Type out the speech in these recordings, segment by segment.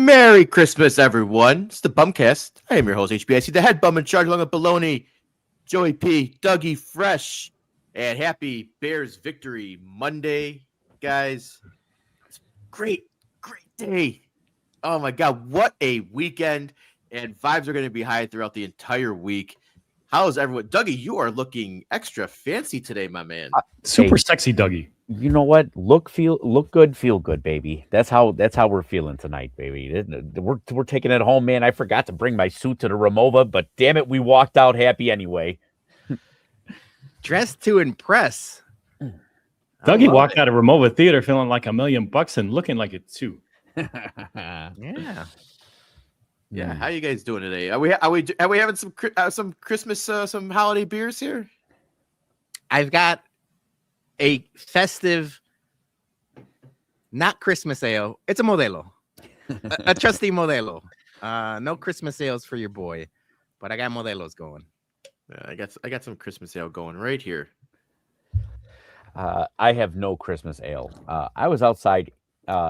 Merry Christmas, everyone. It's the BumCast. I am your host, HBIC, the head bum in charge, along with Baloney, Joey P, Dougie Fresh, and happy Bears victory Monday, guys. It's great day. Oh, my God. What a weekend. And vibes are going to be high throughout the entire week. How is everyone? Dougie, you are looking extra fancy today, my man. Super sexy, Dougie. You know what? Look good, feel good, baby. That's how we're feeling tonight, baby. We're taking it home, man. I forgot to bring my suit to the Ramova, but damn it, we walked out happy anyway. Dressed to impress. Dougie walked out of Ramova Theater feeling like $1 million and looking like it too. Yeah. How you guys doing today? Are we having some Christmas some holiday beers here? I've got a festive, not Christmas ale. It's a Modelo, a trusty Modelo. No Christmas ales for your boy, but I got Modelos going. I got some Christmas ale going right here. I have no Christmas ale. I was outside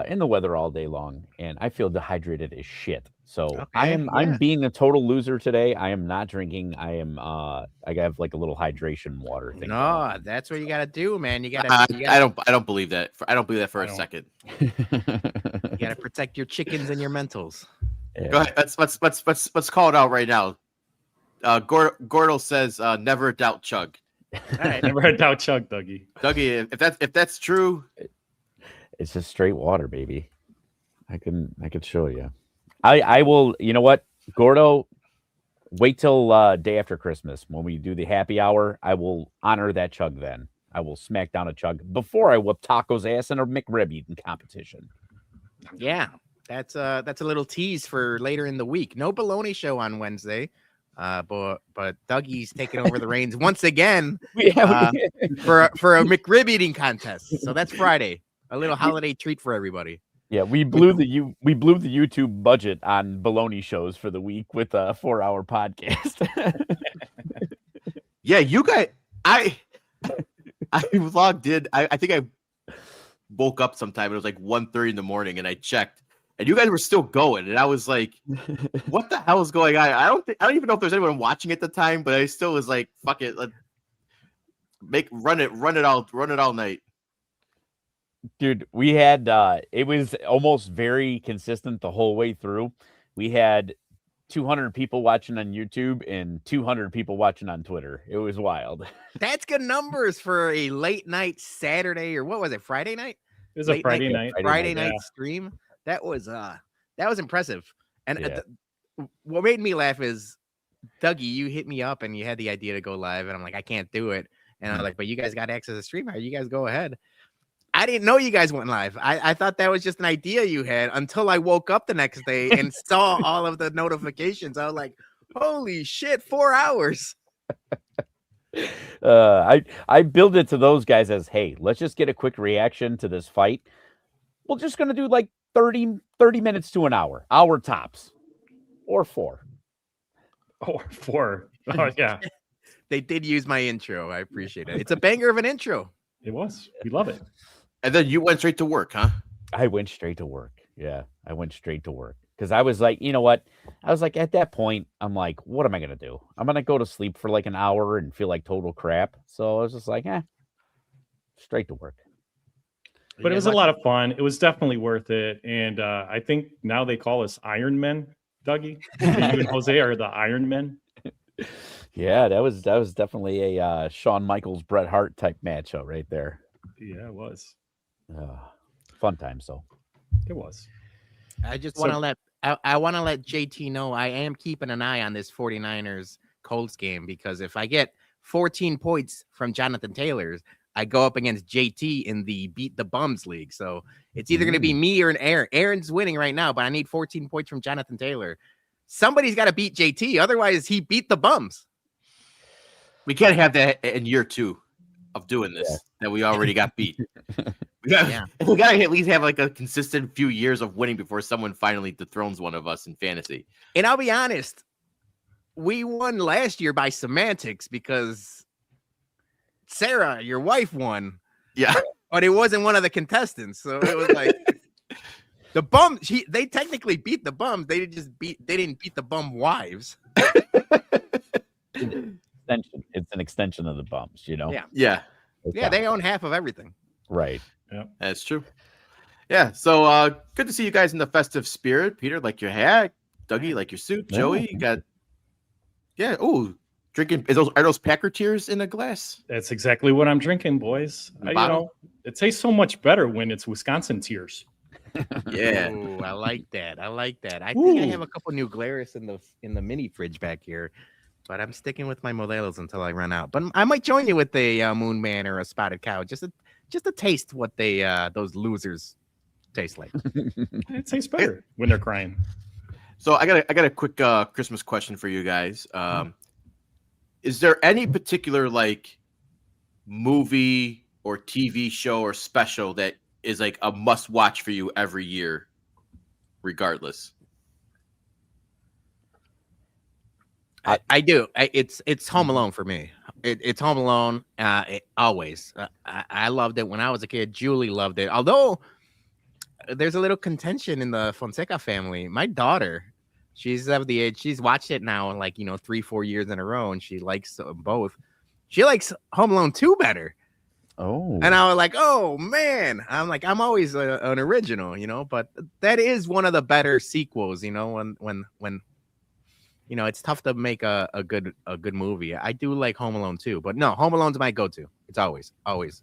in the weather all day long, and I feel dehydrated as shit. So I'm being a total loser today. I am not drinking. I have like a little hydration water thing. No, that's what you gotta do, man. You gotta. I don't believe that. I don't believe that for a second. You gotta protect your chickens and your mentals. Yeah. Go ahead. Let's call it out right now. Gordo says, "Never doubt Chug." All right. Never doubt Chug, Dougie. Dougie, if that's true, it's just straight water, baby. I can show you. I will. You know what, Gordo? Wait till day after Christmas when we do the happy hour. I will honor that Chug then. I will smack down a Chug before I whoop Taco's ass in a McRib eating competition. Yeah, that's a little tease for later in the week. No baloney show on Wednesday, but Dougie's taking over the reins once again for a McRib eating contest. So that's Friday. A little holiday treat for everybody. Yeah, we blew the YouTube budget on baloney shows for the week with a 4-hour podcast. Yeah, you guys, I logged in. I think I woke up sometime. It was like 1:30 in the morning, and I checked, and you guys were still going. And I was like, "What the hell is going on?" I don't even know if there's anyone watching at the time, but I still was like, "Fuck it, run it all night." Dude, we had it was almost very consistent the whole way through. We had 200 people watching on YouTube and 200 people watching on Twitter. It was wild. That's good numbers for a late night Saturday, or what was it, Friday night? It was a Friday night. Friday night stream. That was impressive. And what made me laugh is, Dougie, you hit me up and you had the idea to go live, and I'm like, I can't do it. And I was like, but you guys got access to stream. You guys go ahead. I didn't know you guys went live. I thought that was just an idea you had until I woke up the next day and saw all of the notifications. I was like, holy shit, 4 hours. I build it to those guys as, hey, let's just get a quick reaction to this fight. We're just going to do like 30 minutes to an hour tops, or 4. Or 4. Oh, yeah. They did use my intro. I appreciate it. It's a banger of an intro. It was. We love it. And then you went straight to work, huh? I went straight to work. Yeah, I went straight to work because I was like, you know what? I was like, at that point, I'm like, what am I going to do? I'm going to go to sleep for like an hour and feel like total crap. So I was just like, straight to work. But it was a lot of fun. It was definitely worth it. And I think now they call us Iron Men, Dougie. You and Jose are the Iron Men. Yeah, that was definitely a Shawn Michaels, Bret Hart type matchup right there. Yeah, it was. Fun times, though. It was. I just want to let JT know I am keeping an eye on this 49ers Colts game, because if I get 14 points from Jonathan Taylor's, I go up against JT in the Beat the Bums League. So it's either going to be me or Aaron. Aaron's winning right now, but I need 14 points from Jonathan Taylor. Somebody's got to beat JT. Otherwise, he beat the bums. We can't have that in year 2 of doing this, that we already got beat. We gotta at least have like a consistent few years of winning before someone finally dethrones one of us in fantasy. And I'll be honest, we won last year by semantics because Sarah, your wife, won. Yeah. But it wasn't one of the contestants. So it was like The bum. They technically beat the bums. They didn't beat the bum wives. It's an extension of the bums, you know. Yeah. Yeah, they own half of everything. Right. Yeah, That's true. Yeah. So good to see you guys in the festive spirit. Peter, like your hat. Dougie, like your suit. Joey, you got. Yeah. Oh, drinking. Are those Packer tears in a glass? that's exactly what I'm drinking, boys. It tastes so much better when it's Wisconsin tears. Yeah. Ooh, I like that. I think I have a couple new Glarus in the mini fridge back here, but I'm sticking with my Modelos until I run out. But I might join you with a Moon Man or a Spotted Cow, just to taste what those losers taste like. It tastes better when they're crying. So I got a quick Christmas question for you guys. Is there any particular like movie or TV show or special that is like a must watch for you every year, regardless? I do. It's Home Alone for me. It's Home Alone. Always. I loved it when I was a kid. Julie loved it. Although there's a little contention in the Fonseca family. My daughter, she's of the age. She's watched it now, like 3-4 years in a row, and she likes both. She likes Home Alone 2 better. Oh. And I was like, oh man, I'm always an original, but that is one of the better sequels, when it's tough to make a good movie. I do like Home Alone 2, but no, Home Alone's my go-to. It's always.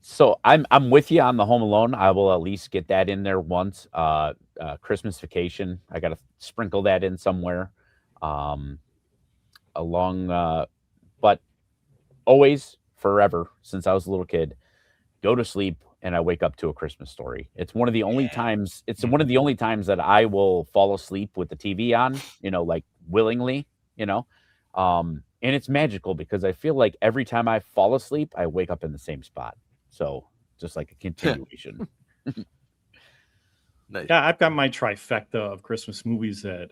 So I'm with you on the Home Alone. I will at least get that in there once. Christmas Vacation, I got to sprinkle that in somewhere. But always, forever, since I was a little kid, go to sleep and I wake up to A Christmas Story. It's one of the only times. It's one of the only times that I will fall asleep with the TV on. Like willingly. And it's magical because I feel like every time I fall asleep, I wake up in the same spot. So just like a continuation. Nice. Yeah, I've got my trifecta of Christmas movies that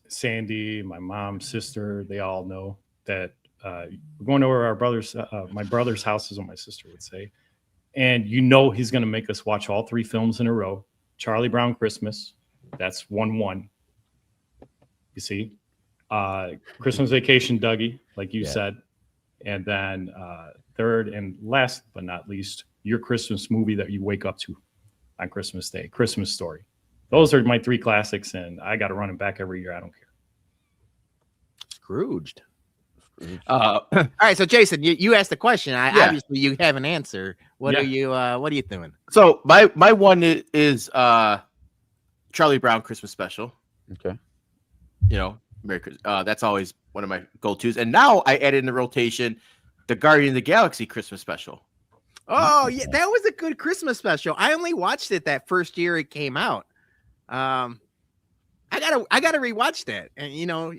Sandy, my mom, sister, they all know that we're going over our my brother's house is what my sister would say. And he's going to make us watch all 3 films in a row. Charlie Brown Christmas, that's 1-1. You see? Christmas Vacation, Dougie, like you said. And then third and last but not least, your Christmas movie that you wake up to on Christmas Day, Christmas Story. Those are my 3 classics, and I got to run them back every year. I don't care. Scrooged. All right, so Jason, you asked the question. Obviously you have an answer. What are you doing? So my one is Charlie Brown Christmas Special. Okay. Merry Christmas. That's always one of my go-tos. And now I added in the rotation the Guardian of the Galaxy Christmas Special. Oh yeah, that was a good Christmas special. I only watched it that first year it came out. I gotta rewatch that. And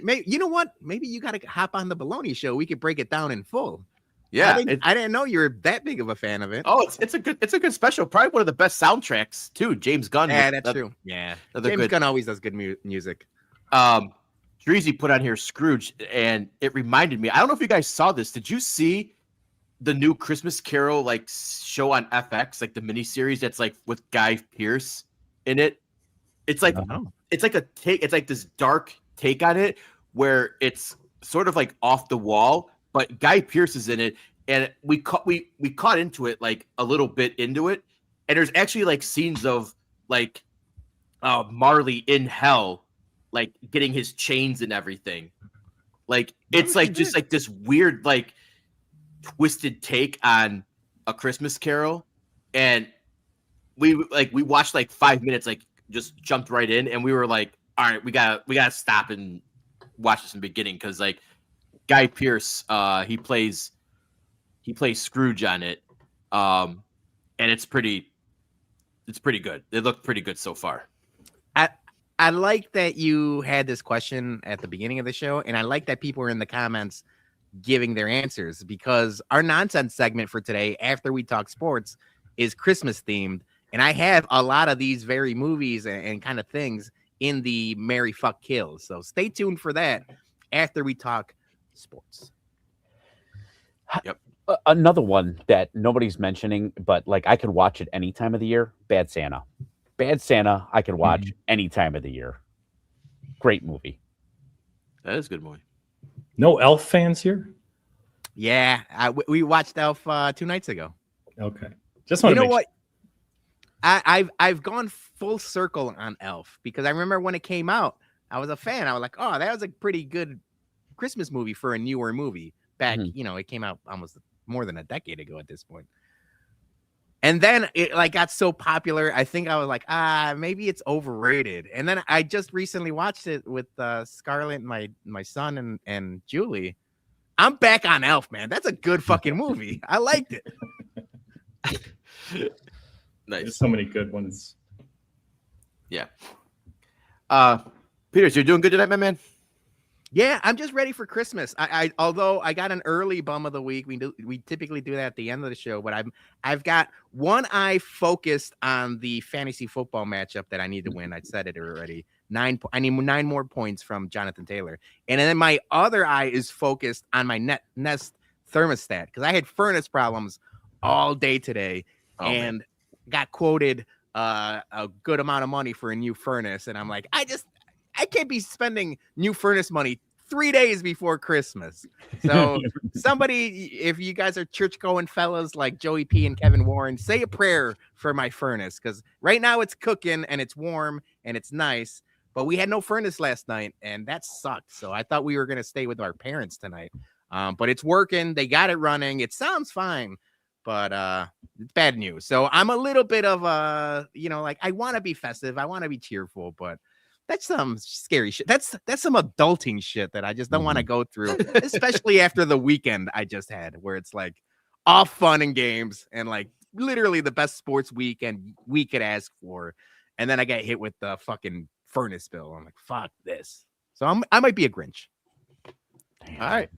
maybe what? Maybe you gotta hop on the Baloney Show. We could break it down in full. Yeah, I didn't know you were that big of a fan of it. Oh, it's a good special. Probably one of the best soundtracks too. James Gunn. Yeah, that's true. Yeah, James Gunn always does good music. Dreezy put on here Scrooge, and it reminded me. I don't know if you guys saw this. Did you see the new Christmas Carol like show on FX, like the miniseries that's like with Guy Pearce in it? It's like it's like a take. It's like this dark take on it where it's sort of like off the wall, but Guy Pearce is in it, and we caught into it like a little bit into it, and there's actually like scenes of like Marley in hell, like getting his chains and everything. Like it's like just like this weird like twisted take on A Christmas Carol, and we watched like 5 minutes, like just jumped right in, and we were like, all right, we gotta stop and watch this in the beginning because like Guy Pearce, he plays Scrooge on it, and it's pretty good. It looked pretty good so far. I like that you had this question at the beginning of the show, and I like that people were in the comments giving their answers, because our nonsense segment for today, after we talk sports, is Christmas themed, and I have a lot of these very movies and kind of things in the Merry Fuck Kills. So stay tuned for that after we talk sports. Yep. Another one that nobody's mentioning, but like I could watch it any time of the year, Bad Santa. Bad Santa, I could watch any time of the year. Great movie. That is a good movie. No Elf fans here? Yeah, we watched Elf 2 nights ago. Okay. Just want You to know what? I've gone full circle on Elf because I remember when it came out, I was a fan. I was like, oh, that was a pretty good Christmas movie for a newer movie. Back, it came out almost more than a decade ago at this point. And then it like got so popular, I think I was like, maybe it's overrated. And then I just recently watched it with Scarlett, my son, and Julie. I'm back on Elf, man. That's a good fucking movie. I liked it. Nice. There's so many good ones. Yeah. Peters, you're doing good tonight, my man? Yeah, I'm just ready for Christmas. Although I got an early bum of the week. We typically do that at the end of the show, but I've got one eye focused on the fantasy football matchup that I need to win. I said it already. I need 9 more points from Jonathan Taylor, and then my other eye is focused on my Nest thermostat because I had furnace problems all day today, and got quoted a good amount of money for a new furnace, and I'm like, I can't be spending new furnace money 3 days before Christmas. So somebody, if you guys are church going fellas like Joey P and Kevin Warren, say a prayer for my furnace. Cause right now it's cooking and it's warm and it's nice, but we had no furnace last night and that sucked. So I thought we were going to stay with our parents tonight. But it's working. They got it running. It sounds fine, but it's bad news. So I'm a little bit of like I want to be festive. I want to be cheerful, but that's some scary shit. That's some adulting shit that I just don't want to go through, especially after the weekend I just had, where it's like all fun and games and like literally the best sports weekend we could ask for. And then I got hit with the fucking furnace bill. I'm like, fuck this. So I might be a Grinch. All right.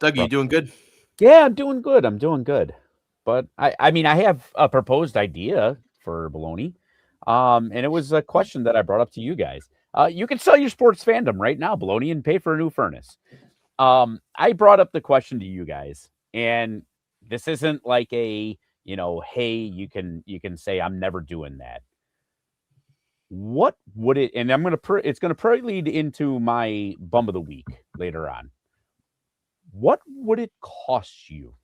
Dougie, you doing good? Yeah, I'm doing good. But I mean, I have a proposed idea for Baloney. And it was a question that I brought up to you guys. You can sell your sports fandom right now, Baloney, and pay for a new furnace. I brought up the question to you guys, and this isn't like a, hey, you can say I'm never doing that. What would it? And it's gonna probably lead into my bum of the week later on. What would it cost you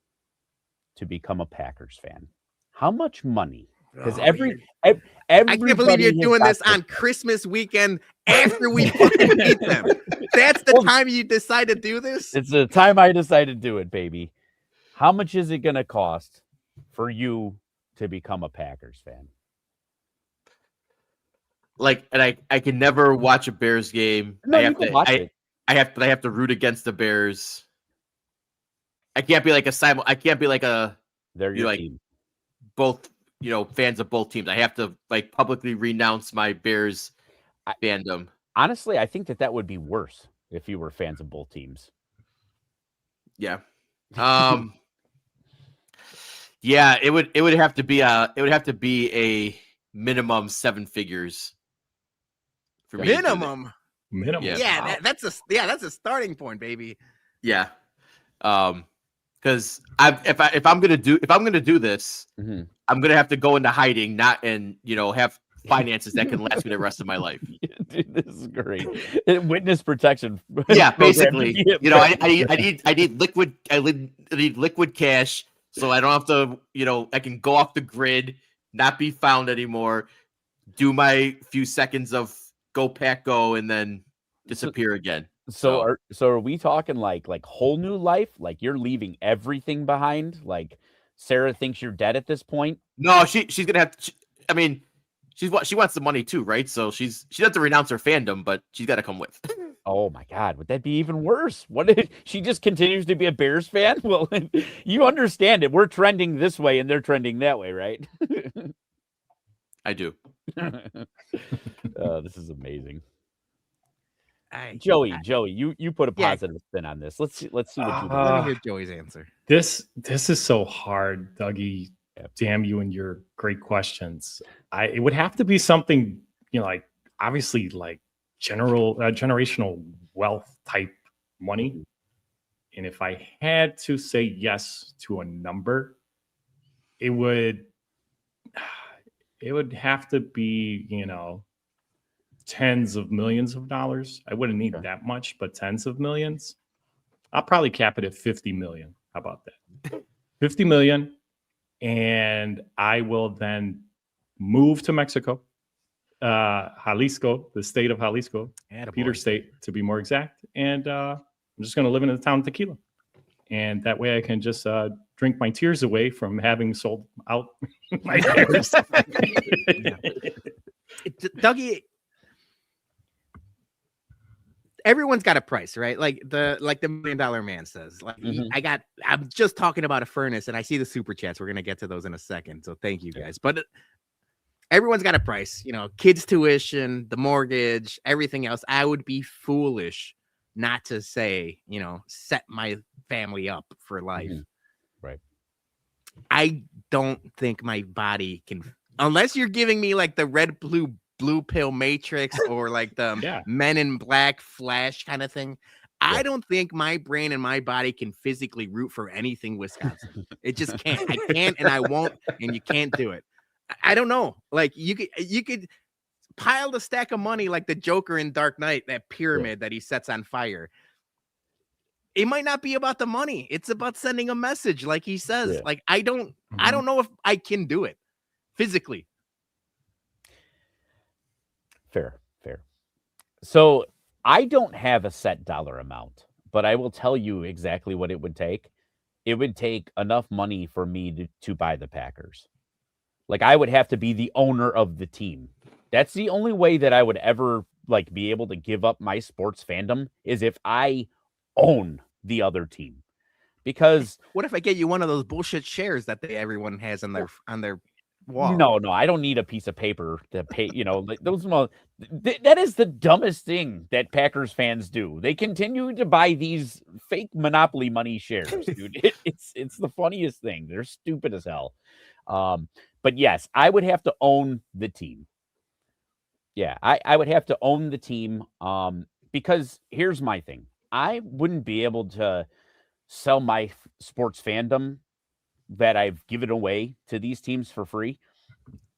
to become a Packers fan? How much money? Because every I can't believe you're doing this on Christmas weekend after we fucking beat them. That's the time you decide to do this? It's the time I decide to do it, baby. How much is it going to cost for you to become a Packers fan? Like, and I can never watch a Bears game. No, you can watch it. I have to root against the Bears. I can't be like They're your team. Both, fans of both teams. I have to like publicly renounce my Bears fandom. Honestly, I think that would be worse if you were fans of both teams. Yeah. Yeah, it would have to be a minimum 7 figures for me. Minimum. Yeah, that's a starting point, baby. Yeah. Because if I'm gonna do this, I'm gonna have to go into hiding, have finances that can last me the rest of my life. Dude, this is great. Witness protection. Yeah, basically. I need liquid cash, so I don't have to. I can go off the grid, not be found anymore, do my few seconds of go pack go, and then disappear again. So are we talking like whole new life? Like you're leaving everything behind? Like Sarah thinks you're dead at this point? No, she's gonna have to. She wants the money too, right? So she doesn't have to renounce her fandom, but she's got to come with. Oh my God, would that be even worse? What if she just continues to be a Bears fan? Well, you understand it. We're trending this way and they're trending that way, right? I do. This is amazing. Joey, you put a positive spin on this. Let's see what you do. Let me hear Joey's answer. This is so hard, Dougie. Damn you and your great questions. It would have to be something, like obviously like generational wealth type money. And if I had to say yes to a number, it would it would have to be, tens of millions of dollars. I wouldn't need that much, but tens of millions. I'll probably cap it at 50 million. How about that? 50 million. And I will then move to Mexico, Jalisco, the state of Jalisco, Peter State to be more exact. And I'm just going to live in the town of Tequila. And that way I can just drink my tears away from having sold out my shares. Dougie, everyone's got a price, right? Like the $1 Million Man says. Like I'm just talking about a furnace, and I see the super chats. We're gonna get to those in a second. So thank you guys. But everyone's got a price, kids' tuition, the mortgage, everything else. I would be foolish not to say, set my family up for life. Right. I don't think my body can, unless you're giving me like the red, blue pill matrix or like the Men in Black Flash kind of thing. I don't think my brain and my body can physically root for anything Wisconsin. It just can't. I can't, and I won't, and you can't do it. I don't know. Like you could pile the stack of money like the Joker in Dark Knight, that pyramid that he sets on fire. It might not be about the money. It's about sending a message, like he says. Yeah. Like I don't know if I can do it physically. Fair. So I don't have a set dollar amount, but I will tell you exactly what it would take. It would take enough money for me to buy the Packers. Like I would have to be the owner of the team. That's the only way that I would ever like be able to give up my sports fandom is if I own the other team. Because what if I get you one of those bullshit shares that everyone has on their wall? No, I don't need a piece of paper to pay. Those that is the dumbest thing that Packers fans do. They continue to buy these fake monopoly money shares, dude. It's the funniest thing. They're stupid as hell. But yes, I would have to own the team. Yeah, I would have to own the team. Because here's my thing. I wouldn't be able to sell my sports fandom that I've given away to these teams for free,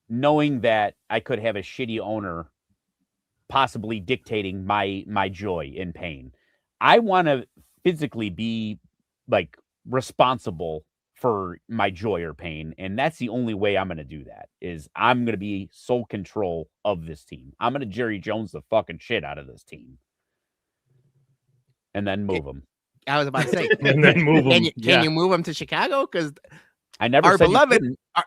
knowing that I could have a shitty owner possibly dictating my joy and pain. I want to physically be like responsible for my joy or pain. And that's the only way I'm going to do that is I'm going to be sole control of this team. I'm going to Jerry Jones the fucking shit out of this team. And then move them. I was about to say, and then move them. Can you move them to Chicago? Because I never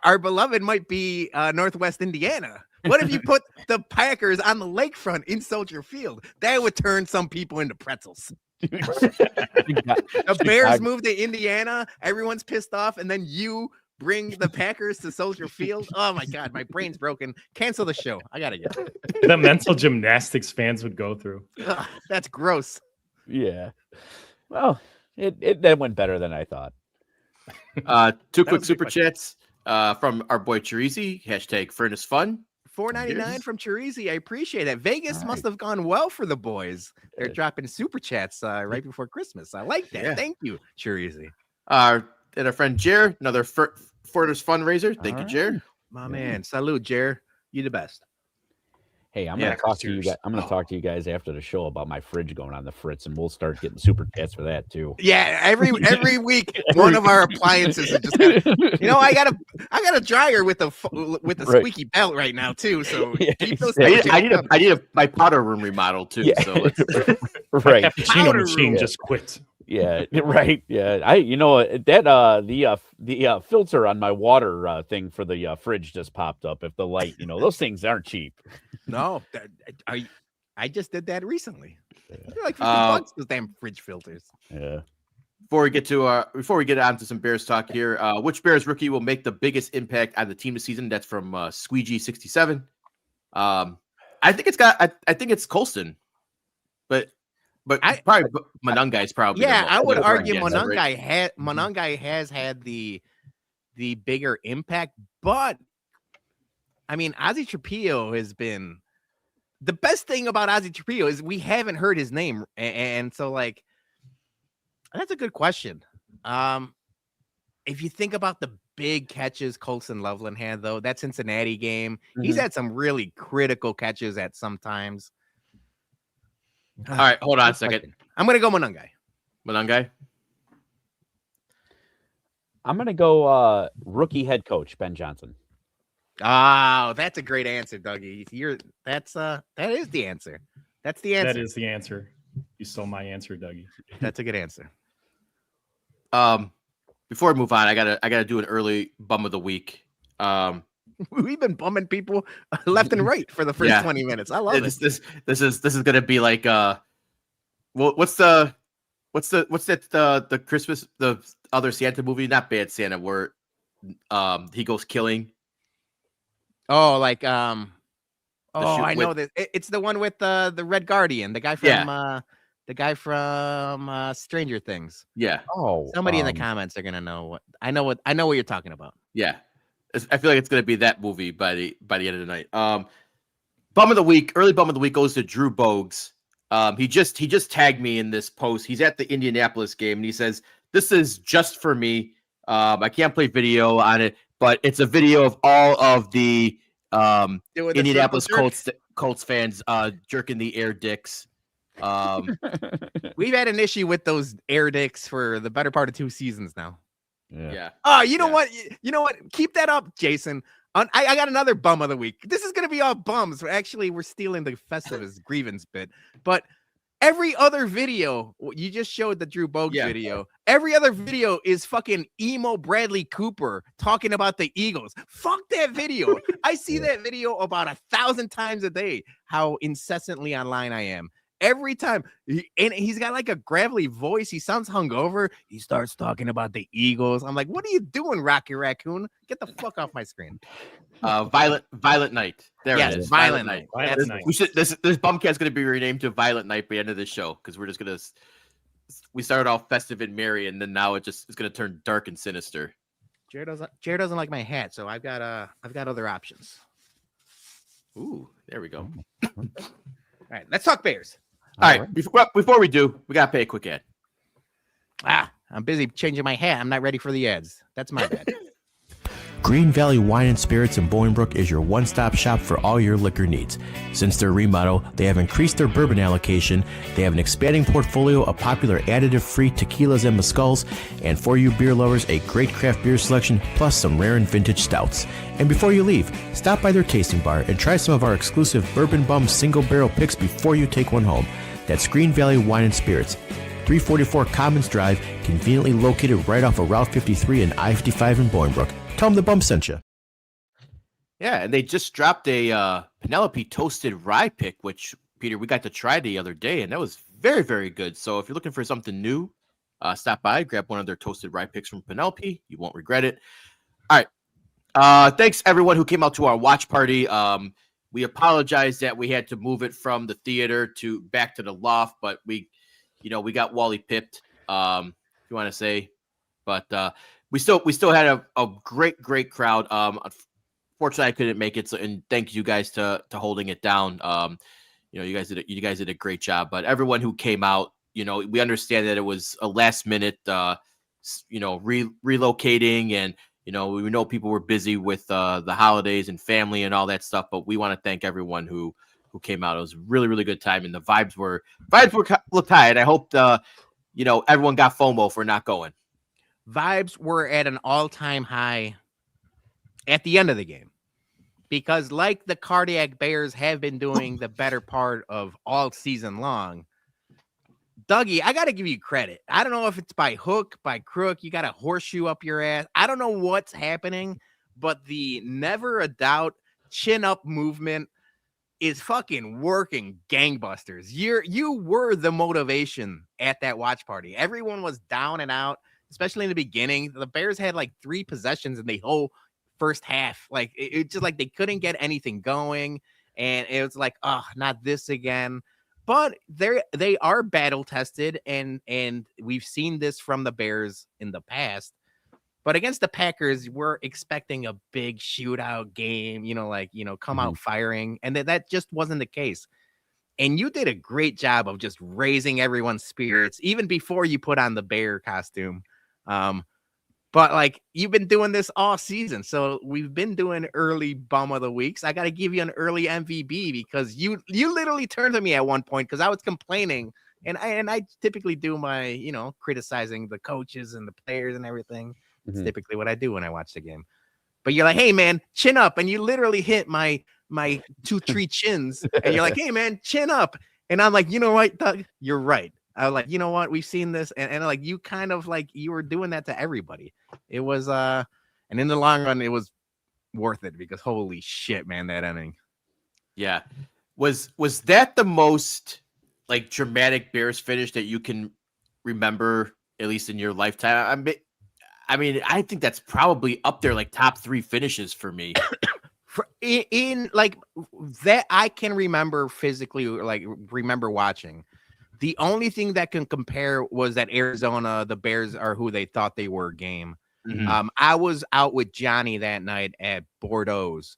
our beloved might be Northwest Indiana. What if you put the Packers on the lakefront in Soldier Field? That would turn some people into pretzels. The Bears move to Indiana. Everyone's pissed off, and then you bring the Packers to Soldier Field. Oh my God, my brain's broken. Cancel the show. I gotta go. The mental gymnastics fans would go through. Ugh, that's gross. Yeah. Well, that went better than I thought. Two quick super chats from our boy Chirizi. # Furnace Fun. $4.99 from Chirizi. I appreciate it. Vegas must have gone well for the boys. They're dropping super chats right before Christmas. I like that. Yeah. Thank you, Chirizi. And our friend Jer, another Furnace fundraiser. Thank you, Jer. My man. Salute, Jer. You the best. Hey, I'm gonna talk to you guys. I'm gonna talk to you guys after the show about my fridge going on the fritz, and we'll start getting super chats for that too. Yeah, every week one of our appliances is just I got a dryer with a squeaky belt right now too. So keep those. I need my powder room remodel too. Yeah. So let's right, cappuccino machine just quit. Yeah, right. Yeah, the filter on my water thing for the fridge just popped up. If the light, those things aren't cheap. No, I just did that recently. They're like $50 those damn fridge filters. Yeah. Before we get on to some Bears talk here, which Bears rookie will make the biggest impact on the team this season? That's from Squeegee67. I think it's Colston, but probably Mununga is probably. Yeah, I would argue Mununga has had the bigger impact, but I mean, Ozzie Trapillo has been the best thing about Ozzie Trapillo is we haven't heard his name, and so like that's a good question. If you think about the big catches Colson Loveland had, though. That Cincinnati game, he's had some really critical catches at some times. All right, hold on a second. I'm going to go Munungai. Munungai? I'm going to go rookie head coach, Ben Johnson. Oh, that's a great answer, Dougie. That is the answer. That's the answer. That is the answer. You stole my answer, Dougie. That's a good answer. Before we move on, I gotta do an early bum of the week. We've been bumming people left and right for the first 20 minutes. I love it. This is gonna be like what's the Christmas, the other Santa movie, not Bad Santa, where he goes killing. Oh, like I know that it's the one with the Red Guardian, the guy from Stranger Things. Yeah. Oh, somebody in the comments are gonna know what I know what you're talking about. Yeah, I feel like it's gonna be that movie by the end of the night. Bum of the week, early bum of the week goes to Drew Bogues. He just tagged me in this post. He's at the Indianapolis game and he says, "This is just for me. I can't play video on it, but it's a video of all of the Indianapolis Colts fans jerking the air dicks." We've had an issue with those air dicks for the better part of 2 seasons now. Yeah. Oh, you know what? You know what? Keep that up, Jason. I got another bum of the week. This is gonna be all bums. We're stealing the Festivus grievance bit, but every other video, you just showed the Drew Bogues video. Every other video is fucking emo Bradley Cooper talking about the Eagles. Fuck that video. I see that video about 1,000 times a day. How incessantly online I am. Every time, and he's got like a gravelly voice. He sounds hungover. He starts talking about the Eagles. I'm like, what are you doing, Rocky Raccoon? Get the fuck off my screen. Violent Night. There it is. Violent Night. This BumCast going to be renamed to Violent Night by the end of the show because we're just gonna. We started off festive and merry, and then now it's going to turn dark and sinister. Jared doesn't like my hat, so I've got other options. Ooh, there we go. All right, let's talk Bears. All right. Before we do, we got to pay a quick ad. I'm busy changing my hat. I'm not ready for the ads. That's my bad. Green Valley Wine and Spirits in Bolingbrook is your one-stop shop for all your liquor needs. Since their remodel, they have increased their bourbon allocation, they have an expanding portfolio of popular additive-free tequilas and mezcals, and for you beer lovers, a great craft beer selection, plus some rare and vintage stouts. And before you leave, stop by their tasting bar and try some of our exclusive Bourbon Bum single-barrel picks before you take one home. That's Green Valley Wine and Spirits, 344 Commons Drive, conveniently located right off of Route 53 and I-55 in Bolingbrook. Tell them the bum sent you. Yeah, and they just dropped a Penelope toasted rye pick, which, Peter, we got to try the other day, and that was very, very good. So if you're looking for something new, stop by, grab one of their toasted rye picks from Penelope. You won't regret it. All right. Thanks, everyone who came out to our watch party. We apologize that we had to move it from the theater back to the loft, but we got Wally pipped, if you want to say. But we still had a great crowd. Unfortunately, I couldn't make it. So, and thank you guys to holding it down. You guys did a great job. But everyone who came out, we understand that it was a last minute, relocating, and we know people were busy with the holidays and family and all that stuff. But we want to thank everyone who came out. It was a really, really good time, and the vibes looked high. And I hope everyone got FOMO for not going. Vibes were at an all-time high at the end of the game because, like the Cardiac Bears have been doing the better part of all season long, Dougie, I got to give you credit. I don't know if it's by hook, by crook. You got a horseshoe up your ass. I don't know what's happening, but the never a doubt chin up movement is fucking working gangbusters. You were the motivation at that watch party. Everyone was down and out. Especially in the beginning, the Bears had like 3 possessions in the whole first half. Like it just like they couldn't get anything going, and it was like, oh, not this again. But they are battle tested, and we've seen this from the Bears in the past. But against the Packers, we're expecting a big shootout game. Come out firing, and that just wasn't the case. And you did a great job of just raising everyone's spirits, even before you put on the bear costume. But like you've been doing this all season, so we've been doing early bum of the weeks. I got to give you an early MVP because you literally turned to me at one point because I was complaining, and I typically do my criticizing the coaches and the players and everything. It's typically what I do when I watch the game. But you're like, hey man, chin up, and you literally hit my 2-3 chins, and you're like, hey man, chin up, and I'm like, you know what, Doug, you're right. I was like, you know what, we've seen this, and like you kind of like you were doing that to everybody. It was and in the long run, it was worth it because holy shit, man, that inning. Yeah, was that the most like dramatic Bears finish that you can remember, at least in your lifetime? I mean, I think that's probably up there, like top 3 finishes for me. in like that, I can remember physically, like remember watching. The only thing that can compare was that Arizona, the Bears are who they thought they were game. Mm-hmm. I was out with Johnny that night at Bordeaux's,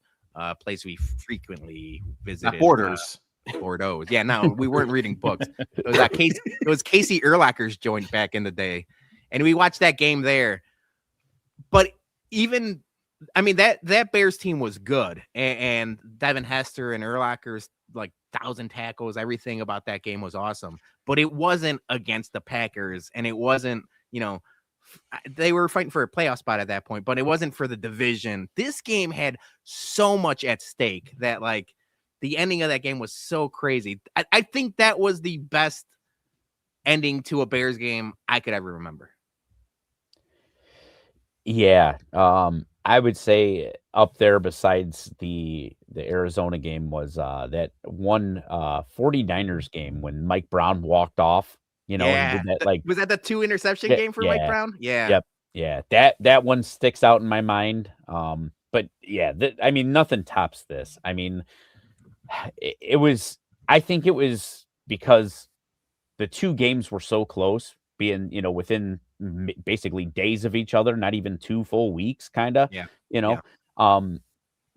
place we frequently visited. Borders. Bordeaux's. Yeah, no, we weren't reading books. It was Casey Urlacher's joint back in the day. And we watched that game there. But even, I mean, that Bears team was good. And Devin Hester and Urlacher's like 1,000 tackles, everything about that game was awesome. But it wasn't against the Packers, and it wasn't, they were fighting for a playoff spot at that point, but it wasn't for the division. This game had so much at stake that like the ending of that game was so crazy. I think that was the best ending to a Bears game I could ever remember. Yeah. I would say up there besides the Arizona game was that one 49ers game when Mike Brown walked off, Yeah. and did that, like, was that the 2 interception game for Mike Brown? Yeah. Yep. Yeah. That one sticks out in my mind. But yeah, I mean, nothing tops this. I mean, I think it was because the 2 games were so close, being, within basically days of each other, not even 2 full weeks, kind of. Yeah.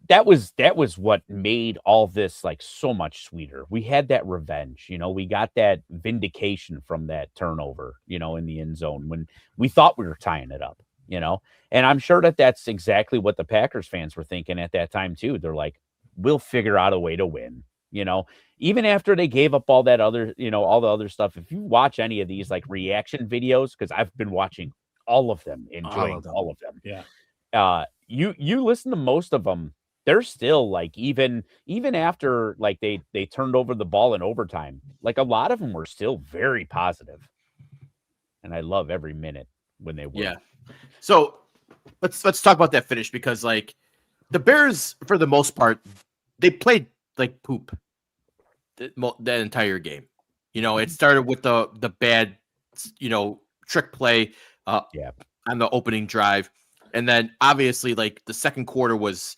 That was what made all this like so much sweeter. We had that revenge, we got that vindication from that turnover, in the end zone when we thought we were tying it up, and I'm sure that's exactly what the Packers fans were thinking at that time too. They're like, we'll figure out a way to win, even after they gave up all that other, all the other stuff. If you watch any of these like reaction videos, because I've been watching all of them, enjoying all of them. Yeah. You listen to most of them, they're still like, even after like they turned over the ball in overtime, like a lot of them were still very positive. And I love every minute when they were. Yeah. So let's talk about that finish, because like the Bears, for the most part, they played like poop that entire game. It started with the bad, trick play on the opening drive. And then obviously like the second quarter was,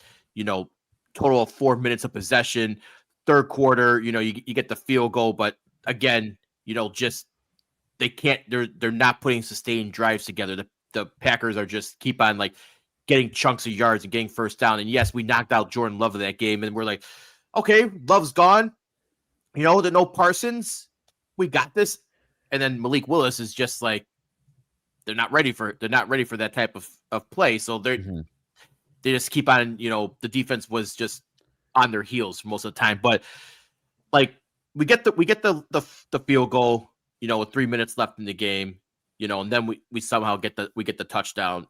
total of 4 minutes of possession. Third quarter, you get the field goal, but again, just they can't, they're not putting sustained drives together. The Packers are just keep on like getting chunks of yards and getting first down. And yes, we knocked out Jordan Love in that game, and we're like, okay, Love's gone. The no Parsons, we got this. And then Malik Willis is just like, they're not ready for that type of play. So they just keep on, the defense was just on their heels most of the time. But like we get the field goal, with 3 minutes left in the game, and then we somehow get the touchdown,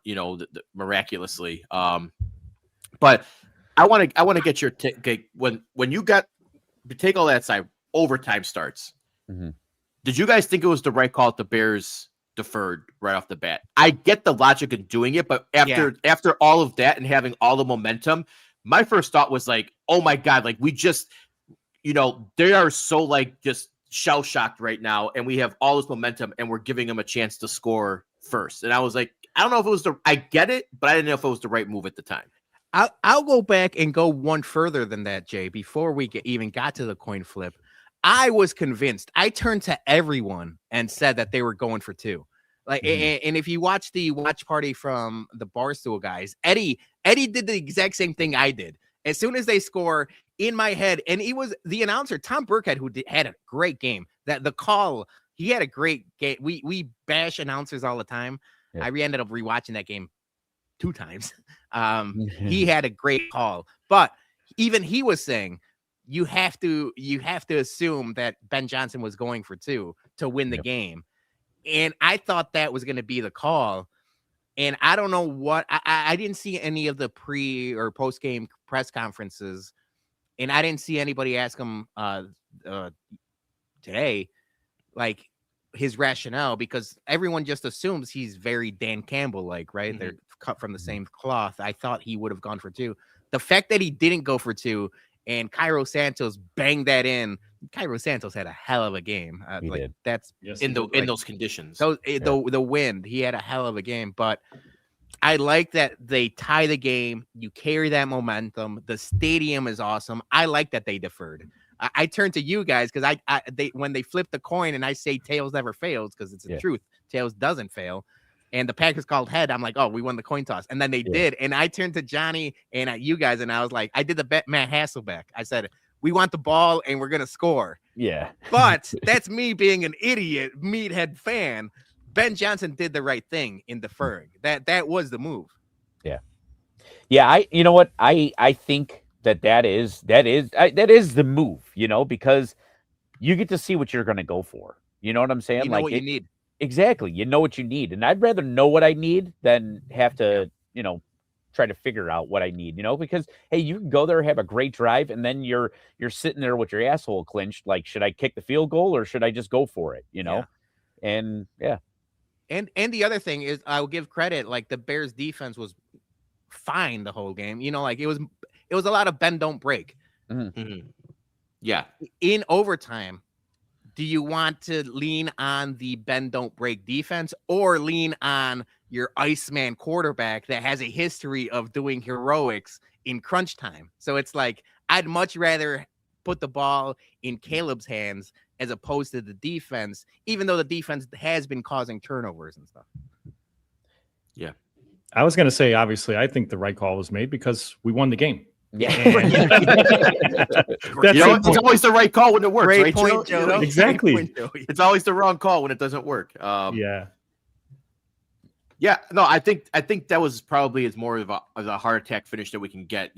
miraculously. But I want to get your take when you got to take all that aside, overtime starts. Mm-hmm. Did you guys think it was the right call if the Bears deferred right off the bat? I get the logic in doing it, but after all of that and having all the momentum, my first thought was like, oh my God, like we just, they are so like just shell shocked right now, and we have all this momentum and we're giving them a chance to score first. And I was like, I don't know if it was I get it, but I didn't know if it was the right move at the time. I'll go back and go one further than that, Jay. Before we even got to the coin flip, I was convinced. I turned to everyone and said that they were going for 2. Like, and if you watch the watch party from the Barstool guys, Eddie did the exact same thing I did. As soon as they score, in my head, and he was the announcer, Tom Burkhead, who had a great game. That the call, he had a great game. We bash announcers all the time. Yeah. I ended up rewatching that game 2 times. He had a great call, but even he was saying you have to assume that Ben Johnson was going for 2 to win the game. And I thought that was going to be the call. And I don't know what I didn't see any of the pre or post game press conferences, and I didn't see anybody ask him today, like his rationale, because everyone just assumes he's very Dan Campbell like, right? They're cut from the same cloth. I thought he would have gone for 2. The fact that he didn't go for 2 and Cairo Santos banged that in. Cairo Santos had a hell of a game. That's in those conditions. So the wind, he had a hell of a game. But I like that they tie the game. You carry that momentum. The stadium is awesome. I like that they deferred. I turn to you guys because when they flip the coin and I say tails never fails because it's the truth. Tails doesn't fail. And the Packers called head. I'm like, oh, we won the coin toss. And then they did. And I turned to Johnny and at you guys, and I was like, I did the bet Matt Hasselbeck. I said, we want the ball and we're going to score. Yeah. But that's me being an idiot meathead fan. Ben Johnson did the right thing in deferring. That was the move. Yeah. Yeah. You know what? I think that is the move, because you get to see what you're going to go for. You know what I'm saying? You know what you need. Exactly. You know what you need. And I'd rather know what I need than have to, try to figure out what I need, because, hey, you can go there, have a great drive, and then you're sitting there with your asshole clenched. Like, should I kick the field goal or should I just go for it? And And the other thing is, I will give credit, like the Bears defense was fine the whole game. Like it was a lot of bend, don't break. Yeah. In overtime, do you want to lean on the bend, don't break defense or lean on your Iceman quarterback that has a history of doing heroics in crunch time? So it's like, I'd much rather put the ball in Caleb's hands as opposed to the defense, even though the defense has been causing turnovers and stuff. Yeah. I was going to say, obviously, I think the right call was made because we won the game. yeah. It's always the right call when it works. Great right, point, Joe? Joe. Exactly. Great point, Joey. It's always the wrong call when it doesn't work. Yeah. No, I think that was probably as more of a heart attack finish that we can get.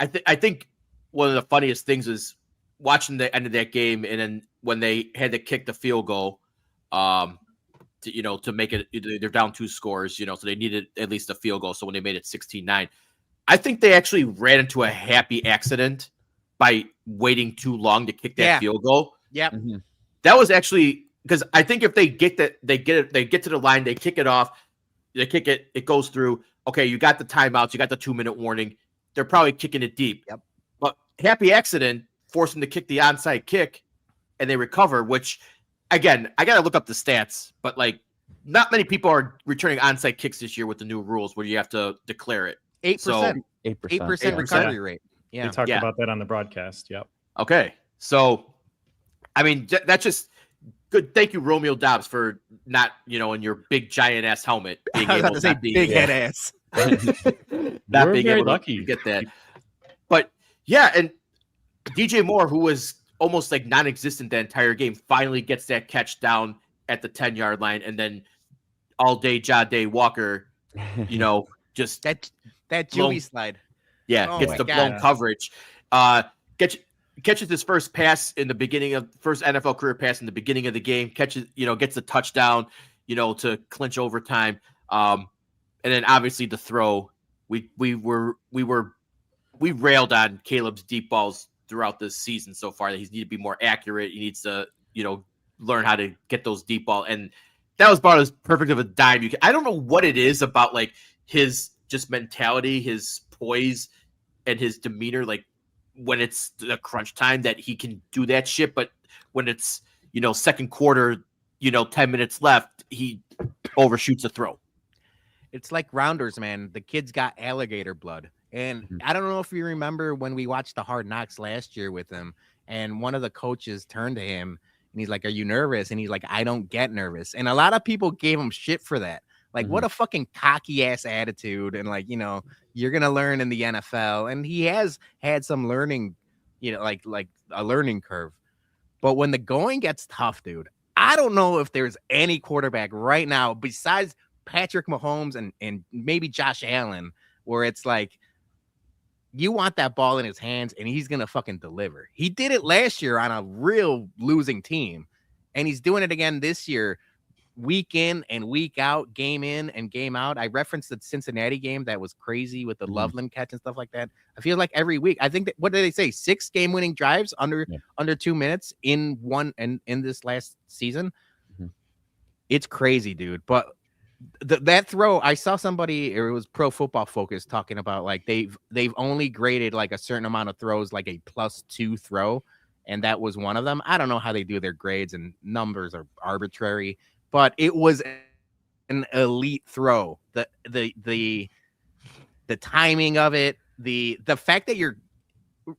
I think one of the funniest things is watching the end of that game, and then when they had to kick the field goal, to make it, they're down 2 scores, so they needed at least a field goal. So when they made it 16-9, I think they actually ran into a happy accident by waiting too long to kick that field goal. Yep. Mm-hmm. That was actually because I think if they get that, they get to the line, they kick it off, they kick it, it goes through. Okay, you got the timeouts, you got the 2-minute warning. They're probably kicking it deep. Yep. But happy accident forced them to kick the onside kick, and they recover. Which, again, I got to look up the stats, but like, not many people are returning onside kicks this year with the new rules where you have to declare it. 8%. 8% recovery rate. Yeah. They talked about that on the broadcast. Yep. Okay. So, I mean, that's just good. Thank you, Romeo Dobbs, for not, in your big giant ass helmet. Being I was about able to say big head ass. not We're being very able lucky to get that. But yeah, and DJ Moore, who was almost like non-existent the entire game, finally gets that catch down at the 10-yard line, and then all day Jade Walker, just that Juvie slide. Yeah, Oh gets my the God. blown coverage. Catches his first pass in the beginning of first NFL career pass in the beginning of the game. Catches, gets the touchdown, to clinch overtime. And then obviously the throw. We railed on Caleb's deep balls throughout this season so far that he needs to be more accurate. He needs to, learn how to get those deep ball. And that was about as perfect of a dime. I don't know what it is about like his just mentality, his poise, and his demeanor. Like when it's the crunch time that he can do that shit. But when it's, second quarter, 10 minutes left, he overshoots a throw. It's like Rounders, man. The kid's got alligator blood. And I don't know if you remember when we watched the Hard Knocks last year with him, and one of the coaches turned to him and he's like, "Are you nervous?" And he's like, "I don't get nervous." And a lot of people gave him shit for that. Like, what a fucking cocky ass attitude. And like, you're going to learn in the NFL. And he has had some learning, like a learning curve. But when the going gets tough, dude, I don't know if there's any quarterback right now besides Patrick Mahomes and maybe Josh Allen, where it's like you want that ball in his hands and he's gonna fucking deliver. He did it last year on a real losing team, and he's doing it again this year, week in and week out, game in and game out. I referenced the Cincinnati game that was crazy with the Loveland catch and stuff like that. I feel like every week, I think that, what did they say? 6 game-winning drives under 2 minutes in this last season. It's crazy, dude. But that throw, I saw somebody, or it was Pro Football Focus, talking about like they've only graded like a certain amount of throws like a +2 throw, and that was one of them. I don't know how they do their grades, and numbers are arbitrary, but it was an elite throw. The timing of it, the fact that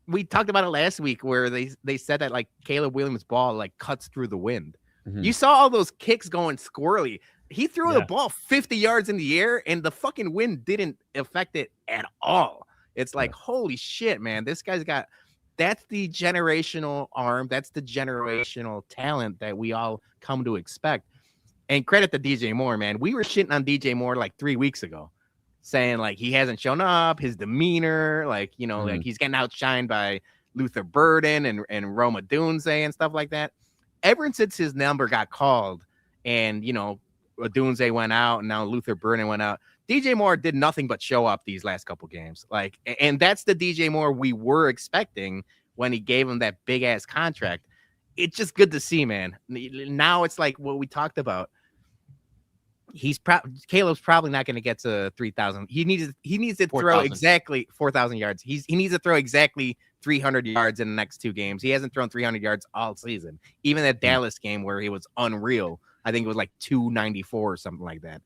we talked about it last week where they said that like Caleb Williams' ball like cuts through the wind. You saw all those kicks going squirrely. He threw the ball 50 yards in the air, and the fucking wind didn't affect it at all. It's like, holy shit, man. This guy's got – that's the generational arm. That's the generational talent that we all come to expect. And credit to DJ Moore, man. We were shitting on DJ Moore like 3 weeks ago, saying like he hasn't shown up, his demeanor, like, you know, like he's getting outshined by Luther Burden and Roma Dunze and stuff like that. Ever since his number got called and, you know, Dunze went out and now Luther Burden went out, DJ Moore did nothing but show up these last couple games. Like, and that's the DJ Moore we were expecting when he gave him that big ass contract. It's just good to see, man. Now it's like what we talked about. Caleb's probably not going to get to 3,000. He needs to 4, throw exactly 4,000 yards. He needs to throw exactly 300 yards in the next 2 games. He hasn't thrown 300 yards all season. Even that Dallas game where he was unreal, I think it was like 294 or something like that.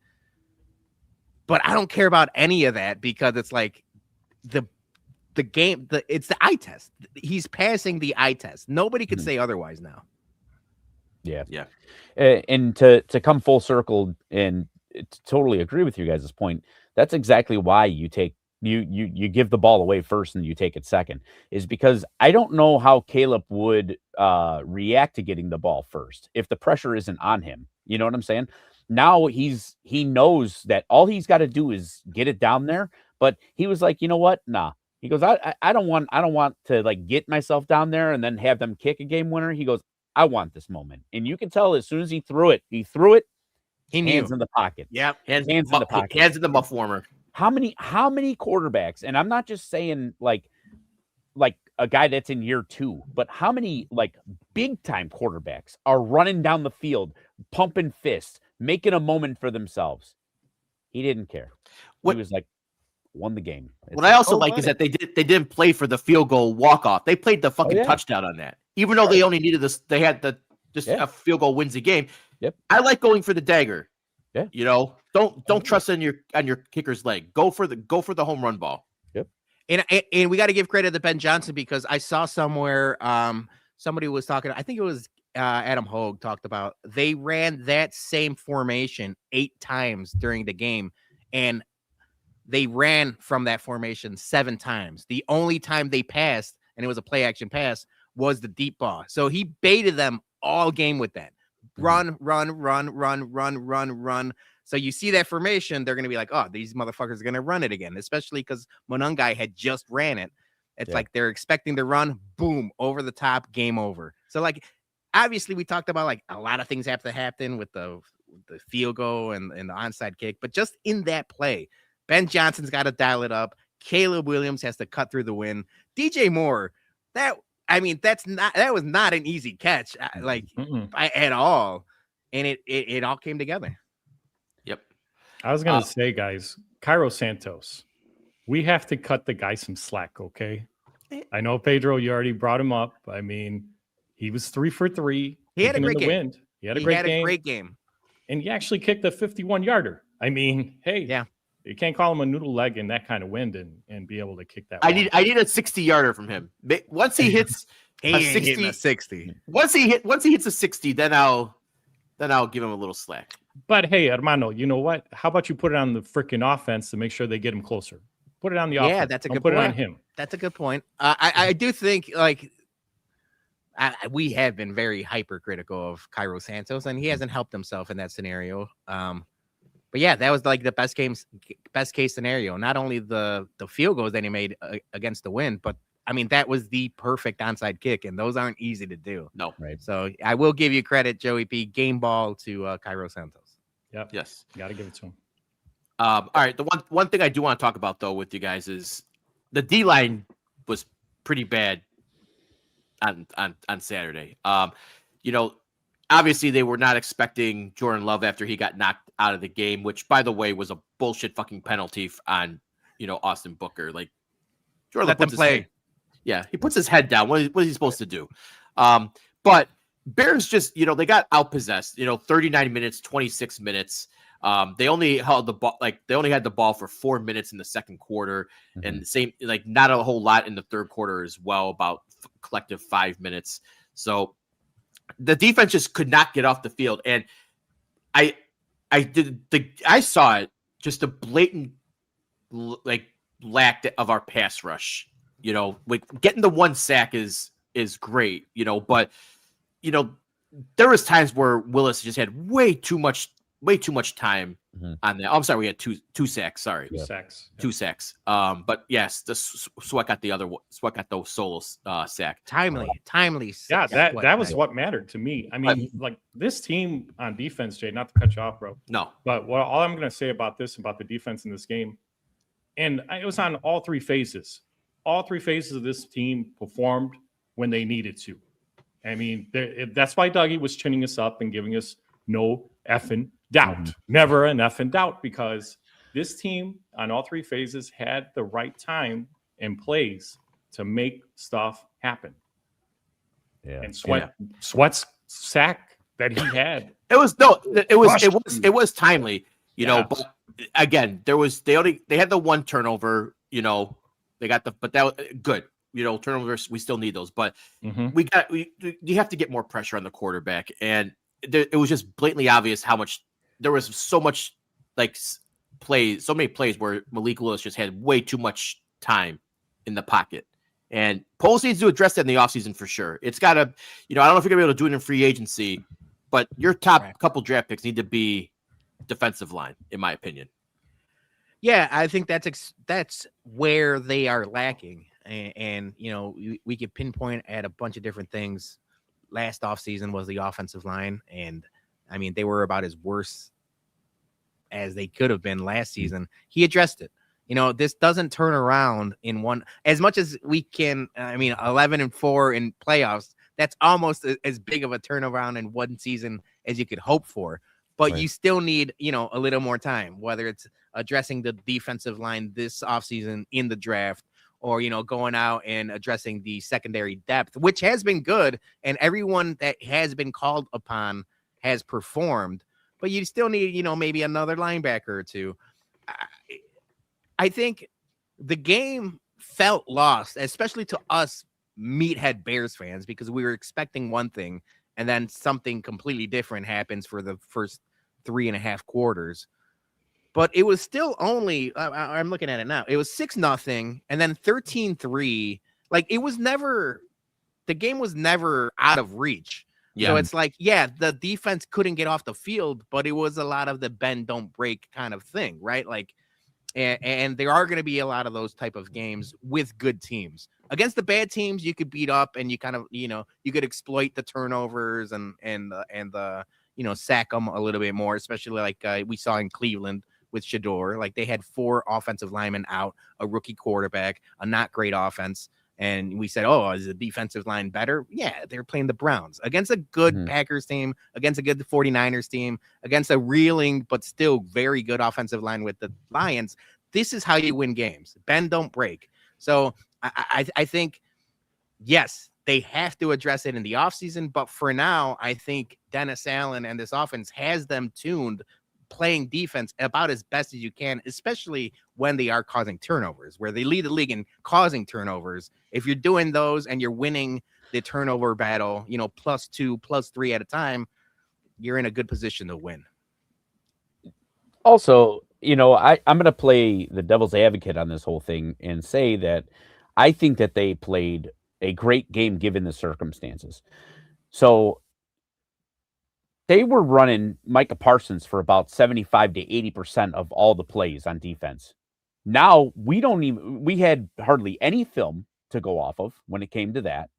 But I don't care about any of that because it's like the game, it's the eye test. He's passing the eye test. Nobody could say otherwise now. Yeah. And to come full circle and totally agree with you guys' point, that's exactly why you take you give the ball away first and you take it second, is because I don't know how Caleb would react to getting the ball first if the pressure isn't on him. You know what I'm saying? Now he knows that all he's got to do is get it down there. But he was like, you know what? Nah. He goes, I don't want to like get myself down there and then have them kick a game winner. He goes, I want this moment. And you can tell as soon as he threw it. He knew. Hands in the pocket. Yeah. Hands in the pocket. Hands in the muff warmer. How many quarterbacks, and I'm not just saying like a guy that's in year 2, but how many like big time quarterbacks are running down the field, pumping fists, making a moment for themselves? He didn't care. He was like, won the game. What I also like is that they didn't play for the field goal walk-off. They played the fucking touchdown on that. Even though they only needed this, they had a field goal wins the game. Yep. I like going for the dagger. Yeah. You know, don't trust on your kicker's leg. Go for the home run ball. Yep. And we got to give credit to Ben Johnson because I saw somewhere somebody was talking, I think it was Adam Hogue talked about they ran that same formation 8 times during the game, and they ran from that formation 7 times. The only time they passed, and it was a play action pass, was the deep ball. So he baited them all game with that. Run. So you see that formation, they're going to be like, oh, these motherfuckers are going to run it again, especially because Monangai had just ran it. It's like they're expecting to run, boom, over the top, game over. So, like, obviously we talked about, like, a lot of things have to happen with the field goal and the onside kick. But just in that play, Ben Johnson's got to dial it up. Caleb Williams has to cut through the wind. DJ Moore, that was not an easy catch, at all. And it all came together. Yep. I was going to say, guys, Cairo Santos, we have to cut the guy some slack, okay? I know, Pedro, you already brought him up. I mean, he was 3 for 3. He had a great game. Wind. He had a great game. And he actually kicked a 51-yarder. I mean, hey, you can't call him a noodle leg in that kind of wind and be able to kick that. I need a 60-yarder from him. Once he hits a 60. Once he hits a 60, then I'll give him a little slack. But hey, Hermano, you know what? How about you put it on the freaking offense to make sure they get him closer? Put it on the offense. Yeah, that's a good point. point. Put it on him. That's a good point. I do think like we have been very hypercritical of Cairo Santos, and he hasn't helped himself in that scenario. But yeah, that was like the best case scenario. Not only the field goals that he made against the win, but I mean, that was the perfect onside kick, and those aren't easy to do. No. Right. So I will give you credit, Joey P. Game ball to Cairo Santos. Yep. Yes. Got to give it to him. All right. The one thing I do want to talk about though with you guys is the D line was pretty bad on Saturday. Obviously they were not expecting Jordan Love after he got knocked out of the game, which by the way was a bullshit fucking penalty on Austin Booker. Like Jordan Let Love them play. He puts his head down. What is he supposed to do? But Bears just, they got outpossessed, 39 minutes, 26 minutes. They only held the ball, they only had the ball for 4 minutes in the second quarter, and the same, not a whole lot in the third quarter as well, about collective 5 minutes. So the defense just could not get off the field. And I saw it, just a blatant, lack of our pass rush. Getting the one sack is great, but there was times where Willis just had way too much time on that. I'm sorry, we had two sacks. Sorry, two sacks. But yes, the Sweat got the solo sack. Timely. Yeah, that was what mattered to me. I mean, this team on defense, Jay. Not to cut you off, bro. No, but all I'm going to say about the defense in this game, and it was on all three phases. All three phases of this team performed when they needed to. I mean, that's why Dougie was chinning us up and giving us no effing doubt. Never an effing doubt, because this team on all three phases had the right time and plays to make stuff happen. Yeah. And Sweat's sack that he had. It was timely, but again, they had the one turnover, they got but that was good. Turnovers, we still need those, but you have to get more pressure on the quarterback. And it was just blatantly obvious how much there was so many plays where Malik Willis just had way too much time in the pocket. And Poles needs to address that in the offseason for sure. It's got to, I don't know if you're going to be able to do it in free agency, but your top couple draft picks need to be defensive line, in my opinion. Yeah, I think that's where they are lacking. And we could pinpoint at a bunch of different things. Last offseason was the offensive line, and I mean, they were about as worse as they could have been last season. He addressed it. This doesn't turn around in one. As much as we can, 11-4 in playoffs, that's almost as big of a turnaround in one season as you could hope for. But you still need, a little more time, whether it's addressing the defensive line this offseason in the draft, or, going out and addressing the secondary depth, which has been good. And everyone that has been called upon has performed. But you still need, maybe another linebacker or two. I think the game felt lost, especially to us meathead Bears fans, because we were expecting one thing and then something completely different happens for the first 3.5 quarters. But it was still only, I'm looking at it now, it was 6-0 and then 13-3. It was never, the game was never out of reach. Yeah. So it's the defense couldn't get off the field, but it was a lot of the bend, don't break kind of thing, right? And there are going to be a lot of those type of games with good teams. Against the bad teams, you could beat up and you kind of, you could exploit the turnovers and the sack them a little bit more, especially we saw in Cleveland with Shador. They had 4 offensive linemen out, a rookie quarterback, a not great offense. And we said, oh, is the defensive line better? Yeah, they're playing the Browns against a good Packers team, against a good 49ers team, against a reeling but still very good offensive line with the Lions. This is how you win games. Bend, don't break. So I think, yes, they have to address it in the offseason. But for now, I think Dennis Allen and this offense has them tuned, playing defense about as best as you can, especially when they are causing turnovers, where they lead the league in causing turnovers. If you're doing those and you're winning the turnover battle, +2, +3 at a time, you're in a good position to win. Also, I'm going to play the devil's advocate on this whole thing and say that I think that they played a great game given the circumstances. So they were running Micah Parsons for about 75 to 80% of all the plays on defense. Now we had hardly any film to go off of when it came to that,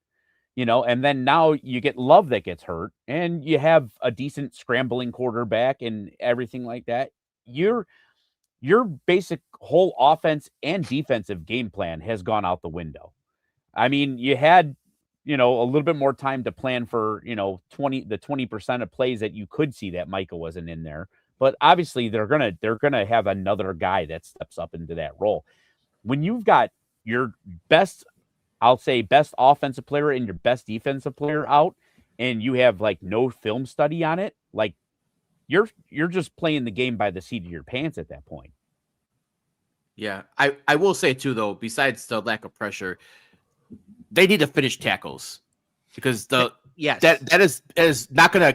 and then now you get Love that gets hurt and you have a decent scrambling quarterback and everything like that. Your basic whole offense and defensive game plan has gone out the window. I mean, you had, a little bit more time to plan for, 20% of plays that you could see that Micah wasn't in there. But obviously they're gonna have another guy that steps up into that role. When you've got your best offensive player and your best defensive player out, and you have like no film study on it, like you're just playing the game by the seat of your pants at that point. Yeah, I will say too, though, besides the lack of pressure, they need to finish tackles because that is not gonna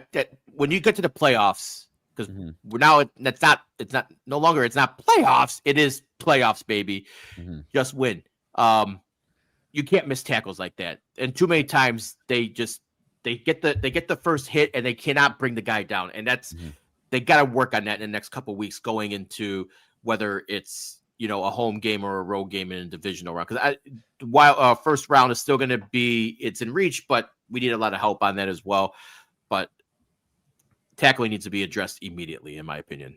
when you get to the playoffs. Because now it's not playoffs. It is playoffs, baby. Just win. You can't miss tackles like that. And too many times they get the first hit and they cannot bring the guy down. And that's they got to work on that in the next couple of weeks going into whether it's a home game or a road game in a divisional round. Because while first round is still going to be it's in reach, but we need a lot of help on that as well. But tackling needs to be addressed immediately, in my opinion.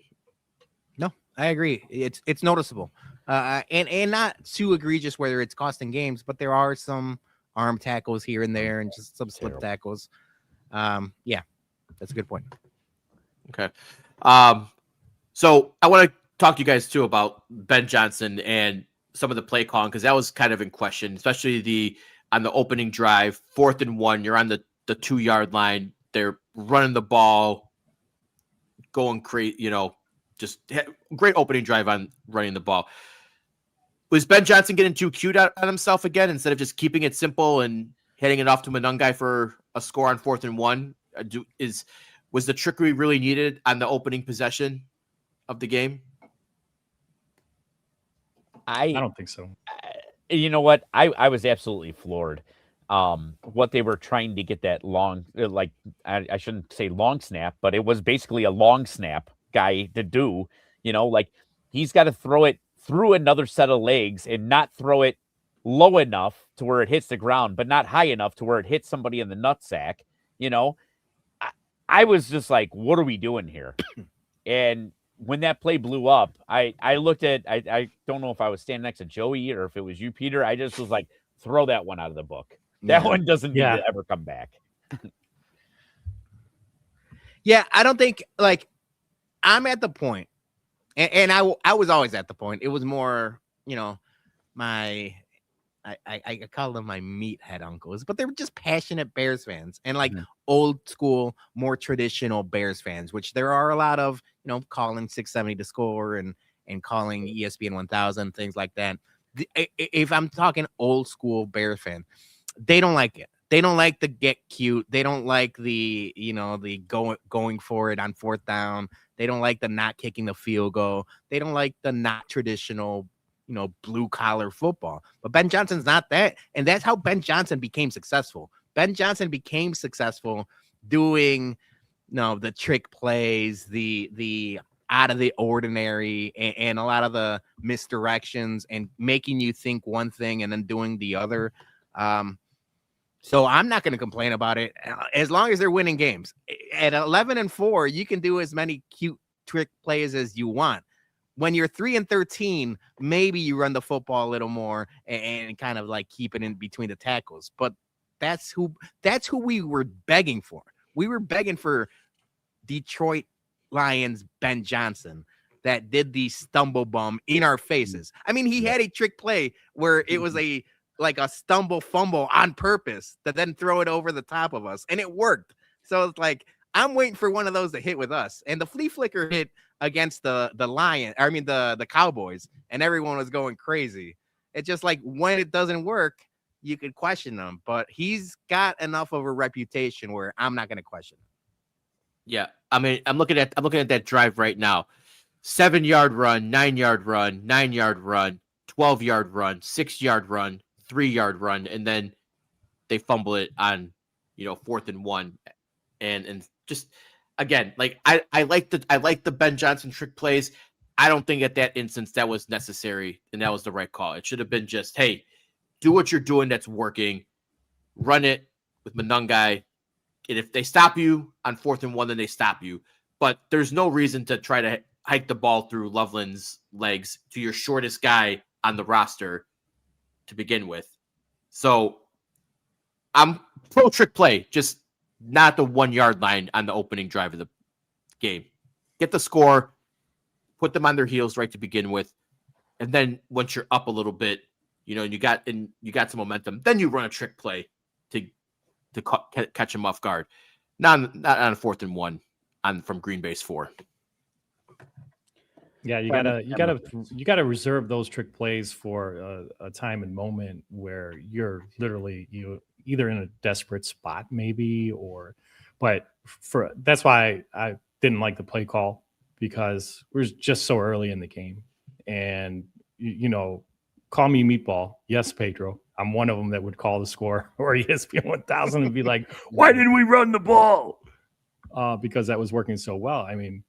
No, I agree. It's noticeable, and not too egregious whether it's costing games, but there are some arm tackles here and there, and just some slip tackles. Yeah, that's a good point. Okay, so I want to talk to you guys too about Ben Johnson and some of the play calling because that was kind of in question, especially on the opening drive, 4th and 1. You're on the 2-yard line. They're running the ball. Going crazy, just great opening drive on running the ball. Was Ben Johnson getting too cute on himself again instead of just keeping it simple and heading it off to Munungai for a score on 4th and 1? Was the trickery really needed on the opening possession of the game? I don't think so. You know what? I was absolutely floored. What they were trying to get that long, like I shouldn't say long snap, but it was basically a long snap guy to do, like he's got to throw it through another set of legs and not throw it low enough to where it hits the ground, but not high enough to where it hits somebody in the nutsack. I was just like, what are we doing here? And when that play blew up, I looked at, I don't know if I was standing next to Joey or if it was you, Peter. I just was like, throw that one out of the book. That one doesn't need to ever come back. Yeah, I don't think I'm at the point, and I was always at the point. It was more, I call them my meathead uncles, but they were just passionate Bears fans and old school, more traditional Bears fans, which there are a lot of, calling 670 to score and calling ESPN 1000, things like that. If I'm talking old school Bears fan, they don't like it. They don't like the get cute. They don't like the, the going for it on 4th down. They don't like the not kicking the field goal. They don't like the not traditional, blue collar football. But Ben Johnson's not that. And that's how Ben Johnson became successful. Ben Johnson became successful doing, the trick plays, the out of the ordinary and a lot of the misdirections and making you think one thing and then doing the other. So I'm not going to complain about it as long as they're winning games. At 11-4, you can do as many cute trick plays as you want. When you're 3-13, maybe you run the football a little more and kind of keep it in between the tackles. But that's who we were begging for. We were begging for Detroit Lions Ben Johnson that did the stumble bum in our faces. I mean, he had a trick play where it was a stumble fumble on purpose to then throw it over the top of us. And it worked. So it's I'm waiting for one of those to hit with us. And the flea flicker hit against the Cowboys, and everyone was going crazy. It's just when it doesn't work, you could question him, but he's got enough of a reputation where I'm not going to question him. Yeah. I mean, I'm looking at that drive right now. 7-yard run, 9-yard run, 9-yard run, 12-yard run, 6-yard run, 3-yard run, and then they fumble it on 4th and 1, and just again, like I like the Ben Johnson trick plays. I don't think at that instance that was necessary and that was the right call. It should have been just, hey, do what you're doing that's working, run it with Munungai, and if they stop you on 4th and 1, then they stop you. But there's no reason to try to hike the ball through Loveland's legs to your shortest guy on the roster to begin with. So I'm pro trick play, just not the 1 yard line on the opening drive of the game. Get the score, put them on their heels right to begin with, and then once you're up a little bit, you know, you got some momentum, then you run a trick play to catch them off guard. Not on a 4th and 1 from Green Bay's 4. Yeah, you gotta reserve those trick plays for a time and moment where you're literally either in a desperate spot maybe, but that's why I didn't like the play call, because we're just so early in the game. And call me meatball. Yes, Pedro. I'm one of them that would call the score, or ESPN 1000 and be like, why didn't we run the ball? Because that was working so well. I mean,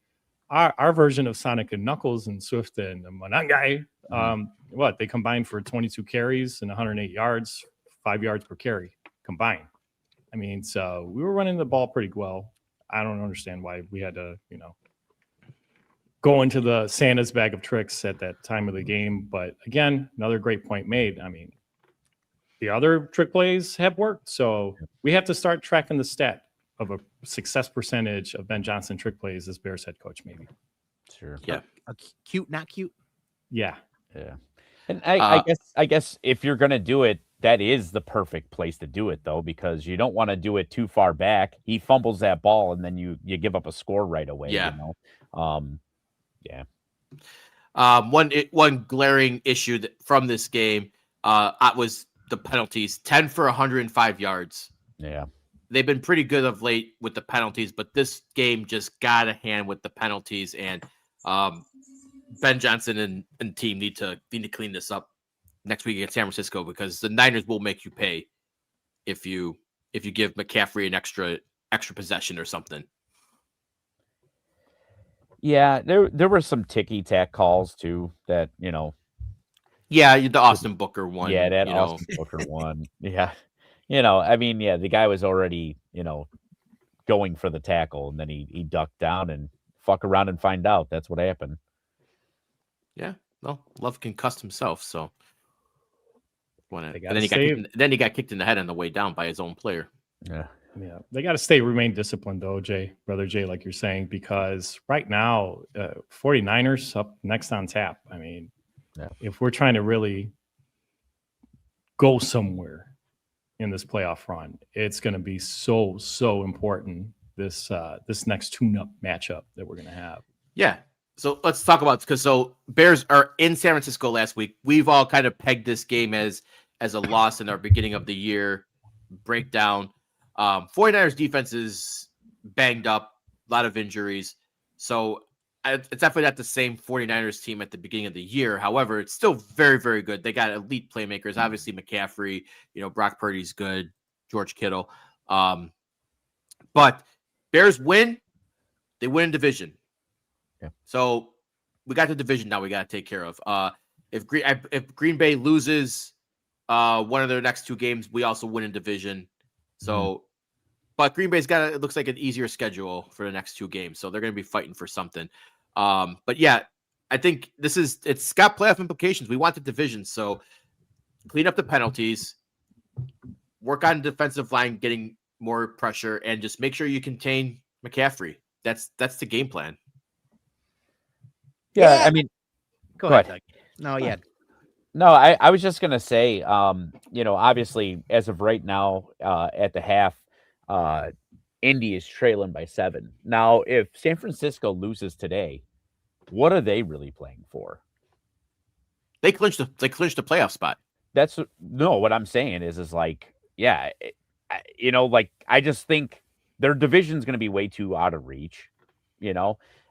our version of Sonic and Knuckles and Swift and Munungai, they combined for 22 carries and 108 yards, 5 yards per carry combined. I mean, so we were running the ball pretty well. I don't understand why we had to, go into the Santa's bag of tricks at that time of the game. But again, another great point made. I mean, the other trick plays have worked. So we have to start tracking the stat of a success percentage of Ben Johnson trick plays as Bears head coach, maybe. Sure. Yeah. Cute, not cute. Yeah. Yeah. And I guess if you're going to do it, that is the perfect place to do it, though, because you don't want to do it too far back. He fumbles that ball and then you give up a score right away. Yeah. Yeah. One glaring issue from this game was the penalties. 10 for 105 yards. Yeah. They've been pretty good of late with the penalties, but this game just got a hand with the penalties, and Ben Johnson and team need to clean this up next week against San Francisco, because the Niners will make you pay if you give McCaffrey an extra possession or something. Yeah, there were some ticky-tack calls too that, Yeah, the Austin Booker one. Yeah, that Austin Booker one. Yeah. I mean, the guy was already, going for the tackle, and then he ducked down and fuck around and find out. That's what happened. Yeah. Well, Love concussed himself, so then he got kicked in the head on the way down by his own player. Yeah. Yeah, they got to remain disciplined, though, Brother Jay, like you're saying, because right now, 49ers up next on tap. I mean, if we're trying to really go somewhere in this playoff run, it's going to be so important this next tune-up matchup that we're going to have. Yeah. So let's talk about, because Bears are in San Francisco last week. We've all kind of pegged this game as a loss in our beginning of the year breakdown. 49ers defense is banged up, a lot of injuries. So it's definitely not the same 49ers team at the beginning of the year. However, it's still very, very good. They got elite playmakers. Obviously, McCaffrey, Brock Purdy's good, George Kittle. But Bears win. They win in division. Yeah. So we got the division now we got to take care of. If Green Bay loses one of their next 2 games, we also win in division. So, but Green Bay's got it looks like an easier schedule for the next 2 games, so they're going to be fighting for something. But yeah, I think it's got playoff implications. We want the division, so clean up the penalties, work on defensive line, getting more pressure, and just make sure you contain McCaffrey. That's the game plan. Yeah, I mean, go ahead. Doug. No, yeah. No, I was just going to say, obviously, as of right now, at the half, Indy is trailing by 7. Now, if San Francisco loses today, what are they really playing for? They clinched the playoff spot. What I'm saying is like, yeah, I just think their division's going to be way too out of reach.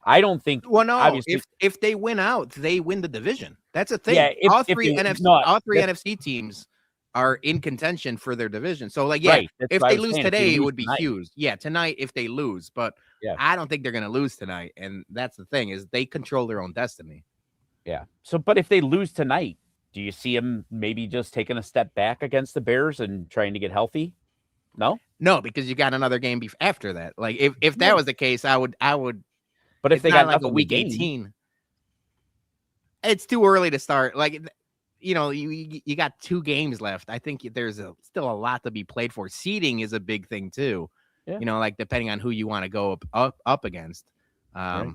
I don't think. Well, no. If they win out, they win the division. That's a thing. Yeah, all three NFC teams are in contention for their division. So like, yeah, Right. That's if what I they was lose saying, if they today, it lose would be tonight. huge. Yeah, tonight if they lose, but Yeah. I don't think they're going to lose tonight. And that's the thing is they control their own destiny. Yeah. So, but if they lose tonight, do you see them maybe just taking a step back against the Bears and trying to get healthy? No, because you got another game after that. Like if that was the case, I would. But if It's they not got like a nothing to week gain, 18. It's too early to start. Like, you got 2 games left. I think there's still a lot to be played for. Seeding is a big thing too. Yeah. Like depending on who you want to go up against. Right.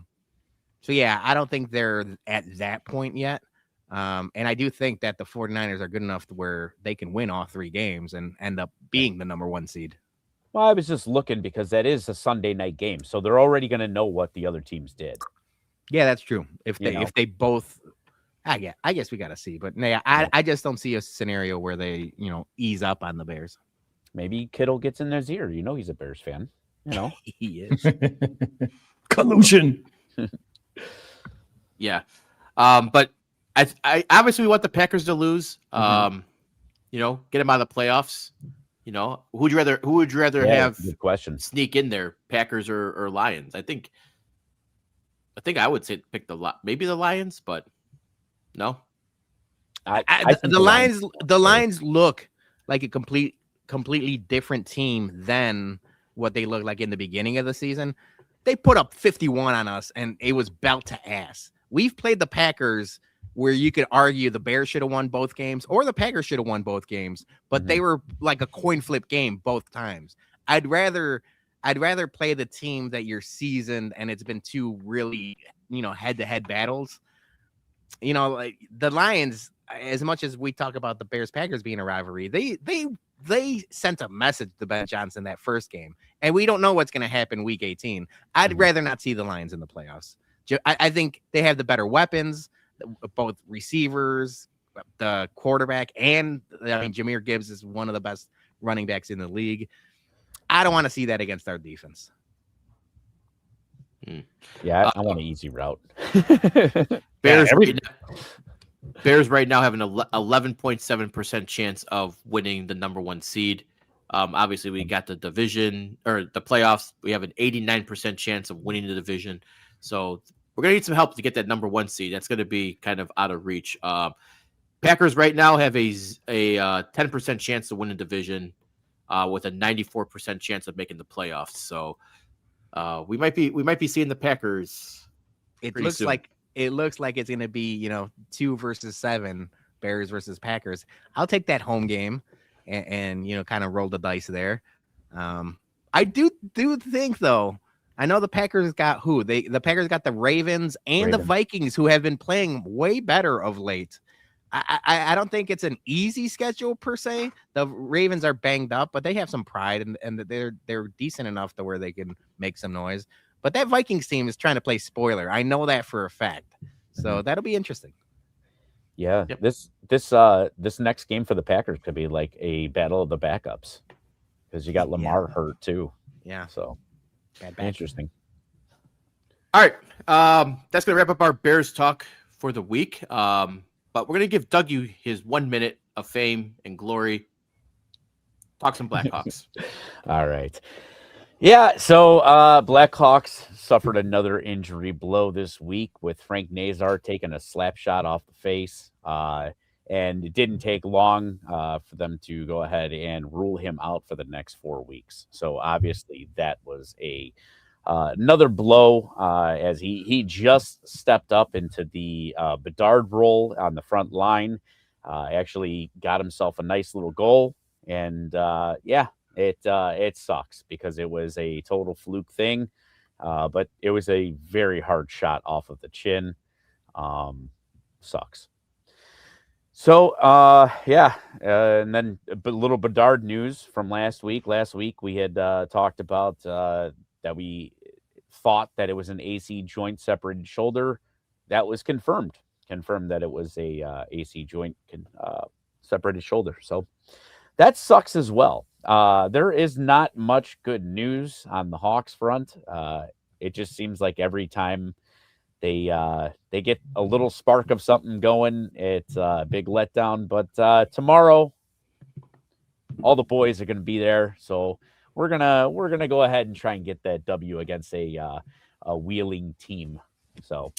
So yeah, I don't think they're at that point yet. And I do think that the 49ers are good enough to where they can win all 3 games and end up being the number 1 seed. well, I was just looking because that is a Sunday night game, so they're already going to know what the other teams did. Yeah, that's true. If You know. they both, I guess we got to see, but yeah, I just don't see a scenario where they ease up on the Bears. Maybe Kittle gets in their ear. He's a Bears fan. He is. Collusion. Yeah. But I obviously want the Packers to lose. Mhm. Get them out of the playoffs. Who would you rather Yeah, have good question. sneak in there, Packers or Lions? I think I would say pick maybe the Lions, but no. I think The Lions look like a completely different team than what they looked like in the beginning of the season. They put up 51 on us, and it was belt to ass. We've played the Packers where you could argue the Bears should have won both games or the Packers should have won both games, but they were like a coin flip game both times. I'd rather play the team that you're seasoned and it's been 2 really, head-to-head battles. Like the Lions, as much as we talk about the Bears Packers being a rivalry, they sent a message to Ben Johnson that first game, and we don't know what's going to happen week 18. I'd rather not see the Lions in the playoffs. I think they have the better weapons, both receivers, the quarterback, and Jahmyr Gibbs is one of the best running backs in the league. I don't want to see that against our defense. Yeah, I want an easy route. Bears right now have an 11.7% chance of winning the number 1 seed. Obviously, we got the division or the playoffs. We have an 89% chance of winning the division. So we're going to need some help to get that number 1 seed. That's going to be kind of out of reach. Packers right now have a 10% chance to win the division with a 94% chance of making the playoffs. So we might be seeing the Packers. It looks soon. like it's going to be 2 versus 7, Bears versus Packers. I'll take that home game and kind of roll the dice there. I do think though. I know the Packers got who? The Packers got the Ravens and the Vikings, who have been playing way better of late. I don't think it's an easy schedule per se. The Ravens are banged up, but they have some pride and they're decent enough to where they can make some noise. But that Vikings team is trying to play spoiler. I know that for a fact. So that'll be interesting. Yeah, Yep. this next game for the Packers could be like a battle of the backups because you got Lamar hurt too. Yeah. So Bad back. interesting. All right. That's going to wrap up our Bears talk for the week. But we're going to give Dougie his 1 minute of fame and glory. Talk some Blackhawks. All right. Yeah, so Blackhawks suffered another injury blow this week with Frank Nazar taking a slap shot off the face. And it didn't take long for them to go ahead and rule him out for the next 4 weeks. So obviously that was another blow as he just stepped up into the Bedard role on the front line. Actually got himself a nice little goal. And it sucks because it was a total fluke thing. But it was a very hard shot off of the chin. Sucks. So, and then a little Bedard news from last week. Last week we had talked about that we thought that it was an AC joint separated shoulder. That was confirmed that it was a AC joint separated shoulder. So that sucks as well. There is not much good news on the Hawks front. It just seems like every time they get a little spark of something going, it's a big letdown. But tomorrow all the boys are going to be there. So we're gonna go ahead and try and get that W against a Wheeling team. So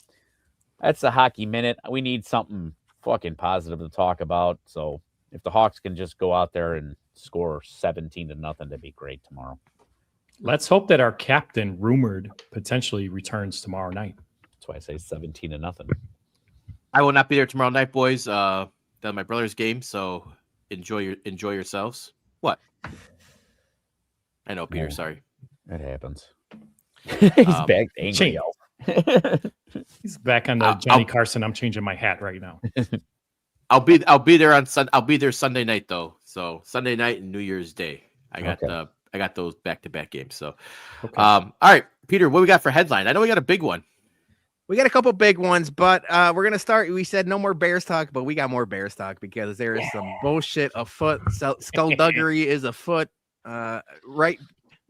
that's the Hockey Minute. We need something fucking positive to talk about. So if the Hawks can just go out there and score 17-0, that'd be great tomorrow. Let's hope that our captain, rumored, potentially returns tomorrow night. That's why I say 17-0. I will not be there tomorrow night, boys. That's my brother's game, so enjoy yourselves. What? I know, Peter. Oh. Sorry. It happens. He's back angry. He's back on the Johnny Carson. I'm changing my hat right now. I'll be there on I'll be there Sunday night though. So Sunday night and New Year's Day. I got those back-to-back games. So, Okay. all right, Peter, what we got for headline? I know we got a big one. We got a couple big ones, but we're gonna start. We said no more Bears talk, but we got more Bears talk because there is some bullshit afoot. Skullduggery is afoot. Right,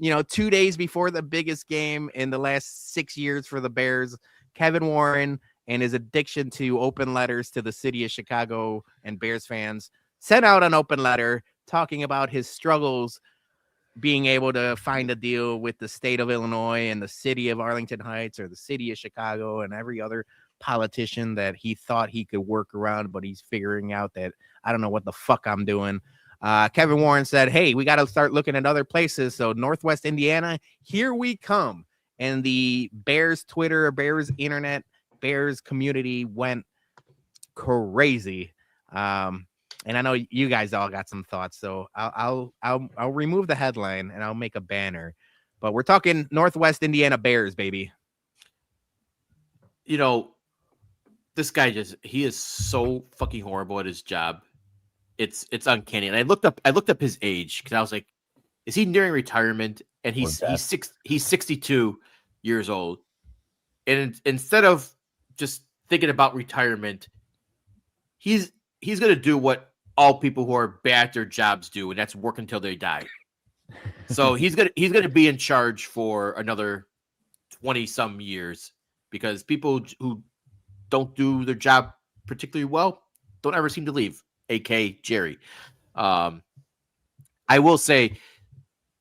2 days before the biggest game in the last 6 years for the Bears, Kevin Warren and his addiction to open letters to the city of Chicago and Bears fans sent out an open letter talking about his struggles being able to find a deal with the state of Illinois and the city of Arlington Heights or the city of Chicago and every other politician that he thought he could work around, but he's figuring out that I don't know what the fuck I'm doing. Kevin Warren said, hey, we got to start looking at other places. So Northwest Indiana, here we come. And the Bears Twitter, Bears internet, Bears community went crazy. And I know you guys all got some thoughts, so I'll remove the headline and I'll make a banner. But we're talking Northwest Indiana Bears, baby. This guy he is so fucking horrible at his job. It's uncanny. And I looked up his age because I was like, is he nearing retirement? And he's 62 years old. And instead of just thinking about retirement, he's gonna do what all people who are bad at their jobs do, and that's work until they die. So he's gonna be in charge for another 20-some years because people who don't do their job particularly well don't ever seem to leave. AK Jerry. I will say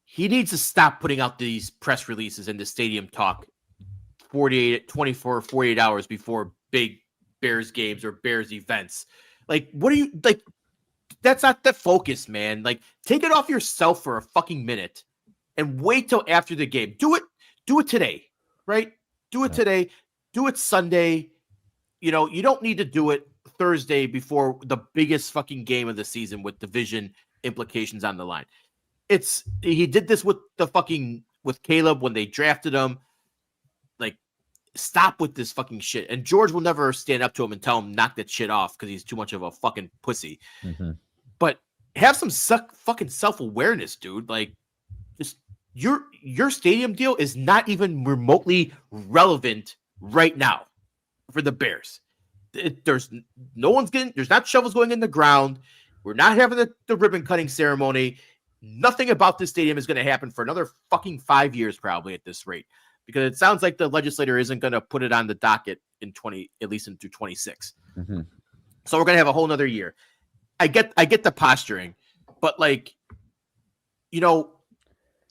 he needs to stop putting out these press releases and the stadium talk 48 hours before big Bears games or Bears events. Like, what are you like? That's not the focus, man. Like, take it off yourself for a fucking minute and wait till after the game. Do it today, right? Do it today. Do it Sunday. You don't need to do it Thursday before the biggest fucking game of the season with division implications on the line. He did this with Caleb when they drafted him. Like, stop with this fucking shit. And George will never stand up to him and tell him knock that shit off because he's too much of a fucking pussy. Mm-hmm. But have some fucking self-awareness, dude. Like, just your stadium deal is not even remotely relevant right now for the Bears. There's not shovels going in the ground. We're not having the ribbon cutting ceremony. Nothing about this stadium is going to happen for another fucking 5 years, probably at this rate, because it sounds like the legislator isn't going to put it on the docket at least into 26. Mm-hmm. So we're going to have a whole nother year. I get the posturing, but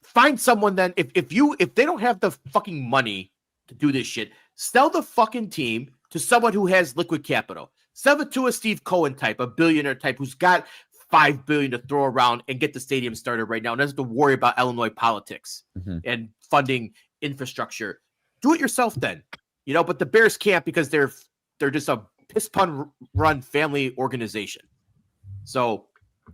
find someone then. If they don't have the fucking money to do this shit, sell the fucking team to someone who has liquid capital. Sell it to a Steve Cohen type, a billionaire type who's got $5 billion to throw around and get the stadium started right now. And doesn't have to worry about Illinois politics and funding infrastructure. Do it yourself then. But the Bears can't because they're just a piss pun run family organization. So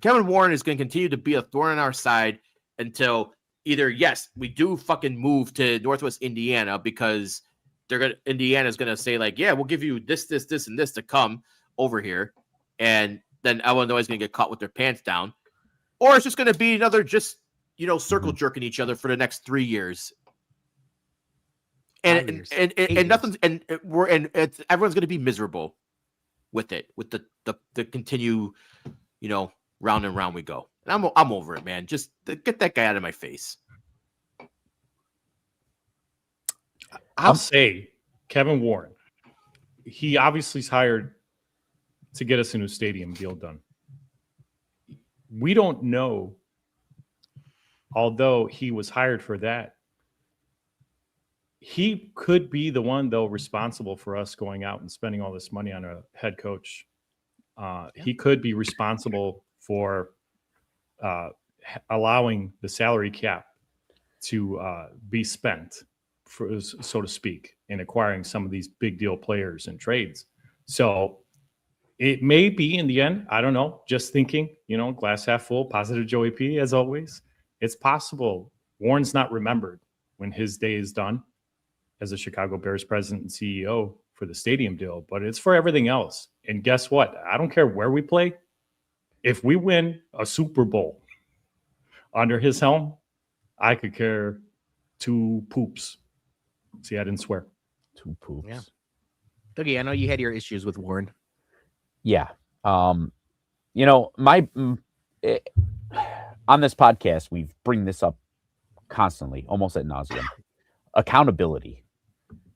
Kevin Warren is going to continue to be a thorn in our side until either, yes, we do fucking move to Northwest Indiana because Indiana's going to say like, yeah, we'll give you this, and this to come over here. And then Illinois is going to get caught with their pants down. Or it's just going to be another circle jerking each other for the next 3 years. And nothing's everyone's going to be miserable with it, with the continue, round and round we go. And I'm over it, man. Just get that guy out of my face. I'll say Kevin Warren. He obviously is hired to get us a new stadium deal done. We don't know although he was hired for that, he could be the one, though, responsible for us going out and spending all this money on a head coach. He could be responsible for allowing the salary cap to be spent, so to speak, in acquiring some of these big deal players and trades. So it may be in the end, I don't know, just thinking, glass half full, positive Joey P, as always. It's possible Warren's not remembered when his day is done as a Chicago Bears president and CEO for the stadium deal, but it's for everything else. And guess what? I don't care where we play. If we win a Super Bowl under his helm, I could care two poops. See, I didn't swear. Two poops. Yeah. Dougie, I know you had your issues with Warren. Yeah. On this podcast, we bring this up constantly, almost ad nauseum. Accountability.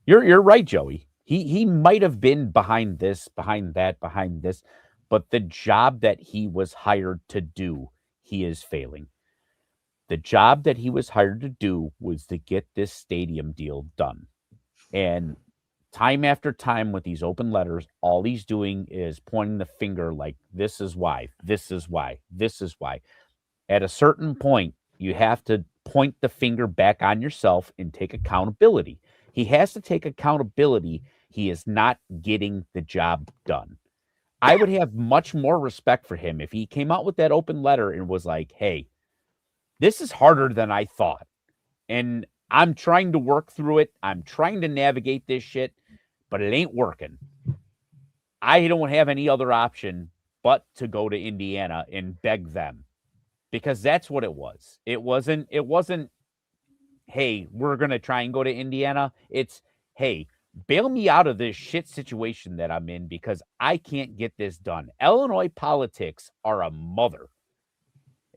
You're right, Joey. He might have been behind this, behind that, behind this, but the job that he was hired to do, he is failing. The job that he was hired to do was to get this stadium deal done. And time after time with these open letters, all he's doing is pointing the finger like, this is why, this is why, this is why. At a certain point, you have to point the finger back on yourself and take accountability. He has to take accountability. He is not getting the job done. I would have much more respect for him if he came out with that open letter and was like, hey, this is harder than I thought. And I'm trying to work through it. I'm trying to navigate this shit, but it ain't working. I don't have any other option but to go to Indiana and beg them, because that's what it was. It wasn't, hey, we're going to try and go to Indiana. It's, hey, bail me out of this shit situation that I'm in because I can't get this done. Illinois politics are a mother.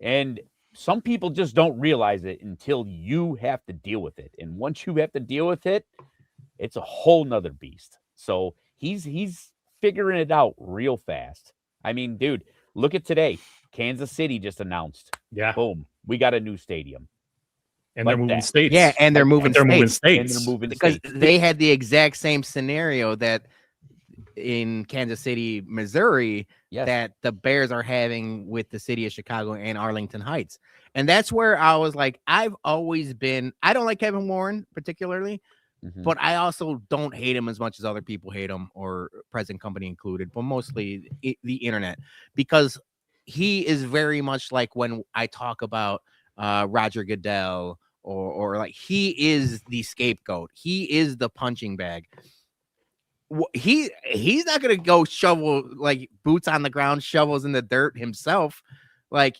And some people just don't realize it until you have to deal with it. And once you have to deal with it, it's a whole nother beast. So he's figuring it out real fast. I mean, dude, look at today. Kansas City just announced. Yeah. Boom. We got a new stadium. And they're moving states. Yeah, and they're moving states. Because they had the exact same scenario that in Kansas City, Missouri, that the Bears are having with the city of Chicago and Arlington Heights. And that's where I was like, I've always been, I don't like Kevin Warren particularly, but I also don't hate him as much as other people hate him, or present company included, but mostly the internet, because he is very much like when I talk about Roger Goodell, or like, he is the scapegoat. He is the punching bag. He's not gonna go shovel, like, boots on the ground, shovels in the dirt himself. Like,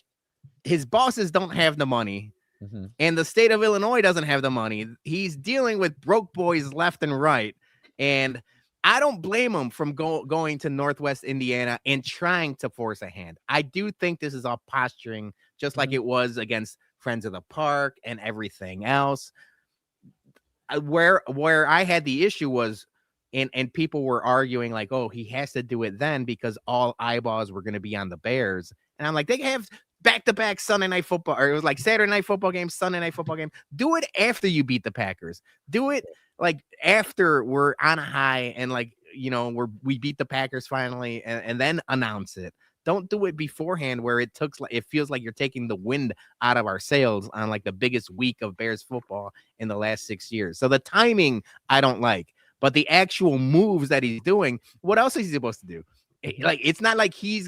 his bosses don't have the money, and the state of Illinois doesn't have the money. He's dealing with broke boys left and right, and I don't blame him from going to Northwest Indiana and trying to force a hand. I do think this is all posturing, just like it was against Friends of the Park and everything else. Where I had the issue was, and people were arguing like, oh, he has to do it then because all eyeballs were going to be on the Bears. And I'm like, they have back-to-back Sunday night football, or it was like Saturday night football game, Sunday night football game. Do it after you beat the Packers. Do it like after we're on a high and, like, we beat the Packers finally, and then announce it. Don't do it beforehand where it feels like you're taking the wind out of our sails on like the biggest week of Bears football in the last 6 years. So the timing I don't like, but the actual moves that he's doing, what else is he supposed to do? Like, it's not like he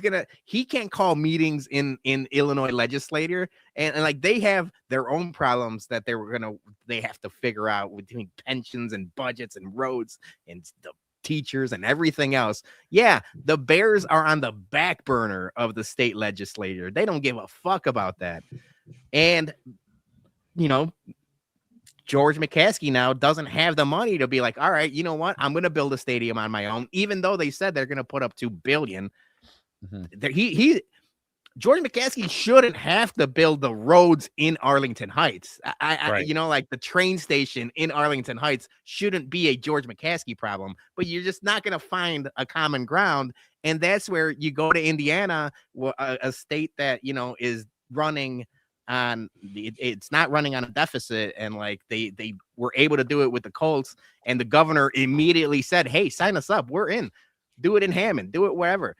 can't call meetings in Illinois legislature, and like, they have their own problems that they have to figure out between pensions and budgets and roads and the teachers and everything else. Yeah, the Bears are on the back burner of the state legislature. They don't give a fuck about that. And George McCaskey now doesn't have the money to be like, all right, you know what? I'm going to build a stadium on my own, even though they said they're going to put up $2 billion. George McCaskey shouldn't have to build the roads in Arlington Heights. Right. Like the train station in Arlington Heights shouldn't be a George McCaskey problem, but you're just not going to find a common ground. And that's where you go to Indiana, a state that, is running it's not running on a deficit, and like they were able to do it with the Colts, and the governor immediately said, "Hey, sign us up. We're in. Do it in Hammond. Do it wherever."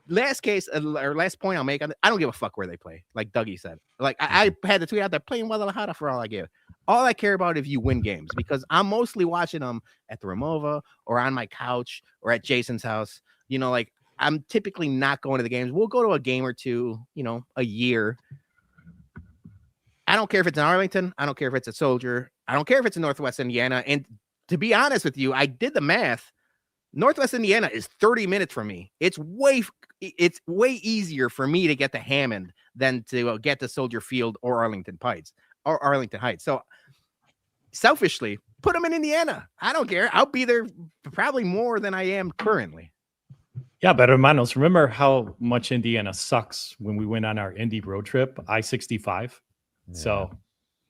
Last point I'll make, I don't give a fuck where they play. Like Dougie said, like I had to tweet out there, playing Guadalajara for all I give. All I care about is if you win games, because I'm mostly watching them at the Ramova or on my couch or at Jason's house. You know, like I'm typically not going to the games. We'll go to a game or two, you know, a year. I don't care if it's in Arlington. I don't care if it's a Soldier. I don't care if it's in Northwest Indiana. And to be honest with you, I did the math. Northwest Indiana is 30 minutes from me. It's way easier for me to get to Hammond than to get to Soldier Field or Arlington Heights. So selfishly, put them in Indiana. I don't care. I'll be there probably more than I am currently. Yeah, but hermanos, remember how much Indiana sucks when we went on our Indy road trip, I-65? Yeah. So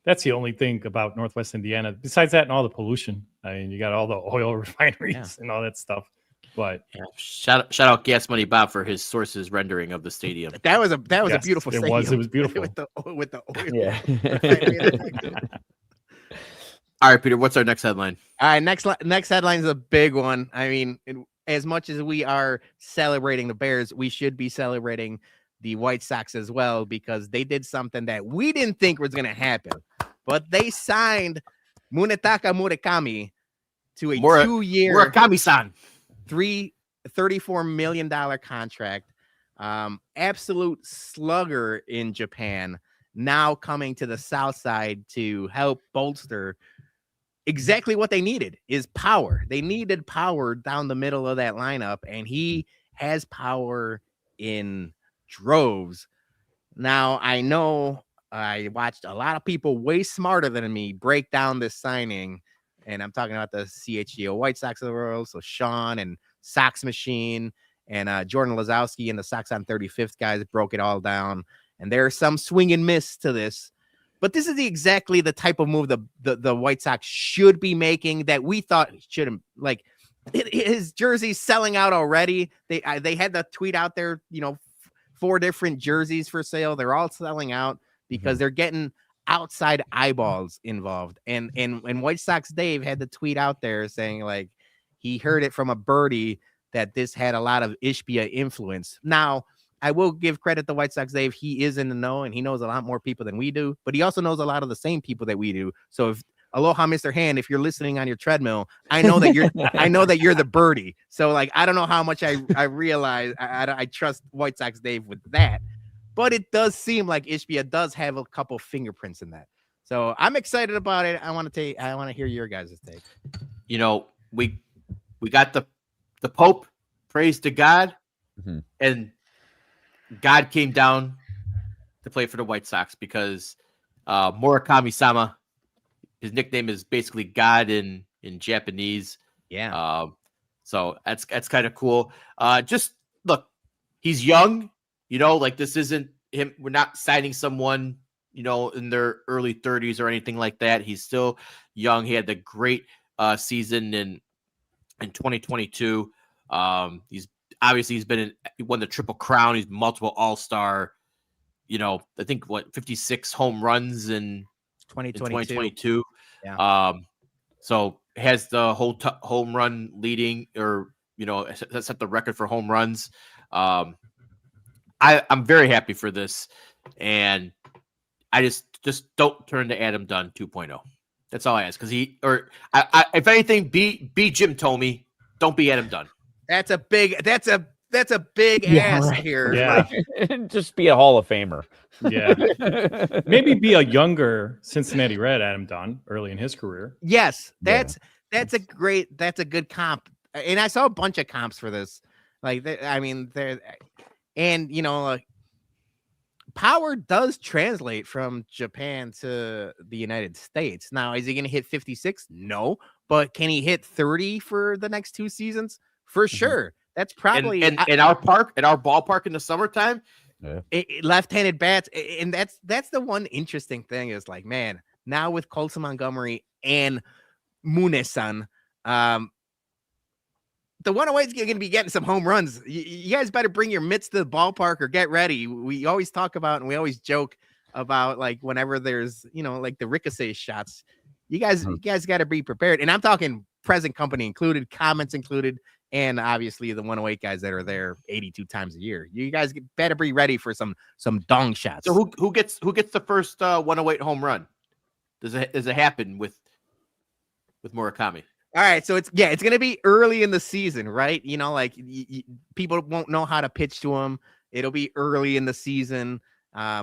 that's the only thing about Northwest Indiana. Besides that and all the pollution. I mean, you got all the oil refineries and all that stuff. But shout out Gas Money Bob for his sources rendering of the stadium. That was a beautiful stadium. It was beautiful. with the oil. Yeah. All right, Peter, what's our next headline? All right, next headline is a big one. I mean, as much as we are celebrating the Bears, we should be celebrating the White Sox as well, because they did something that we didn't think was going to happen. But they signed Munetaka Murakami to a 2-year Murakami-san $34 million contract. Absolute slugger in Japan, now coming to the South Side to help bolster exactly what they needed, is power. They needed power down the middle of that lineup, and he has power in droves. Now, I know I watched a lot of people way smarter than me break down this signing, and I'm talking about the CHGO White Sox of the world, so Sean and Sox Machine and Jordan Lazowski and the Sox on 35th guys broke it all down, and there's some swing and miss to this, but this is exactly the type of move the White Sox should be making that we thought shouldn't. Like, his jersey's selling out already. They had the tweet out there, you know, 4 different jerseys for sale. They're all selling out because they're getting outside eyeballs involved. And White Sox Dave had the tweet out there saying, like, he heard it from a birdie that this had a lot of Ishbia influence. Now, I will give credit to White Sox Dave. He is in the know, and he knows a lot more people than we do, but he also knows a lot of the same people that we do. So if aloha, Mr. Hand, if you're listening on your treadmill, I know that you're the birdie. So, like, I don't know how much I realize I trust White Sox Dave with that, but it does seem like Ishbia does have a couple fingerprints in that. So I'm excited about it. I want to hear your guys' take. You know, we got the Pope, praise to God, and God came down to play for the White Sox because Murakami-sama, his nickname is basically God in Japanese. Yeah. So that's kind of cool. Just look, he's young, you know, like this isn't him. We're not signing someone, you know, in their early 30s or anything like that. He's still young. He had the great season in 2022. He won the Triple Crown. He's multiple All-Star. You know, I think 56 home runs in 2022. Yeah. So has the whole home run leading, or you know, set the record for home runs. I'm very happy for this, and I just don't turn to Adam Dunn 2.0. That's all I ask, because if anything, be Jim Thome. Don't be Adam Dunn. That's a big ask here. Yeah. Just be a Hall of Famer. Yeah. Maybe be a younger Cincinnati Red Adam Dunn early in his career. Yes. That's a good comp. And I saw a bunch of comps for this. Like, and you know, power does translate from Japan to the United States. Now, is he going to hit 56? No. But can he hit 30 for the next 2 seasons? For sure. That's probably in our ballpark in the summertime. Yeah. Left-handed bats, and that's the one interesting thing is, like, man, now with Colson Montgomery and Mune-san, the 108 is going to be getting some home runs. You guys better bring your mitts to the ballpark or get ready. We always talk about and we always joke about like whenever there's, like the ricochet shots. You guys got to be prepared. And I'm talking present company included, comments included, and obviously the 108 guys that are there 82 times a year. You guys better be ready for some dong shots. So who gets the first 108 home run? Does it happen with Murakami? All right, so it's gonna be early in the season, right? Like people won't know how to pitch to him. It'll be early in the season.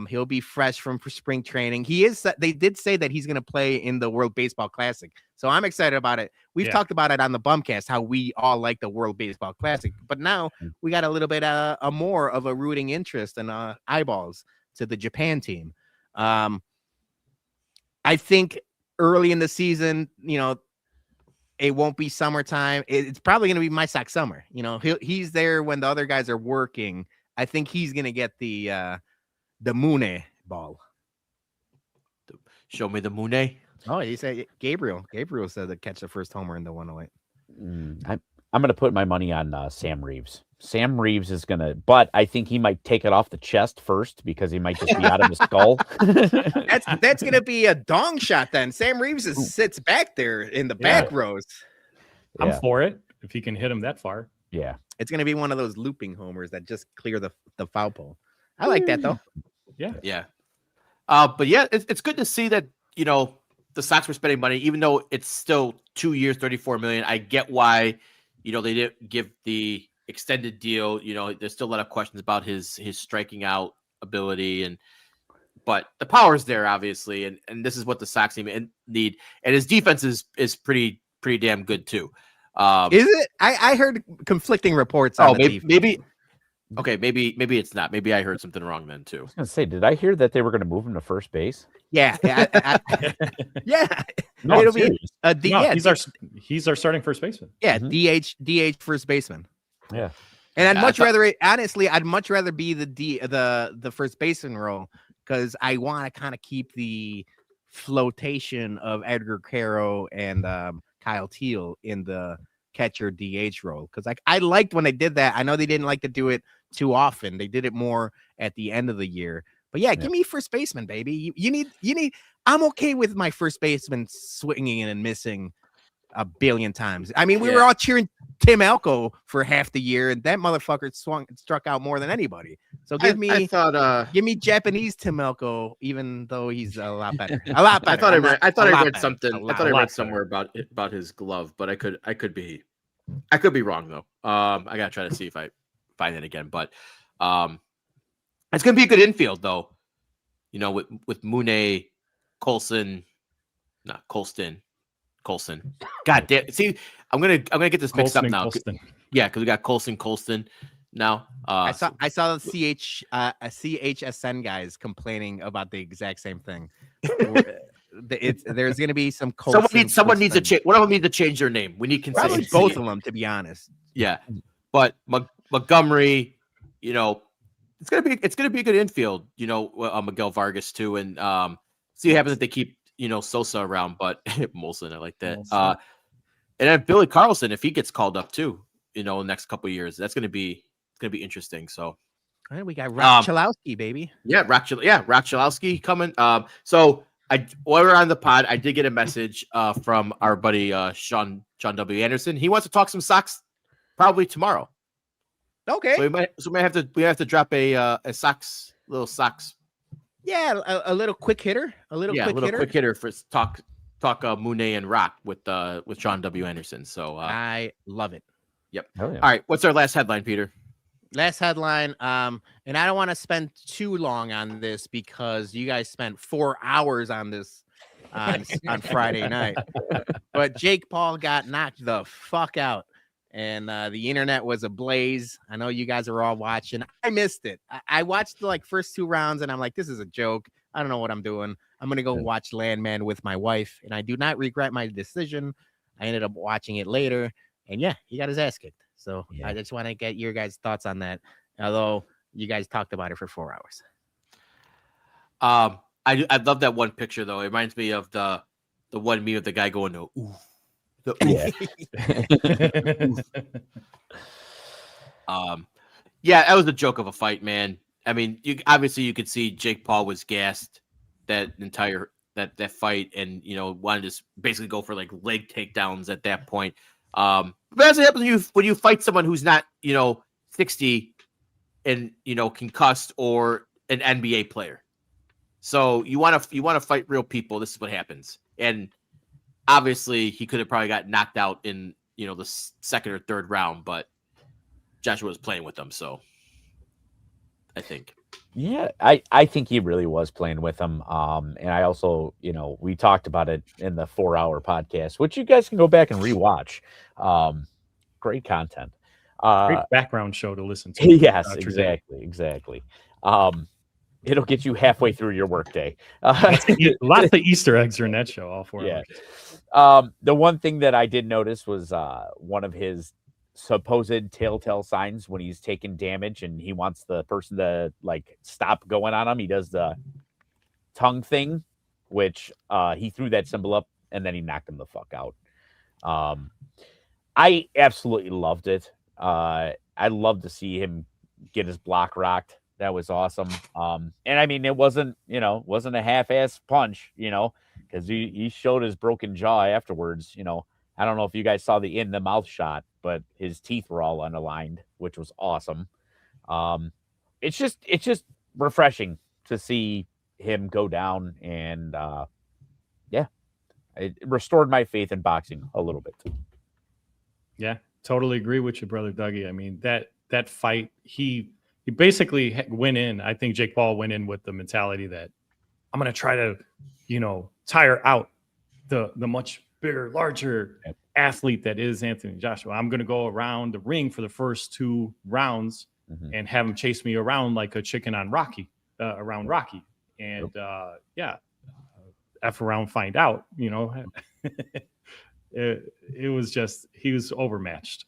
He'll be fresh from spring training. They did say that he's gonna play in the World Baseball Classic, so I'm excited about it. We've talked about it on the BumCast how we all like the World Baseball Classic, but now we got a little bit a more of a rooting interest and eyeballs to the Japan team. I think early in the season, it won't be summertime. It's probably going to be my Sox summer. He's there when the other guys are working. I think he's going to get the Mune ball. Show me the Mune. Oh, he said Gabriel. Gabriel said to catch the first homer in the 108. I'm going to put my money on Sam Reeves. Sam Reeves is going to, but I think he might take it off the chest first because he might just be out of his skull. That's going to be a dong shot then. Sam Reeves sits back there in the back rows. I'm for it if he can hit him that far. Yeah. It's going to be one of those looping homers that just clear the foul pole. I like that though. Yeah. Yeah. But yeah, it's good to see that, the Sox were spending money, even though it's still 2 years, $34 million. I get why, they didn't give the extended deal. There's still a lot of questions about his striking ability, but the power's there, obviously, and this is what the Sox need. And his defense is pretty damn good too. Is it? I heard conflicting reports. Maybe. Okay, maybe it's not. Maybe I heard something wrong then too. I was gonna say, did I hear that they were going to move him to first base? Yeah. Yeah. No, It'll be he's our starting first baseman. Yeah, DH first baseman. Yeah. And I'd much rather be the first baseman role because I want to kind of keep the flotation of Edgar Caro and Kyle Teal in the catcher DH role because I liked when they did that. I know they didn't like to do it too often. They did it more at the end of the year. But give me first baseman, baby. You need. I'm okay with my first baseman swinging and missing a billion times. I mean, we were all cheering Tim Elko for half the year, and that motherfucker struck out more than anybody. So give me Japanese Tim Elko, even though he's a lot better. A lot better. I thought I read something. I thought I read somewhere about his glove, but I could be wrong though. I gotta try to see if I find it again. But it's gonna be a good infield though. With Mune, Colson. God damn! See, I'm gonna get this mixed up now. Colston. Yeah, because we got Colston now. I saw the CHSN guys complaining about the exact same thing. There's gonna be some Colson. Someone needs to change. One of them needs to change their name. We need probably consistency. both of them, to be honest. Yeah, but Montgomery, it's gonna be a good infield. Miguel Vargas too, and see what happens if they keep Sosa around. But Molson, I like that. And then Billy Carlson, if he gets called up too, in the next couple of years, it's gonna be interesting. So, all right, we got Rock Chalowski, baby. Yeah, Rock Chalowski coming. So while we're on the pod, I did get a message from our buddy Sean W. Anderson. He wants to talk some Sox probably tomorrow. Okay. So we have to drop a Sox. Yeah, a little quick hitter. Quick hitter for talk Mune and Rock with Sean W. Anderson. So I love it. Yep. Oh, yeah. All right. What's our last headline, Peter? Last headline. And I don't want to spend too long on this because you guys spent 4 hours on this on Friday night. But Jake Paul got knocked the fuck out. And the internet was ablaze. I know you guys are all watching. I missed it. I watched the first 2 rounds and I'm like, this is a joke. I don't know what I'm doing. I'm going to go watch Landman with my wife. And I do not regret my decision. I ended up watching it later. And he got his ass kicked. So I just want to get your guys' thoughts on that. Although you guys talked about it for 4 hours. I love that one picture though. It reminds me of the one meme of the guy going to ooh. Yeah, that was a joke of a fight, man. I mean, you could see Jake Paul was gassed that entire that fight, and wanted to basically go for like leg takedowns at that point. But that's what happens when you fight someone who's not 60 and concussed or an NBA player. So you want to fight real people. This is what happens, and obviously he could have probably got knocked out in the second or third round, but Joshua was playing with them, so I think. Yeah, I think he really was playing with them. And I also, we talked about it in the 4-hour podcast, which you guys can go back and rewatch. Great content. Great background show to listen to. Yes, exactly. It'll get you halfway through your workday. Lots of Easter eggs are in that show, all 4 hours. The one thing that I did notice was one of his supposed telltale signs when he's taking damage and he wants the person to like stop going on him. He does the tongue thing, which he threw that symbol up and then he knocked him the fuck out. I absolutely loved it. I love to see him get his block rocked. That was awesome. And I mean, it wasn't a half-ass punch, because he showed his broken jaw afterwards. I don't know if you guys saw the in the mouth shot, but his teeth were all unaligned, which was awesome. It's just refreshing to see him go down, and it restored my faith in boxing a little bit. Yeah, totally agree with you, brother Dougie. I mean, that fight, he basically went in. I think Jake Paul went in with the mentality that I'm going to try to, tire out the much bigger, larger athlete that is Anthony Joshua. I'm going to go around the ring for the first 2 rounds and have him chase me around like a chicken on Rocky, around Rocky. And F around, find out, it was just, he was overmatched.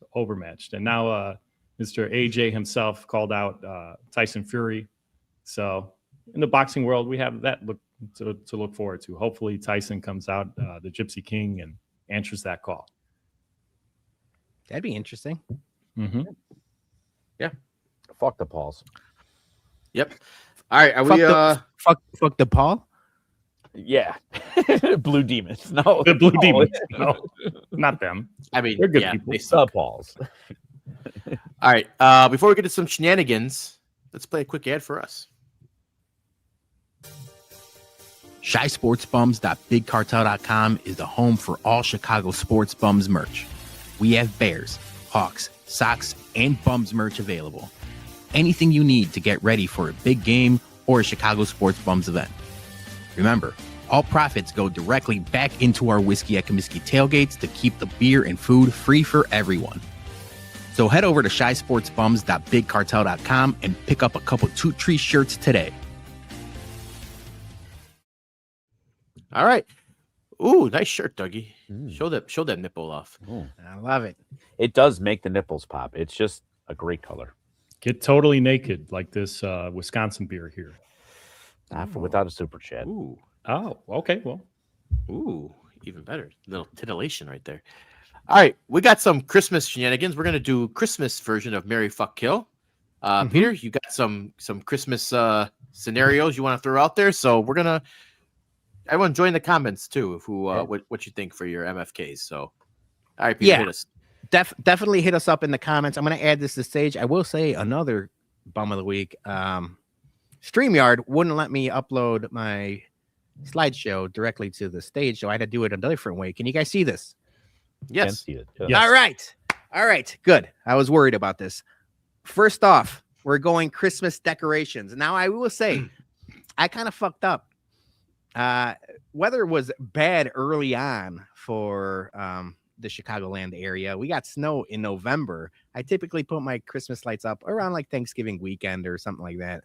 And now Mr. AJ himself called out Tyson Fury. So in the boxing world, we have that to look forward to. Hopefully Tyson comes out, the Gypsy King, and answers that call. That'd be interesting. Mm-hmm. Yeah. Fuck the Pauls. Yep. All right. Are fuck the Paul? Yeah. Blue Demons. No. The Blue Demons. No, not them. I mean, they're good yeah, people. they suck. The Pauls. All right. Before we get to some shenanigans, let's play a quick ad for us. ShySportsBums.BigCartel.com is the home for all Chicago Sports Bums merch. We have Bears, Hawks, Sox, and Bums merch available. Anything you need to get ready for a big game or a Chicago Sports Bums event. Remember, all profits go directly back into our Whiskey at Comiskey tailgates to keep the beer and food free for everyone. So head over to ShySportsBums.BigCartel.com and pick up a couple Toot Tree shirts today. All right. Ooh, nice shirt, Dougie. Show that nipple off. Ooh. I love it. It does make the nipples pop. It's just a great color. Get totally naked like this Wisconsin beer here. Without a super chat. Ooh. Oh, okay. Well, Ooh, even better. Little titillation right there. All right, we got some Christmas shenanigans. We're gonna do Christmas version of Marry Fuck Kill. Peter, you got some Christmas scenarios you want to throw out there. So we're gonna everyone join the comments too. What you think for your MFKs. So, all right, Peter, hit us. Definitely hit us up in the comments. I'm gonna add this to the stage. I will say another bum of the week. StreamYard wouldn't let me upload my slideshow directly to the stage, so I had to do it a different way. Can you guys see this? Yes. yes. All right. Good. I was worried about this. First off, we're going Christmas decorations. Now, I will say, I kind of fucked up. Weather was bad early on for the Chicagoland area. We got snow in November. I typically put my Christmas lights up around like Thanksgiving weekend or something like that.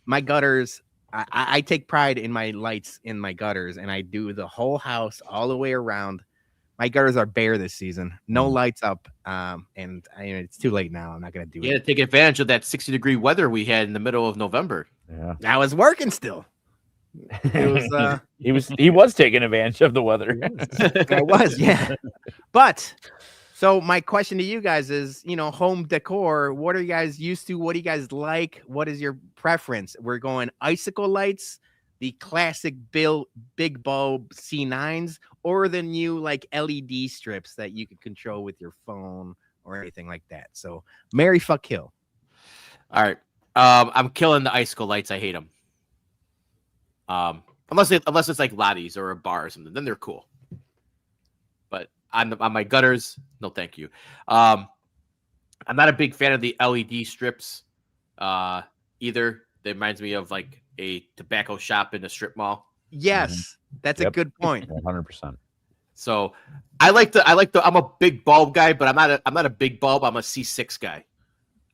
My gutters, I take pride in my lights in my gutters, and I do the whole house all the way around. My gutters are bare this season. No lights up. And it's too late now. I'm not going to do it. You had to take advantage of that 60-degree weather we had in the middle of November. Yeah. I was working still. It was he was taking advantage of the weather. I was, yeah. But So my question to you guys is, home decor. What are you guys used to? What do you guys like? What is your preference? We're going icicle lights, the classic big bulb C9s, or the new like LED strips that you can control with your phone or anything like that. So marry, fuck, kill. All right. I'm killing the icicle lights. I hate them. Unless it's like Lottie's or a bar or something, then they're cool. But on my gutters, no, thank you. I'm not a big fan of the LED strips either. That reminds me of like a tobacco shop in a strip mall. Yes, that's a good point. 100%. So I like the. I'm a big bulb guy, but I'm not a big bulb. I'm a C6 guy.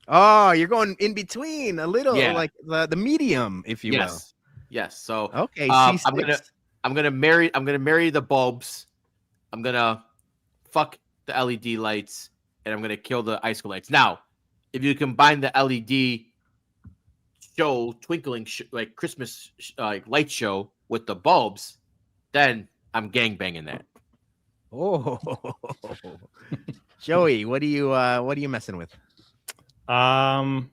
Oh, you're going in between a little, Yeah. like the medium, if you will. Yes. So Okay, I'm gonna marry the bulbs. I'm gonna fuck the LED lights, and I'm gonna kill the icicle lights. Now, if you combine the LED show, twinkling like Christmas like light show with the bulbs, then I'm gangbanging that. Oh, Joey, what are you messing with? I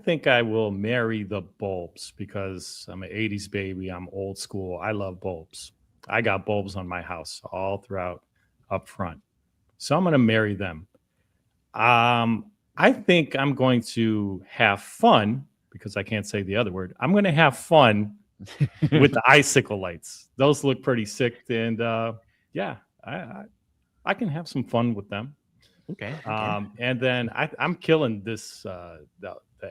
think I will marry the bulbs because I'm an 80s baby. I'm old school. I love bulbs. I got bulbs on my house all throughout up front. So I'm going to marry them. I think I'm going to have fun because I can't say the other word. I'm going to have fun with the icicle lights. Those look pretty sick. And yeah, I can have some fun with them. Okay. And then I'm killing this the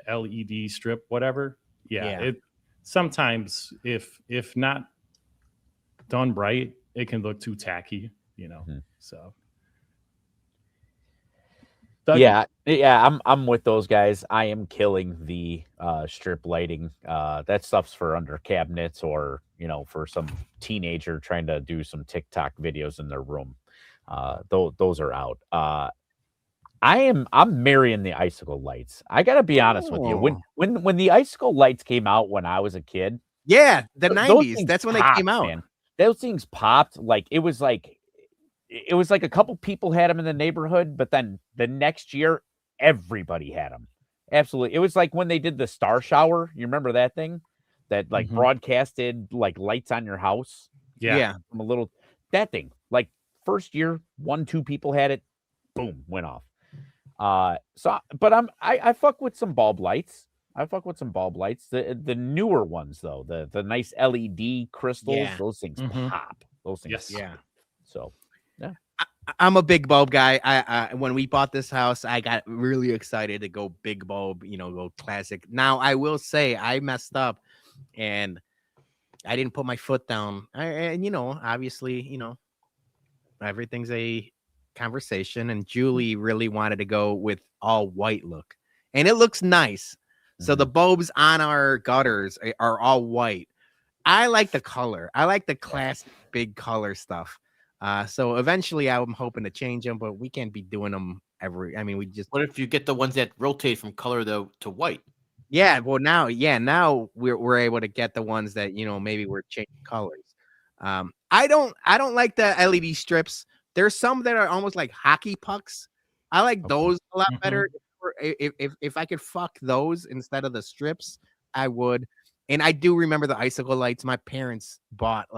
LED strip, whatever. Yeah. It sometimes if not done right, it can look too tacky, So Dougie. Yeah, I'm with those guys. I am killing the strip lighting. That stuff's for under cabinets or for some teenager trying to do some TikTok videos in their room. Those are out. I'm marrying the icicle lights. I gotta be honest with you. When the icicle lights came out when I was a kid, the 90s. That's when they came out. Man. Those things popped. Like it was like a couple people had them in the neighborhood, but then the next year everybody had them. Absolutely, it was like when they did the star shower. You remember that thing that like broadcasted like lights on your house? Yeah. From that thing. Like first year, 1-2 people had it. Boom, went off. But I fuck with some bulb lights. The newer ones though, the nice LED crystals, those things pop. Those things. Yes. Pop. So yeah. I'm a big bulb guy. I when we bought this house, I got really excited to go big bulb, go classic. Now I will say I messed up and I didn't put my foot down. And obviously, everything's a conversation, and Julie really wanted to go with all white look, and it looks nice. So the bulbs on our gutters are all white. I like the color. I like the classic big color stuff. So eventually I'm hoping to change them, but we can't be doing them What if you get the ones that rotate from color to white? Yeah, well now we're able to get the ones that maybe we're changing colors. I don't like the LED strips. There's some that are almost like hockey pucks. I like those a lot better. If I could fuck those instead of the strips, I would. And I do remember the icicle lights. My parents bought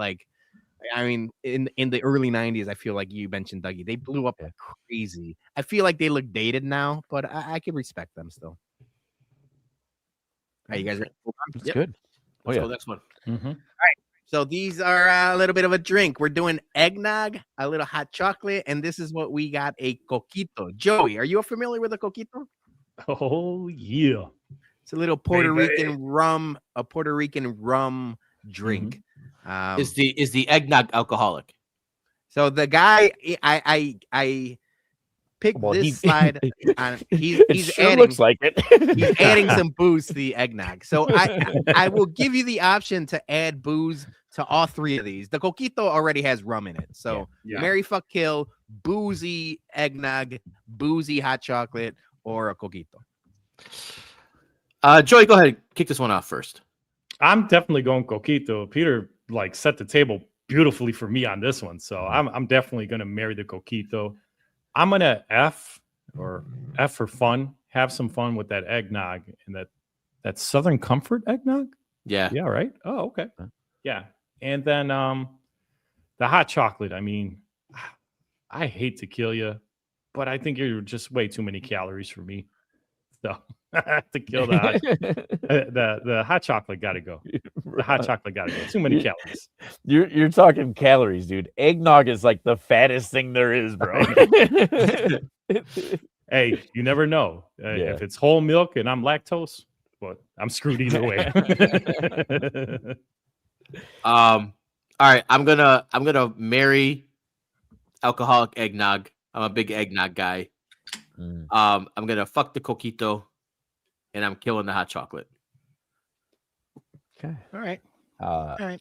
in the early 90s. I feel like you mentioned, Dougie, they blew up like crazy. I feel like they look dated now, but I could respect them still. Are you guys ready? That's good. Let's go next one. All right. So these are a little bit of a drink. We're doing eggnog, a little hot chocolate, and this is what we got, a coquito. Joey, are you familiar with a coquito? Oh, yeah. It's a little Puerto Rican rum drink. Is the eggnog alcoholic? So the guy, I picked this slide. He's sure adding, looks like it. he's adding some booze to the eggnog. So I will give you the option to add booze to all three of these. The coquito already has rum in it. So marry, fuck, kill, boozy eggnog, boozy hot chocolate, or a coquito. Joey, go ahead. Kick this one off first. I'm definitely going coquito. Peter set the table beautifully for me on this one. So I'm definitely going to marry the coquito. I'm gonna F for fun. Have some fun with that eggnog and that Southern Comfort eggnog. Yeah. Yeah, right. Oh, okay. Yeah, and then the hot chocolate. I mean, I hate to kill you, but I think you're just way too many calories for me. So I have to kill the hot chocolate. Got to go. The hot chocolate got to go. Too many calories. You're talking calories, dude. Eggnog is like the fattest thing there is, bro. Hey, you never know. If it's whole milk and I'm lactose, but I'm screwed either way. All right, I'm gonna marry alcoholic eggnog. I'm a big eggnog guy. I'm gonna fuck the coquito, and I'm killing the hot chocolate. Okay. All right. All right.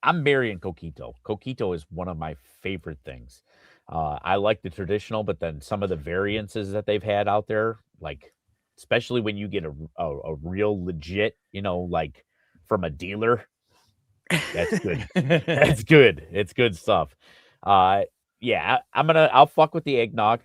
I'm marrying coquito. Coquito is one of my favorite things. I like the traditional, but then some of the variances that they've had out there, like especially when you get a real legit, like from a dealer, that's good. That's good. It's good stuff. Yeah, I'll fuck with the eggnog.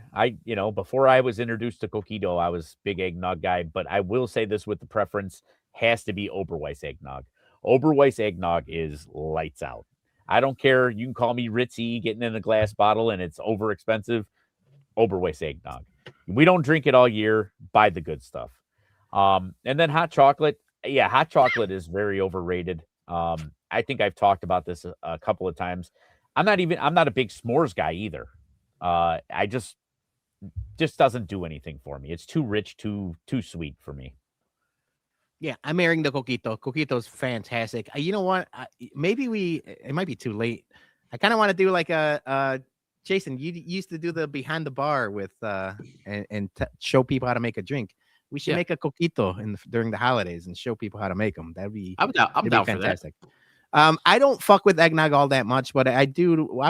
Before I was introduced to coquito, I was big eggnog guy, but I will say this with the preference has to be Oberweis eggnog. Oberweis eggnog is lights out. I don't care. You can call me ritzy, getting in a glass bottle, and it's over expensive. Oberweis eggnog. We don't drink it all year. Buy the good stuff. And then hot chocolate. Yeah, hot chocolate is very overrated. I think I've talked about this a couple of times. I'm not a big s'mores guy either. I just doesn't do anything for me. It's too rich, too sweet for me. Yeah, I'm marrying the coquito. Coquito's fantastic. You know what? It might be too late. I kind of want to do like Jason, you used to do the behind the bar with and show people how to make a drink. We should make a coquito during the holidays and show people how to make them. That'd be I'm down for that. I don't fuck with eggnog all that much, but I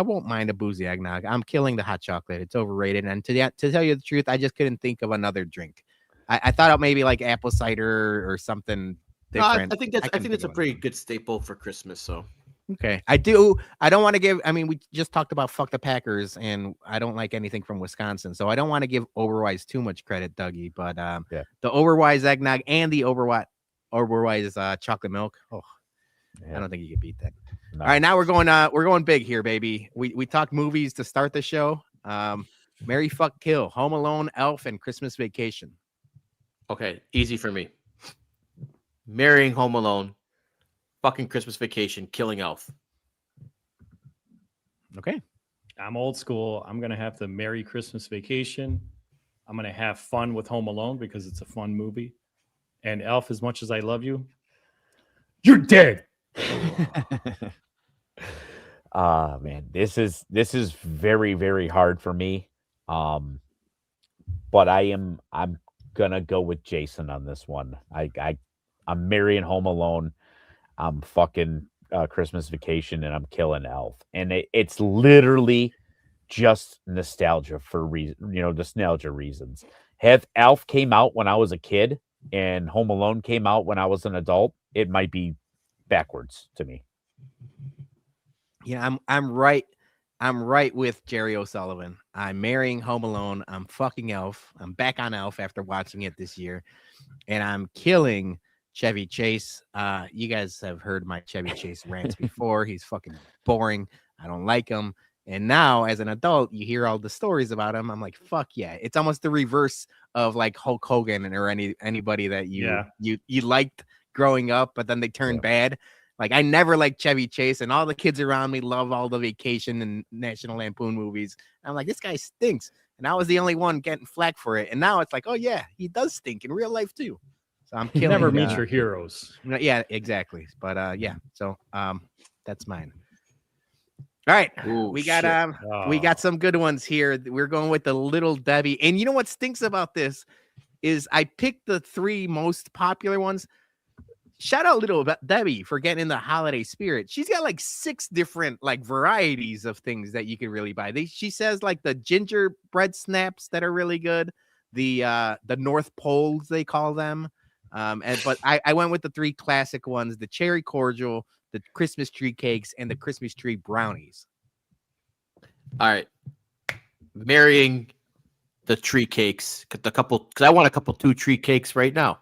won't mind a boozy eggnog. I'm killing the hot chocolate. It's overrated. And to tell you the truth, I just couldn't think of another drink. I thought of maybe like apple cider or something different. No, I think that's a pretty good staple for Christmas. So okay, I don't want to give. I mean, we just talked about fuck the Packers, and I don't like anything from Wisconsin, so I don't want to give Oberweis too much credit, Dougie. But the Oberweis eggnog and the Oberweis chocolate milk. Oh, I don't think you can beat that. No. All right, now we're going big here, baby. We talked movies to start the show. Marry, fuck, kill, Home Alone, Elf, and Christmas Vacation. Okay, easy for me. Marrying Home Alone, fucking Christmas Vacation, killing Elf. Okay. I'm old school. I'm going to have to marry Christmas Vacation. I'm going to have fun with Home Alone because it's a fun movie. And Elf, as much as I love you, you're dead. Man, this is very, very hard for me. But I'm gonna go with Jason on this one. I'm marrying Home Alone. I'm fucking Christmas Vacation, and I'm killing Elf. And it's literally just nostalgia nostalgia reasons. Have Elf came out when I was a kid and Home Alone came out when I was an adult, it might be backwards to me. Yeah, I'm right. I'm right with Jerry O'Sullivan. I'm marrying Home Alone. I'm fucking Elf. I'm back on Elf after watching it this year. And I'm killing Chevy Chase. You guys have heard my Chevy Chase rants before. He's fucking boring. I don't like him. And now, as an adult, you hear all the stories about him. I'm like, fuck yeah. It's almost the reverse of like Hulk Hogan or anybody that you liked growing up, but then they turn bad. Like, I never liked Chevy Chase, and all the kids around me love all the Vacation and National Lampoon movies. And I'm like, this guy stinks. And I was the only one getting flack for it. And now it's like, oh, yeah, he does stink in real life, too. So I'm killing. Never meet your heroes. Yeah, exactly. But yeah, so that's mine. All right. Ooh, we got some good ones here. We're going with the Little Debbie. And you know what stinks about this is I picked the 3 most popular ones. Shout out Little Debbie for getting in the holiday spirit. She's got like 6 different like varieties of things that you can really buy. She says like the gingerbread snaps that are really good. The North Poles, they call them. But I went with the 3 classic ones: the cherry cordial, the Christmas tree cakes, and the Christmas tree brownies. All right. marrying the tree cakes. Because I want a couple 2 tree cakes right now.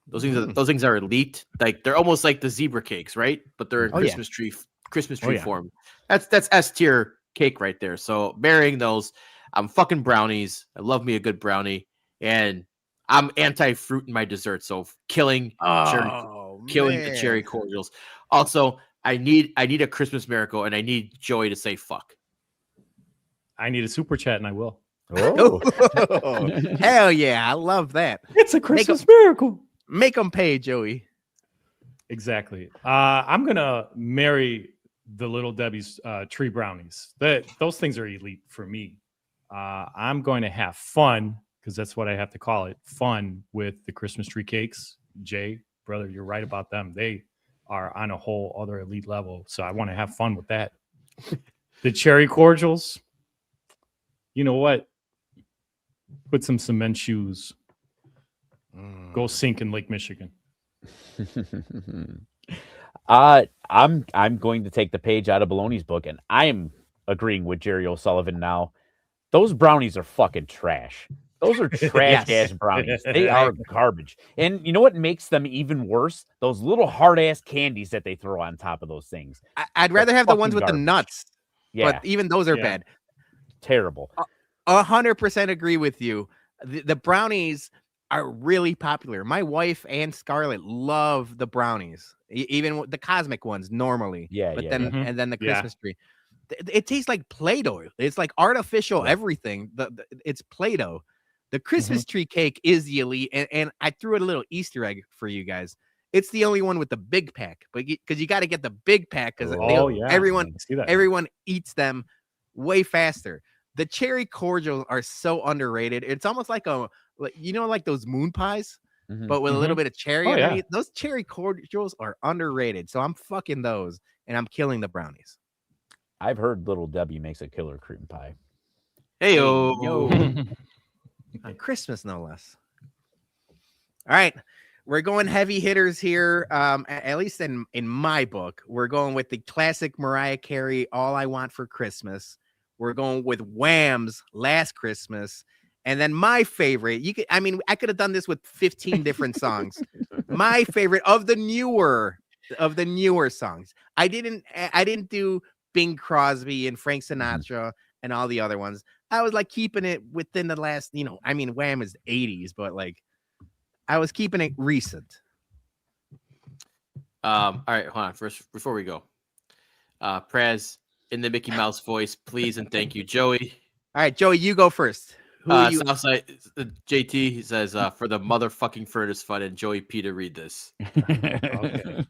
Those things are elite. Like they're almost like the zebra cakes, right? But they're in Christmas tree form. That's S tier cake right there. So marrying those, I'm fucking brownies. I love me a good brownie, and I'm anti fruit in my dessert. So killing the cherry cordials. Also, I need a Christmas miracle, and I need Joey to say fuck. I need a super chat, and I will. Oh, Hell yeah. I love that. It's a Christmas miracle. Make them pay, Joey. Exactly. I'm gonna marry the Little Debbie's tree brownies. Those things are elite for me. I'm going to have fun, because that's what I have to call it, fun with the Christmas tree cakes. Jay, brother, you're right about them. They are on a whole other elite level. So I want to have fun with that. The cherry cordials, you know what? Put some cement shoes. Go sink in Lake Michigan. I'm going to take the page out of Baloney's book, and I'm agreeing with Jerry O'Sullivan now. Those brownies are fucking trash. Those are trash ass brownies. They are garbage. And you know what makes them even worse? Those little hard ass candies that they throw on top of those things. I'd rather have the ones with the nuts. Yeah, but even those are bad. Terrible. 100% agree with you. The brownies are really popular. My wife and Scarlett love the brownies, even the cosmic ones normally. And then the Christmas tree. It tastes like Play-Doh. It's like artificial everything. It's Play-Doh. The Christmas tree cake is the elite, and I threw in a little Easter egg for you guys. It's the only one with the big pack, but because you got to get the big pack, because everyone eats them way faster. The cherry cordials are so underrated. It's almost like like those moon pies, but with a little bit of cherry underneath. Those cherry cordials are underrated. So I'm fucking those, and I'm killing the brownies. I've heard Little Debbie makes a killer cream pie. Yo. On Christmas, no less. All right. We're going heavy hitters here. At least in my book, we're going with the classic Mariah Carey, All I Want for Christmas. We're going with Wham's Last Christmas. And then my favorite, I could have done this with 15 different songs. My favorite of the newer songs. I didn't do Bing Crosby and Frank Sinatra and all the other ones. I was like keeping it within the last, Wham is 80s, but like I was keeping it recent. All right, hold on. First, before we go, Praz, in the Mickey Mouse voice, please and thank you, Joey. All right, Joey, you go first. Who are you? Southside, JT, he says, for the motherfucking furnace fun, and Joey P to read this. Okay.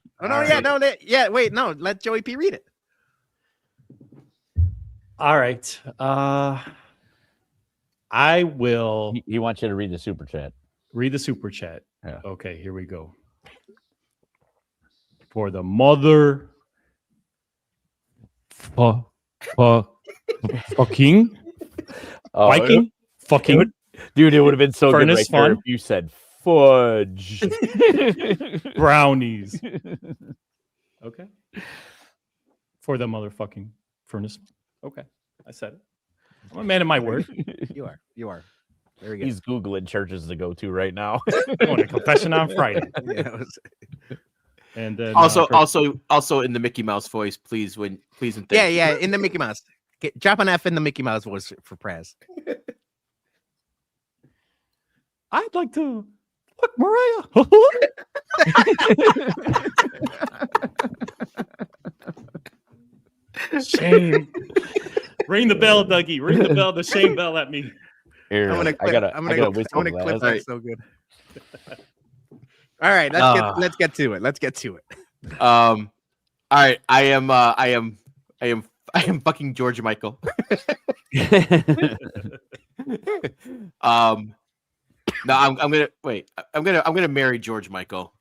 Wait, no, let Joey P read it. All right. I will. He wants you to read the super chat. Read the super chat. Yeah. Okay, here we go. For the mother fucking Viking fucking dude, it would have been so good right fun. there if you said fudge brownies. Okay. For the motherfucking furnace. Okay, I said it. I'm a man of my word. You are. Very good. He's Googling churches to go to right now. Going to confession on Friday. And then also in the Mickey Mouse voice, please and thank you. Yeah, in the Mickey Mouse. Drop an F in the Mickey Mouse voice for Praz. I'd like to fuck Mariah. Shame. Ring the bell, Dougie. Ring the bell. The shame bell at me. Here, I'm gonna clip that. So good. All right, let's get to it. All right, I am fucking George Michael. No, I'm gonna marry George Michael.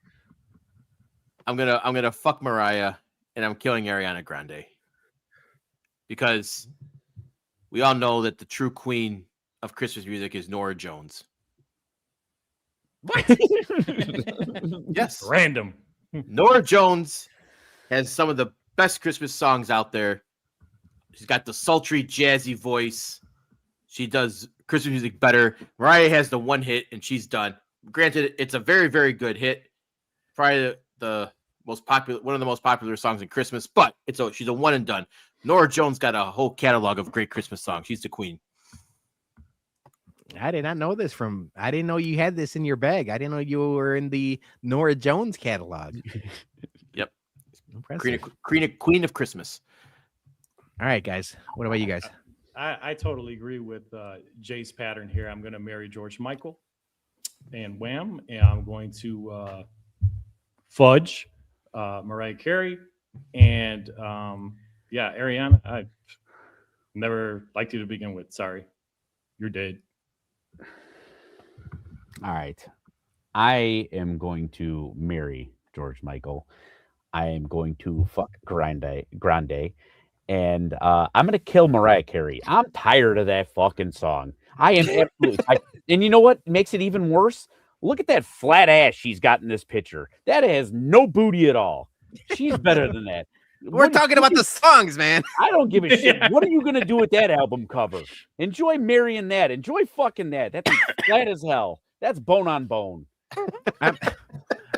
I'm gonna fuck Mariah, and I'm killing Ariana Grande. Because we all know that the true queen of Christmas music is Norah Jones. What? Yes. Random. Norah Jones has some of the best Christmas songs out there. She's got the sultry, jazzy voice. She does Christmas music better. Mariah has the one hit and she's done. Granted, it's a very, very good hit. Probably the most popular, one of the most popular songs in Christmas, but she's a one and done. Norah Jones got a whole catalog of great Christmas songs. She's the queen. I did not know this I didn't know you had this in your bag. I didn't know you were in the Norah Jones catalog. Yep. Impressive. Queen of Christmas. All right, guys. What about you guys? I totally agree with Jay's pattern here. I'm going to marry George Michael and Wham, and I'm going to fudge Mariah Carey, and Ariana. I never liked you to begin with. Sorry, you're dead. All right. I am going to marry George Michael. I am going to fuck Grande. And I'm going to kill Mariah Carey. I'm tired of that fucking song. I am absolutely tired. And you know what makes it even worse? Look at that flat ass she's got in this picture. That has no booty at all. She's better than that. We're talking about the songs, man. I don't give a shit. What are you going to do with that album cover? Enjoy marrying that. Enjoy fucking that. That's flat as hell. That's bone on bone.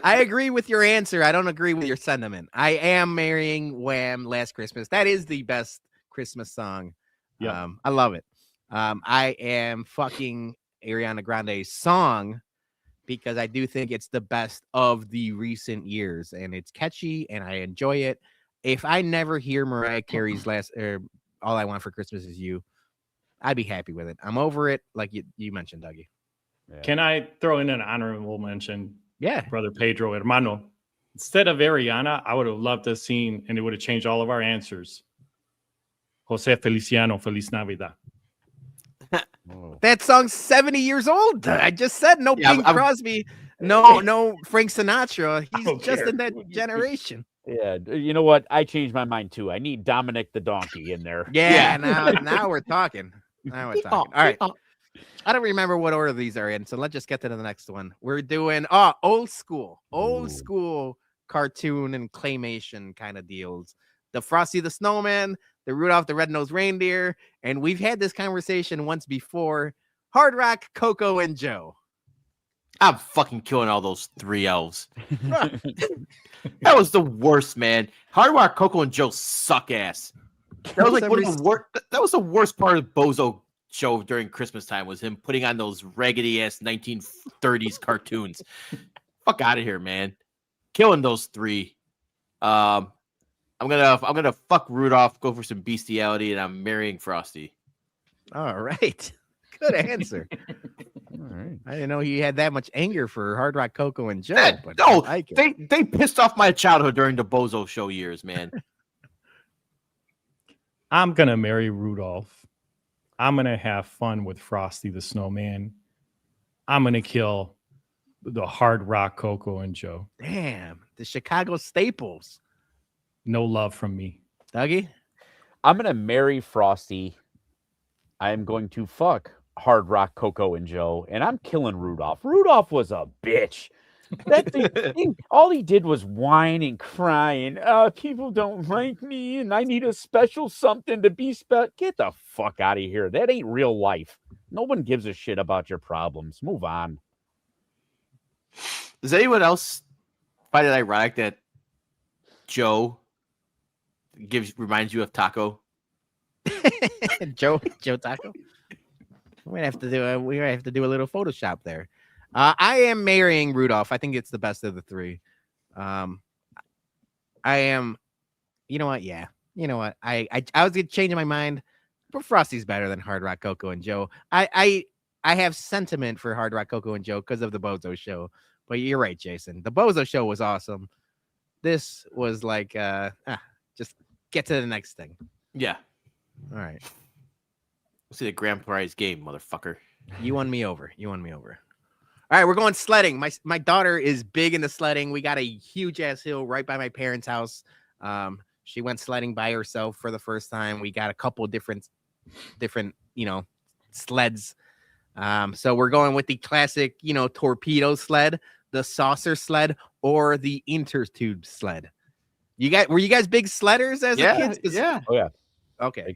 I agree with your answer. I don't agree with your sentiment. I am marrying Wham! Last Christmas. That is the best Christmas song. Yep. I love it. I am fucking Ariana Grande's song because I do think it's the best of the recent years, and it's catchy, and I enjoy it. If I never hear Mariah Carey's All I Want for Christmas Is You, I'd be happy with it. I'm over it, like you mentioned, Dougie. Yeah. Can I throw in an honorable mention? Yeah. Brother Pedro Hermano. Instead of Ariana, I would have loved to have seen, and it would have changed all of our answers. Jose Feliciano, Feliz Navidad. That song's 70 years old. I just said no Bing Crosby, no Frank Sinatra. He's just in that generation. Yeah, you know what? I changed my mind too. I need Dominic the Donkey in there. Yeah. Now we're talking. Now we're talking. All right. I don't remember what order these are in, so let's just get to the next one. We're doing old school cartoon and claymation kind of deals. The Frosty the Snowman, the Rudolph the Red-Nosed Reindeer, and we've had this conversation once before. Hard Rock, Coco, and Joe. I'm fucking killing all those three elves. That was the worst, man. Hard Rock, Coco, and Joe suck ass. That was like one of the worst. That was the worst part of Bozo show during Christmas time, was him putting on those raggedy ass 1930s cartoons. Fuck out of here, man. Killing those three. I'm gonna fuck Rudolph, go for some bestiality, and I'm marrying Frosty. All right. Good answer. All right. I didn't know you had that much anger for Hard Rock, Coco, and Joe. They pissed off my childhood during the Bozo show years, man. I'm gonna marry Rudolph. I'm going to have fun with Frosty the Snowman. I'm going to kill the Hard Rock, Coco, and Joe. Damn, the Chicago staples. No love from me. Dougie? I'm going to marry Frosty. I'm going to fuck Hard Rock, Coco, and Joe, and I'm killing Rudolph. Rudolph was a bitch. That thing, all he did was whine and crying. People don't like me, and I need a special something to be special. Get the fuck out of here. That ain't real life. No one gives a shit about your problems. Move on. Does anyone else find it ironic that Joe reminds you of Taco? Joe Taco? We have to do a little Photoshop there. I am marrying Rudolph. I think it's the best of the three. I am. You know what? Yeah. You know what? I was changing my mind, but Frosty's better than Hard Rock, Coco, and Joe. I have sentiment for Hard Rock, Coco, and Joe because of the Bozo show. But you're right, Jason. The Bozo show was awesome. This was like, just get to the next thing. Yeah. All right. We'll see the grand prize game, motherfucker. You won me over. All right, we're going sledding. My daughter is big into sledding. We got a huge ass hill right by my parents' house. She went sledding by herself for the first time. We got a couple different, sleds. So we're going with the classic, torpedo sled, the saucer sled, or the intertube sled. Were you guys big sledders as a kids? Yeah. Oh yeah. Okay.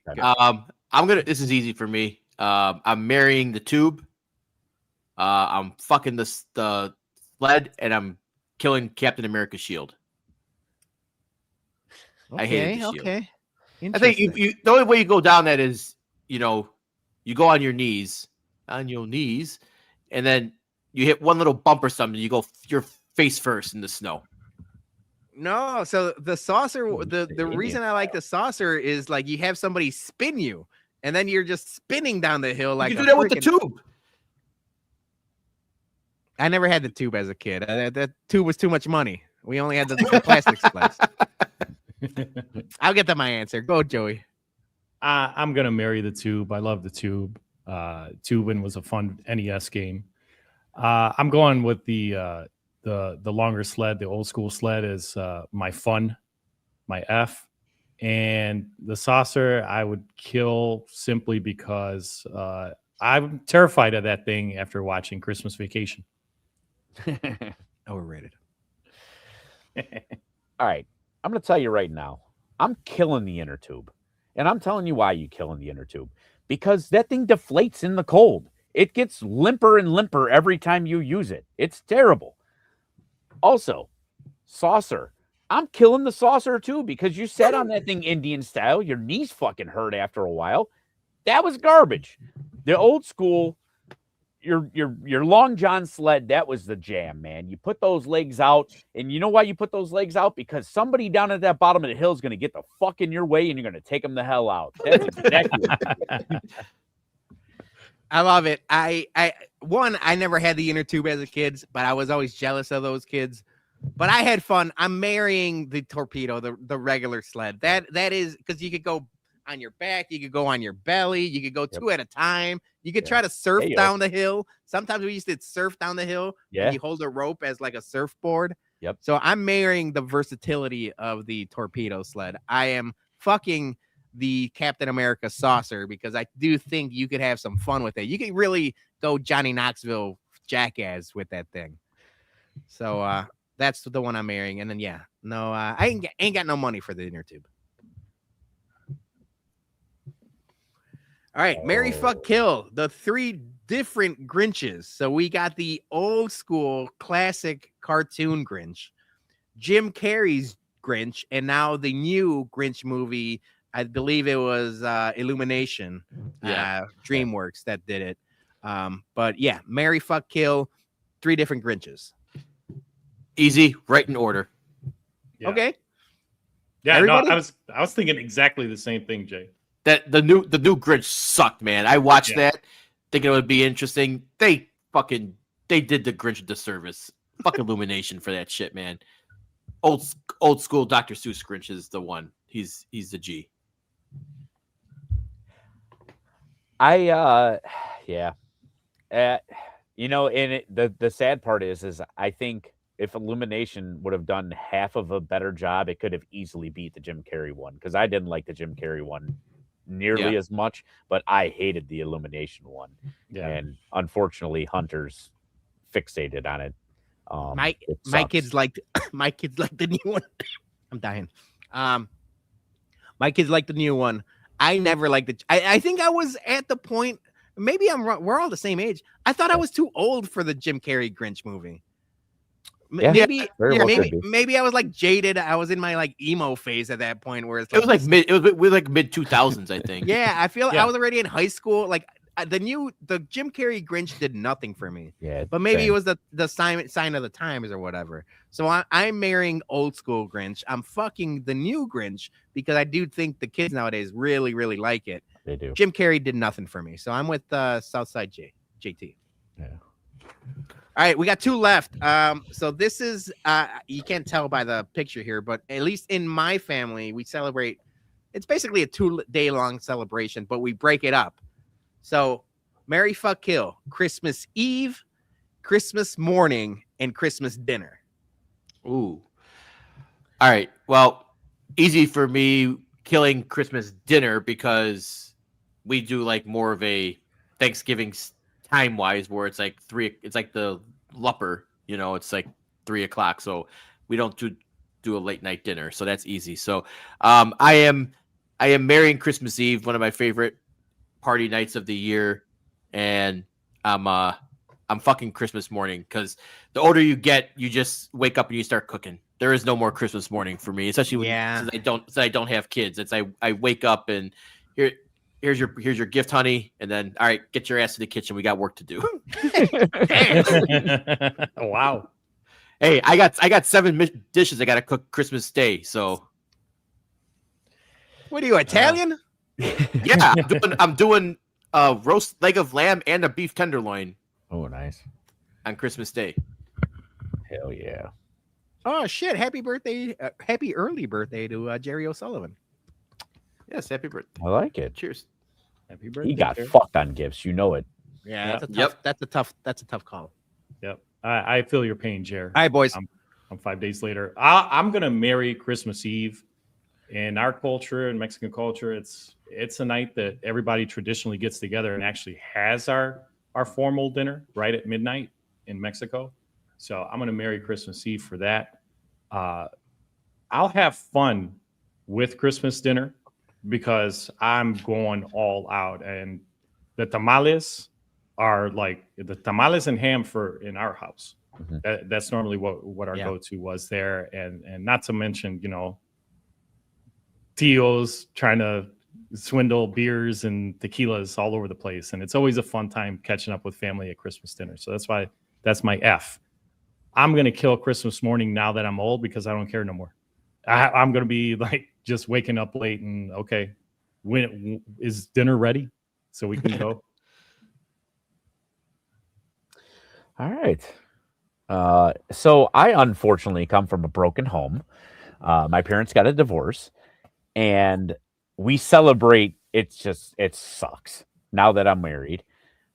This is easy for me. I'm marrying the tube. I'm fucking the sled, and I'm killing Captain America's shield. I hated the shield. Okay. I think you the only way you go down that is, you go on your knees, and then you hit one little bump or something. You go your face first in the snow. No, so the saucer, the reason I like the saucer is like you have somebody spin you, and then you're just spinning down the hill like you can do that with the tube. I never had the tube as a kid. That tube was too much money. We only had the plastic sleds. I'll get to my answer. Go, Joey. I'm gonna marry the tube. I love the tube. Tubing was a fun NES game. I'm going with the longer sled, the old school sled is my fun, my F, and the saucer I would kill simply because I'm terrified of that thing after watching Christmas Vacation. Overrated. All right. I'm going to tell you right now, I'm killing the inner tube. And I'm telling you why you killing the inner tube. Because that thing deflates in the cold. It gets limper and limper every time you use it. It's terrible. Also, saucer. I'm killing the saucer too because you sat on that thing Indian style. Your knees fucking hurt after a while. That was garbage. The old school, your long john sled, that was the jam, man. You put those legs out, and you know why you put those legs out? Because somebody down at that bottom of the hill is going to get the fuck in your way, and you're going to take them the hell out. That's exactly I love it. I never had the inner tube as a kid, but I was always jealous of those kids. But I had fun. I'm marrying the torpedo, the regular sled. That is because you could go on your back, you could go on your belly, you could go two at a time. You could try to surf down the hill. Sometimes we used to surf down the hill. Yeah. You hold a rope as like a surfboard. Yep. So I'm marrying the versatility of the torpedo sled. I am fucking the Captain America saucer because I do think you could have some fun with it. You could really go Johnny Knoxville jackass with that thing. So that's the one I'm marrying. And then I ain't got no money for the inner tube. All right, marry, fuck, kill. The three different Grinches. So we got the old school classic cartoon Grinch, Jim Carrey's Grinch, and now the new Grinch movie. I believe it was Illumination, DreamWorks that did it. But yeah, marry, fuck, kill, three different Grinches. Easy, right in order. Yeah. Okay. Yeah, Everybody? no, I was thinking exactly the same thing, Jay. That the new Grinch sucked, man. I watched that thinking it would be interesting. They did the Grinch a disservice. Fuck Illumination for that shit, man. Old school Dr. Seuss Grinch is the one. He's the G. and the sad part is I think if Illumination would have done half of a better job, it could have easily beat the Jim Carrey one because I didn't like the Jim Carrey one nearly as much, but I hated the Illumination one. Yeah. And unfortunately, Hunter's fixated on it. My kids liked the new one. I'm dying. My kids like the new one. I never liked it. I think I was at the point. Maybe I'm wrong. We're all the same age. I thought I was too old for the Jim Carrey Grinch movie. Maybe I was like jaded. I was in my like emo phase at that point where it's like, it was like mid 2000s, I think. Yeah, I feel I was already in high school. Like the Jim Carrey Grinch did nothing for me. Yeah, but maybe it was the sign of the times or whatever. So I'm marrying old school Grinch. I'm fucking the new Grinch because I do think the kids nowadays really, really like it. They do. Jim Carrey did nothing for me, so I'm with Southside JT. Yeah. All right, we got two left. So this is you can't tell by the picture here, but at least in my family, we celebrate. It's basically a 2-day long celebration, but we break it up. So marry, fuck, kill, Christmas Eve, Christmas morning, and Christmas dinner. Ooh. All right. Well, easy for me killing Christmas dinner because we do like more of a Thanksgiving time wise where it's like it's like the Lupper, it's like 3:00. So we don't do a late night dinner. So that's easy. So I am marrying Christmas Eve, one of my favorite party nights of the year, and I'm fucking Christmas morning, because the older you get, you just wake up and you start cooking. There is no more Christmas morning for me, especially since I don't have kids. It's I wake up and here's your gift, honey, and then all right, get your ass to the kitchen. We got work to do. Wow. Hey, I got 7 dishes I got to cook Christmas Day. So What are you, Italian? yeah, I'm doing a roast leg of lamb and a beef tenderloin Oh, nice. on Christmas Day. Hell yeah. Oh shit! Happy birthday! Happy early birthday to Jerry O'Sullivan. Yes, happy birthday. I like it. Cheers. Happy birthday. He got Jerry. fucked on gifts. You know it. Yeah, Yep. that's a tough call. Yep. I feel your pain, Jer. All right, boys. I'm 5 days later. I'm gonna marry Christmas Eve. In our culture and Mexican culture, it's a night that everybody traditionally gets together and actually has our formal dinner right at midnight in Mexico. So I'm gonna marry Christmas Eve for that. I'll have fun with Christmas dinner because I'm going all out, and the tamales are like the tamales and ham in our house. Mhm. That's normally what our go-to was there, and not to mention, tios trying to swindle beers and tequilas all over the place, and it's always a fun time catching up with family at Christmas dinner. So that's my F. I'm gonna kill Christmas morning now that I'm old because I don't care no more. I'm gonna be like just waking up late and okay, when is dinner ready so we can go? All right. So I unfortunately come from a broken home. My parents got a divorce, and we celebrate. It sucks now that I'm married.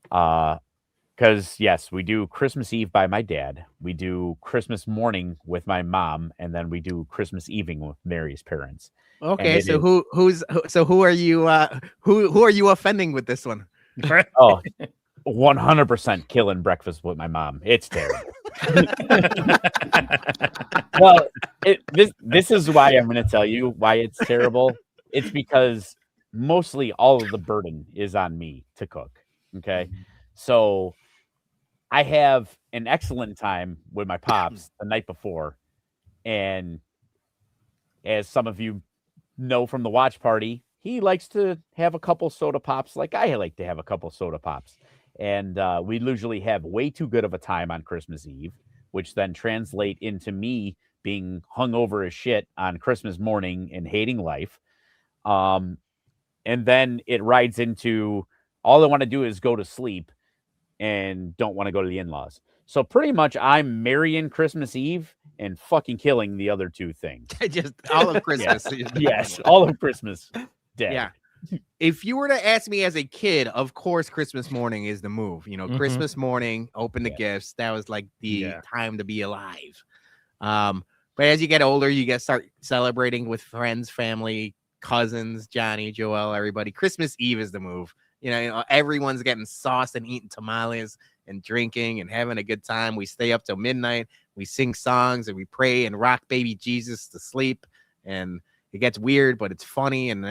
Because yes, we do Christmas Eve by my dad. We do Christmas morning with my mom, and then we do Christmas evening with Mary's parents. Okay, so who are you? Who are you offending with this one? Oh, 100% killing breakfast with my mom. It's terrible. Well, this is why I'm going to tell you why it's terrible. It's because mostly all of the burden is on me to cook. Okay, so I have an excellent time with my pops the night before, and as some of you know from the watch party, he likes to have a couple soda pops like I like to have a couple soda pops. And we usually have way too good of a time on Christmas Eve, which then translate into me being hungover as shit on Christmas morning and hating life. And then it rides into all I want to do is go to sleep and don't want to go to the in-laws. So pretty much I'm marrying Christmas Eve and fucking killing the other two things. Just all of Christmas. Yes, all of Christmas. Dead. Yeah. If you were to ask me as a kid, of course, Christmas morning is the move. Christmas morning, open the gifts. That was like the time to be alive. But as you get older, you start celebrating with friends, family, cousins, Johnny, Joel, everybody. Christmas Eve is the move. Everyone's getting sauced and eating tamales and drinking and having a good time. We stay up till midnight. We sing songs and we pray and rock baby Jesus to sleep. And it gets weird, but it's funny. And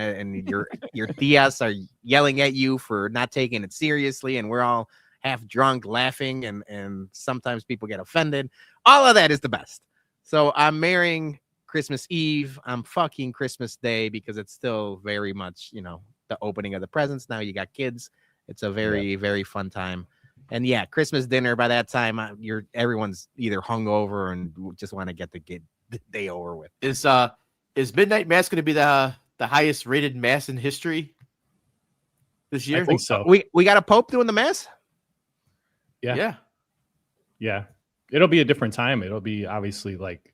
your tias are yelling at you for not taking it seriously. And we're all half drunk laughing. And sometimes people get offended. All of that is the best. So I'm marrying Christmas Eve. I'm fucking Christmas Day because it's still very much, the opening of the presents. Now you got kids. It's a very, very fun time. And yeah, Christmas dinner, by that time, everyone's either hungover and just want to get the day over with. Is Midnight Mass going to be the highest rated mass in history this year? I think so. We got a Pope doing the mass? Yeah. It'll be a different time. It'll be obviously like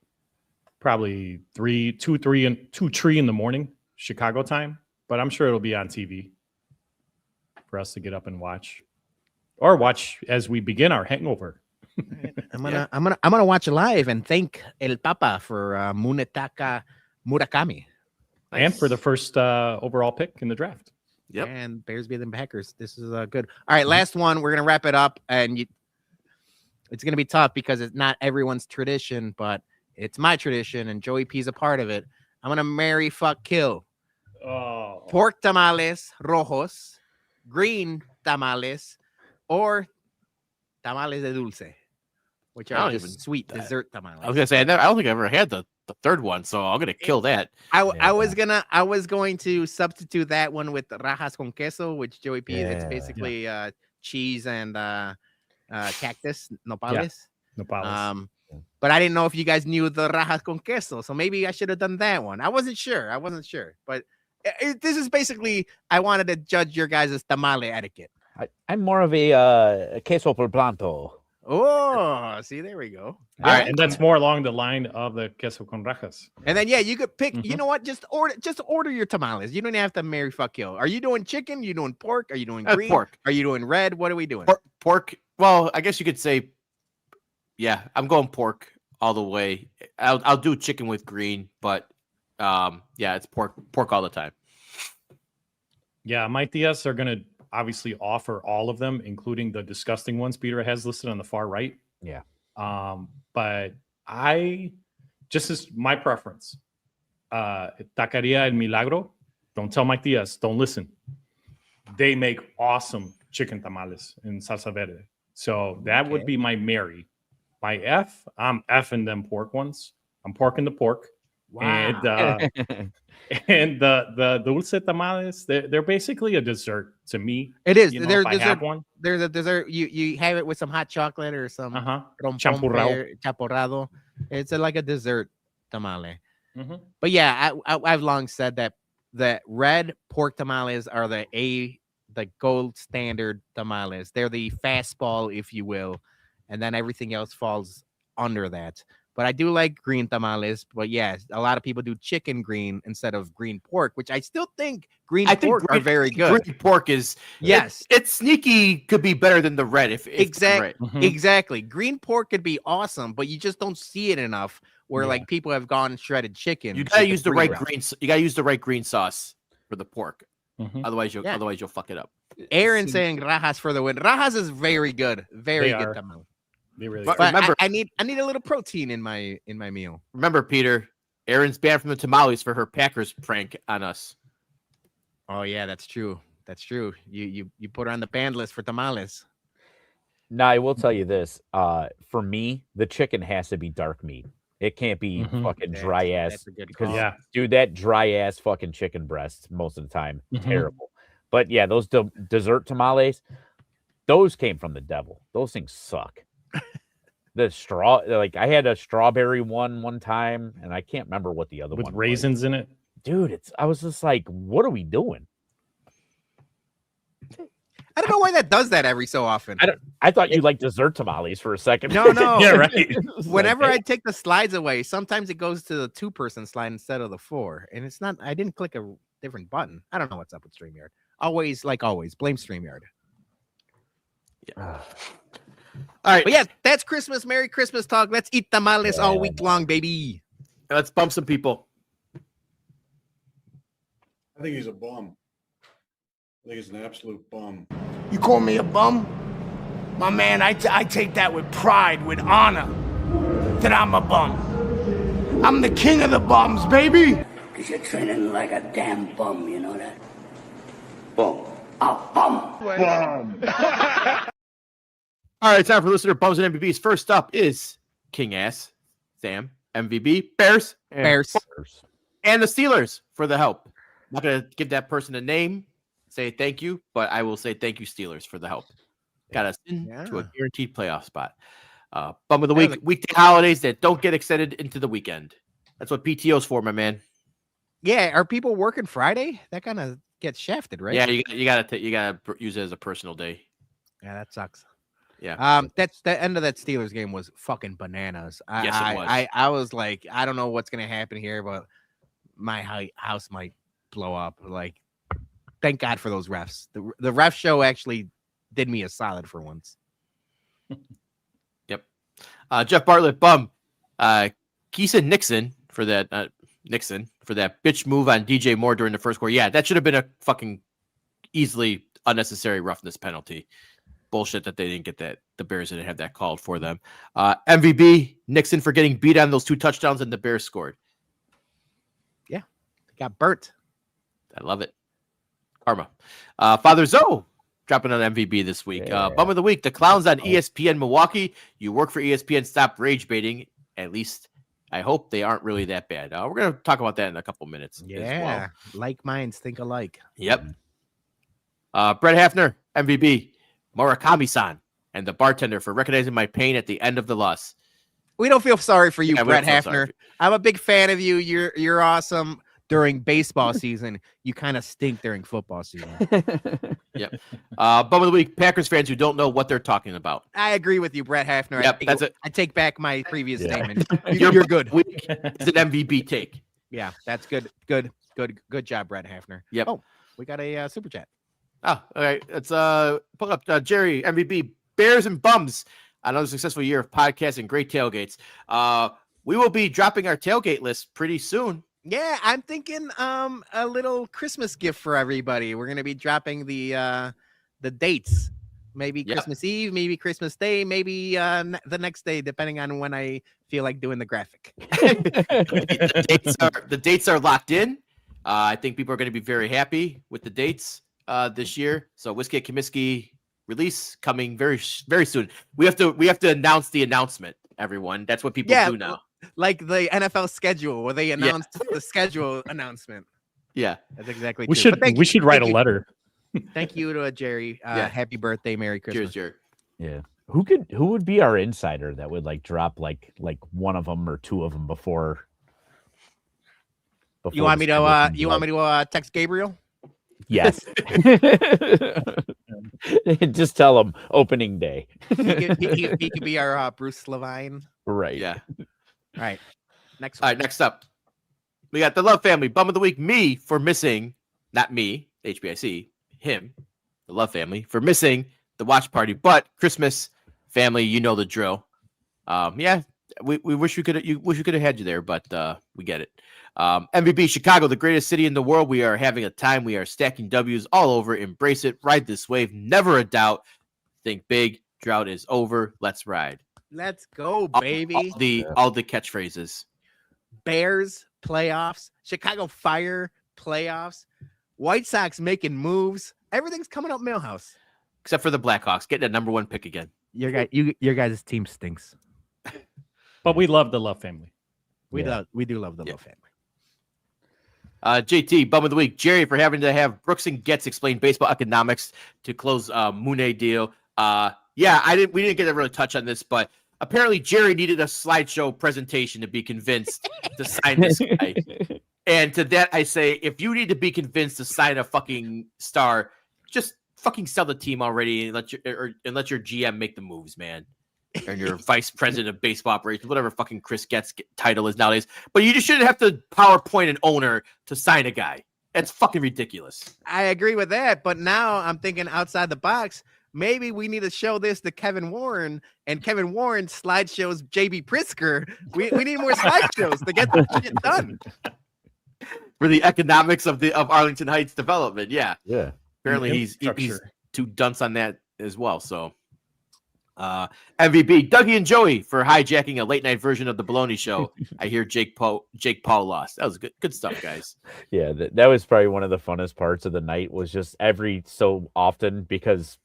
probably 2, 3 in the morning, Chicago time. But I'm sure it'll be on TV for us to get up and watch, or watch as we begin our hangover. I'm gonna watch it live and thank El Papa for Munetaka Murakami. And for the first overall pick in the draft. Yep. And Bears beat the Packers. This is good. All right, last one. We're gonna wrap it up, and it's gonna be tough because it's not everyone's tradition, but it's my tradition, and Joey P's a part of it. I'm gonna marry, fuck, kill. Oh. Pork tamales rojos green tamales or tamales de dulce, which I are don't just even- sweet dessert tamales. I was gonna say I don't think I ever had the third one, so I'm gonna kill that. I was going to substitute that one with rajas con queso, which Joey P. It's Yeah. basically cheese and cactus nopales. Nopales. But I didn't know if you guys knew the rajas con queso, so maybe I should have done that one. I wasn't sure, but this is basically I wanted to judge your guys' tamale etiquette. I'm more of a queso por planto. Oh, see, there we go. Yeah, All right. and that's more along the line of the queso con rajas. And then you could pick. You Mhm. know what? Just order your tamales. You don't have to marry fuck kill. Are you doing chicken? You doing pork? Are you doing green? Pork. Are you doing red? What are we doing? Pork. Well, I guess you could say, yeah, I'm going pork all the way. I'll do chicken with green, but yeah, it's pork all the time. Yeah, my tias are gonna obviously offer all of them, including the disgusting ones Peter has listed on the far right. Yeah. But just as my preference, Taqueria El Milagro. Don't tell my tias. Don't listen. They make awesome chicken tamales in salsa verde. So that would be my Mary. My F, I'm effing them pork ones. I'm porking the pork. And the dulce tamales, they're basically a dessert to me. It is. You know, There's if I have one. There's a dessert. You have it with some hot chocolate or some champurrado. It's like a dessert tamale. Mhm. But yeah, I've long said that red pork tamales are the gold standard tamales. They're the fastball, if you will, and then everything else falls under that. But I do like green tamales. But yes, a lot of people do chicken green instead of green pork, which I still think pork are very good. Green pork is Yes. it's sneaky. Could be better than the red if Exactly. Mhm. Exactly. Green pork could be awesome, but you just don't see it enough where Yeah. like people have gone shredded chicken. You gotta with use the right route. green. You gotta use the right green sauce for the pork. Mhm. Otherwise, Yeah. you'll fuck it up. Aaron saying rajas for the win. Rajas is very good. Very They good are. tamal. They really But are. But remember- I need a little protein in my meal. Remember, Peter, Aaron's banned from the tamales for her Packers prank on us. Oh yeah, that's true. That's true. You put her on the banned list for tamales. Now I will tell you this. For me, the chicken has to be dark meat. It can't be Mhm. fucking dry ass. That's a good Because call. Yeah. dude, that dry ass fucking chicken breast most of the time, Mhm. terrible. But yeah, those dessert tamales, those came from the devil. Those things suck. The like I had a strawberry one time, and I can't remember what the other With one raisins in it. was. Dude, I was just like, what are we doing? I don't know why that does that every so often. I thought you liked dessert tamales for a second. No, no. Yeah, right. It's like, Whenever hey, I take the slides away, sometimes it goes to the 2-person slide instead of the 4. And it's not, I didn't click a different button. I don't know what's up with StreamYard. Always, blame StreamYard. All right, But yeah, that's Christmas. Merry Christmas talk. Let's eat tamales all week long, baby. let's bump some people. I think he's a bum. I think he's an absolute bum. You call me a bum? My man, I take that with pride, with honor, that I'm a bum. I'm the king of the bums, baby. Because you're training like a damn bum, you know that? Bum. A bum. All right, time for listener bums and MVBs. First up is King Ass, Sam, MVB, Bears, Bears. and the Steelers for the help. I'm not gonna give that person a name, say thank you, but I will say thank you, Steelers, for the help. Got us into a guaranteed playoff spot. Bum of the week, weekday holidays that don't get extended into the weekend. That's what PTO's for, my man. Yeah, are people working Friday? That kind of gets shafted, right? Yeah, you gotta use it as a personal day. Yeah, that sucks. Yeah. That's the end of that Steelers game was fucking bananas. Yes, it was. I was like, I don't know what's gonna happen here, but my house might blow up. Like, thank God for those refs. The ref show actually did me a solid for once. Yep. Jeff Bartlett, bum. Keeson Nixon for that bitch move on DJ Moore during the first quarter. Yeah, that should have been a fucking easily unnecessary roughness penalty. Bullshit that they didn't get that. The Bears didn't have that called for them. MVB Nixon for getting beat on those 2 touchdowns and the Bears scored. Yeah, got burnt. I love it. Karma. Father Zoe dropping on MVB this week. Yeah. Bum of the week: the clowns on ESPN Milwaukee. You work for ESPN. Stop rage baiting. At least I hope they aren't really that bad. We're gonna talk about that in a couple minutes. Yeah, as well. like minds think alike. Yep. Brett Hafner, MVB, Murakami-san, and the bartender for recognizing my pain at the end of the loss. We don't feel sorry for you, Yeah, we Brett don't feel sorry Hafner. for I'm a big fan of you. You're awesome during baseball season. You kind of stink during football season. Yep. Bum of the week: Packers fans who don't know what they're talking about. I agree with you, Brett Hafner. Yep, that's it. I take back my previous Yeah. statement. Your You're good. Week is an MVB take. Yeah, that's good. Good job, Brett Hafner. Yep. Oh, we got a super chat. Oh, all right. Let's pull up Jerry, MVB, Bears and Bums. Another successful year of podcasts and great tailgates. We will be dropping our tailgate list pretty soon. Yeah, I'm thinking a little Christmas gift for everybody. We're gonna be dropping the dates. Maybe Yep. Christmas Eve, maybe Christmas Day, maybe the next day, depending on when I feel like doing the graphic. The dates are locked in. I think people are going to be very happy with the dates this year. So Whiskey at Comiskey release coming very very soon. We have to announce the announcement, everyone. That's what people do now. Like the NFL schedule where they announced the schedule announcement. Yeah, That's exactly We true. should But we should write a thank you. letter. Thank you to Jerry. Yeah. Happy birthday, Merry Christmas. cheers, Jerry. Yeah. Who would be our insider that would like drop like one of them or two of them before You want me the to schedule comes you want out? me to text Gabriel? Yes. Just tell them opening day. He could be our Bruce Levine. Right. Yeah. All right. Next All one. right, next up, we got the Love Family. Bum of the week, me for missing, not me, HBIC, him, the Love Family, for missing the watch party. But Christmas family, you know the drill. Yeah, we wish we could have had you there, but we get it. MVB Chicago, the greatest city in the world. We are having a time. We are stacking W's all over. Embrace it. Ride this wave. Never a doubt. Think big. Drought is over. Let's ride. Let's go, baby. All the catchphrases. Bears playoffs, Chicago Fire playoffs, White Sox making moves. Everything's coming up Millhouse. Except for the Blackhawks getting a #1 pick again. Your guys' team stinks. But we love the Love Family. We Yeah. do love the Love Family. JT, bum of the week. Jerry for having to have Brooks and Getz explain baseball economics to close Mooney deal. We didn't get to really touch on this, but apparently Jerry needed a slideshow presentation to be convinced to sign this guy. And to that I say, if you need to be convinced to sign a fucking star, just fucking sell the team already and let your GM make the moves, man. And your vice president of baseball operations, whatever fucking Chris Getz title is nowadays. But you just shouldn't have to PowerPoint an owner to sign a guy. That's fucking ridiculous. I agree with that, but now I'm thinking outside the box. Maybe we need to show this to Kevin Warren, and Kevin Warren slideshows JB Pritzker. We need more slideshows to get this shit done. For the economics of Arlington Heights development, yeah. Yeah. Apparently he's Infrastructure. too dunce on that as well. So MVP Dougie and Joey for hijacking a late night version of the Baloney Show. I hear Jake Paul lost. That was good stuff, guys. Yeah, that was probably one of the funnest parts of the night, was just every so often, because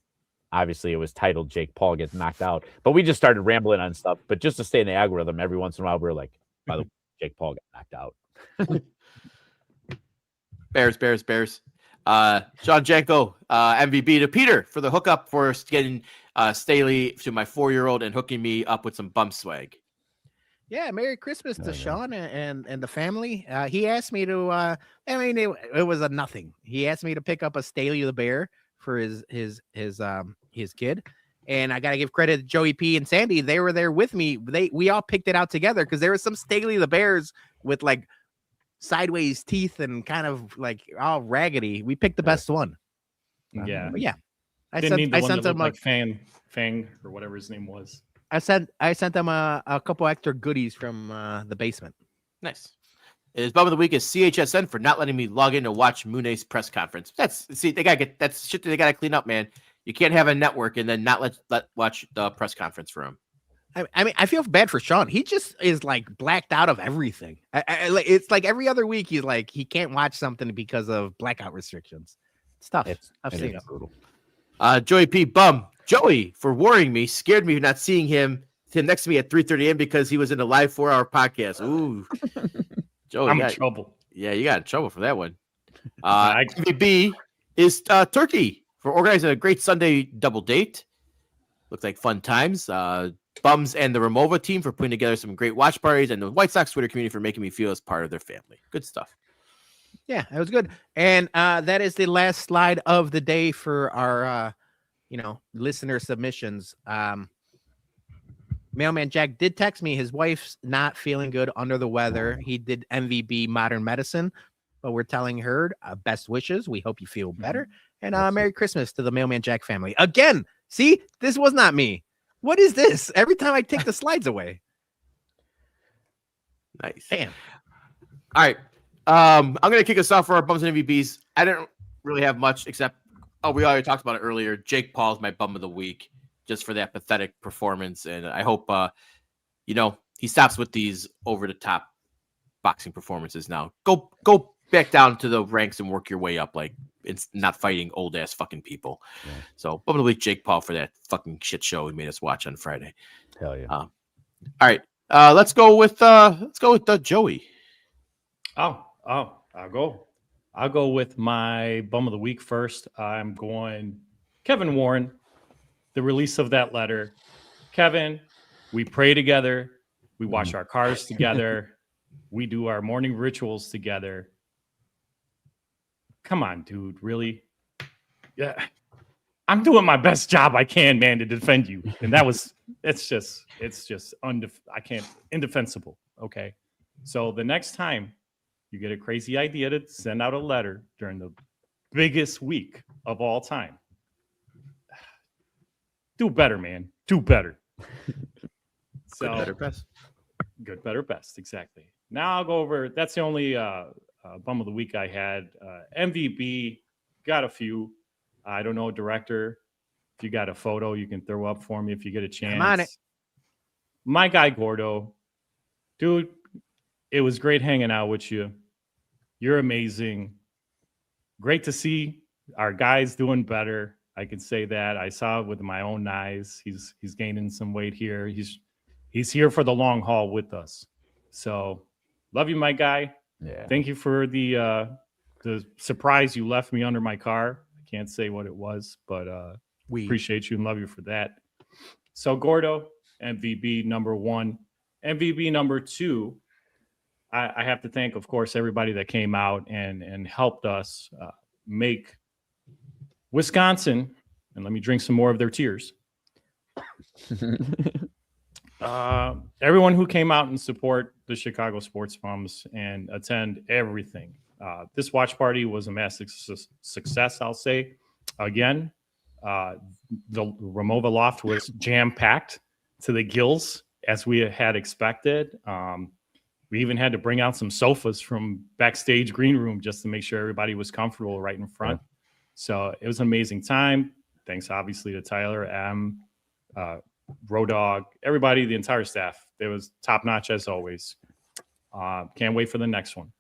obviously it was titled Jake Paul gets knocked out, but we just started rambling on stuff. But just to stay in the algorithm, every once in a while we were like, by the way, Jake Paul got knocked out. Bears. Sean Janko, MVP to Peter for the hookup for getting Staley to my 4-year-old and hooking me up with some bum swag. Yeah, Merry Christmas to Sean and the family. He asked me to. It was a nothing. He asked me to pick up a Staley the Bear for his kid, and I gotta give credit to Joey P and Sandy. They were there with me. We all picked it out together because there was some Staley the Bears with like sideways teeth and kind of like all raggedy. We picked the best one. Yeah. But yeah. I Didn't need the one sent that them looked like Fang or whatever his name was. I sent them a couple extra goodies from the basement. Nice. His bum of the week is CHSN for not letting me log in to watch Muney's press conference. They gotta get that's shit that they gotta clean up, man. You can't have a network and then not let watch the press conference for him. I mean, I feel bad for Sean. He just is like blacked out of everything. It's like every other week he's like he can't watch something because of blackout restrictions. It's tough. I've seen it. Brutal. Joey P. Bum. Joey, for worrying me, scared me not seeing him next to me at 3:30 a.m. because he was in a live 4-hour podcast. Ooh. Joey, I'm in trouble. Yeah, you got in trouble for that one. MVP is Turkey for organizing a great Sunday double date. Looks like fun times. Bums and the Ramova team for putting together some great watch parties, and the White Sox Twitter community for making me feel as part of their family. Good stuff. Yeah, it was good. And that is the last slide of the day for our, listener submissions. Mailman Jack did text me. His wife's not feeling good, under the weather. He did MVB Modern Medicine, but we're telling her best wishes. We hope you feel better. And Merry Christmas to the Mailman Jack family. Again, see, this was not me. What is this? Every time I take the slides away. Nice. Damn. All right. I'm going to kick us off for our bums and MVPs. I didn't really have much except, we already talked about it earlier. Jake Paul is my bum of the week just for that pathetic performance. And I hope, he stops with these over-the-top boxing performances now. Go back down to the ranks and work your way up. Like, it's not fighting old-ass fucking people. Yeah. So, bum of the week, Jake Paul, for that fucking shit show he made us watch on Friday. Hell yeah. All right. Let's go with Joey. I'll go with my bum of the week first. I'm going Kevin Warren. The release of that letter. Kevin, we pray together. We wash our cars together. We do our morning rituals together. Come on, dude. Really? Yeah. I'm doing my best job I can, man, to defend you. And it's indefensible. Okay. So the next time you get a crazy idea to send out a letter during the biggest week of all time, do better, man. Do better. So, good, better, best. Good, better, best. Exactly. Now I'll go over. That's the only bum of the week I had. MVP, got a few. I don't know, director. If you got a photo, you can throw up for me if you get a chance. I'm on it. My guy, Gordo. Dude, it was great hanging out with you. You're amazing. Great to see our guys doing better. I can say that. I saw it with my own eyes. He's gaining some weight here. He's here for the long haul with us. So, love you, my guy. Yeah. Thank you for the surprise you left me under my car. I can't say what it was, but we appreciate you and love you for that. So, Gordo, MVP number 1. MVP number 2, I have to thank, of course, everybody that came out and helped us make Wisconsin, and let me drink some more of their tears. Everyone who came out and support the Chicago Sports Bums and attend everything. This watch party was a massive success, I'll say. Again, the Ramova Loft was jam-packed to the gills, as we had expected. We even had to bring out some sofas from backstage green room just to make sure everybody was comfortable right in front. Yeah. So it was an amazing time. Thanks, obviously, to Tyler, Road Dog, everybody, the entire staff. It was top notch as always. Can't wait for the next one.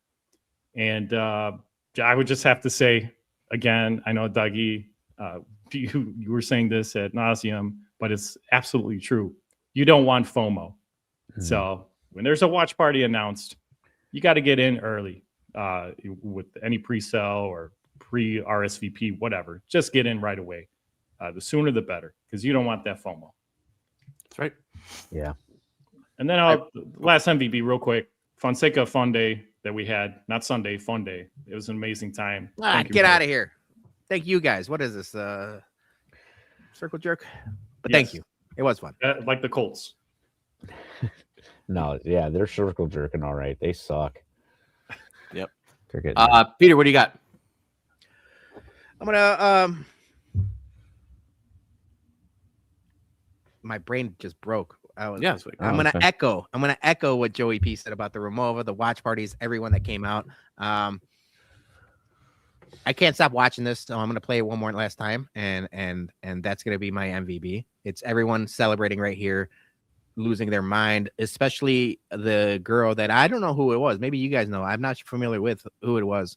And I would just have to say, again, I know, Dougie, you were saying this ad nauseum, but it's absolutely true. You don't want FOMO. Mm-hmm. So when there's a watch party announced, you got to get in early with any pre-sale or pre-RSVP, whatever. Just get in right away. The sooner the better, because you don't want that FOMO. That's right. Yeah. And then last MVP real quick. Fonseca Fun Day that we had. Not Sunday, Fun Day. It was an amazing time. Get out of here. Thank you, guys. What is this? Circle jerk? But yes. Thank you. It was fun. Like the Colts. No, yeah, they're circle jerking all right. They suck. Yep. Peter, what do you got? I'm gonna my brain just broke. I'm gonna echo what Joey P said about the Ramova, the watch parties, everyone that came out. I can't stop watching this, so I'm gonna play it one more last time, and that's gonna be my MVP. It's everyone celebrating right here, losing their mind, especially the girl that I don't know who it was. Maybe you guys know. I'm not familiar with who it was,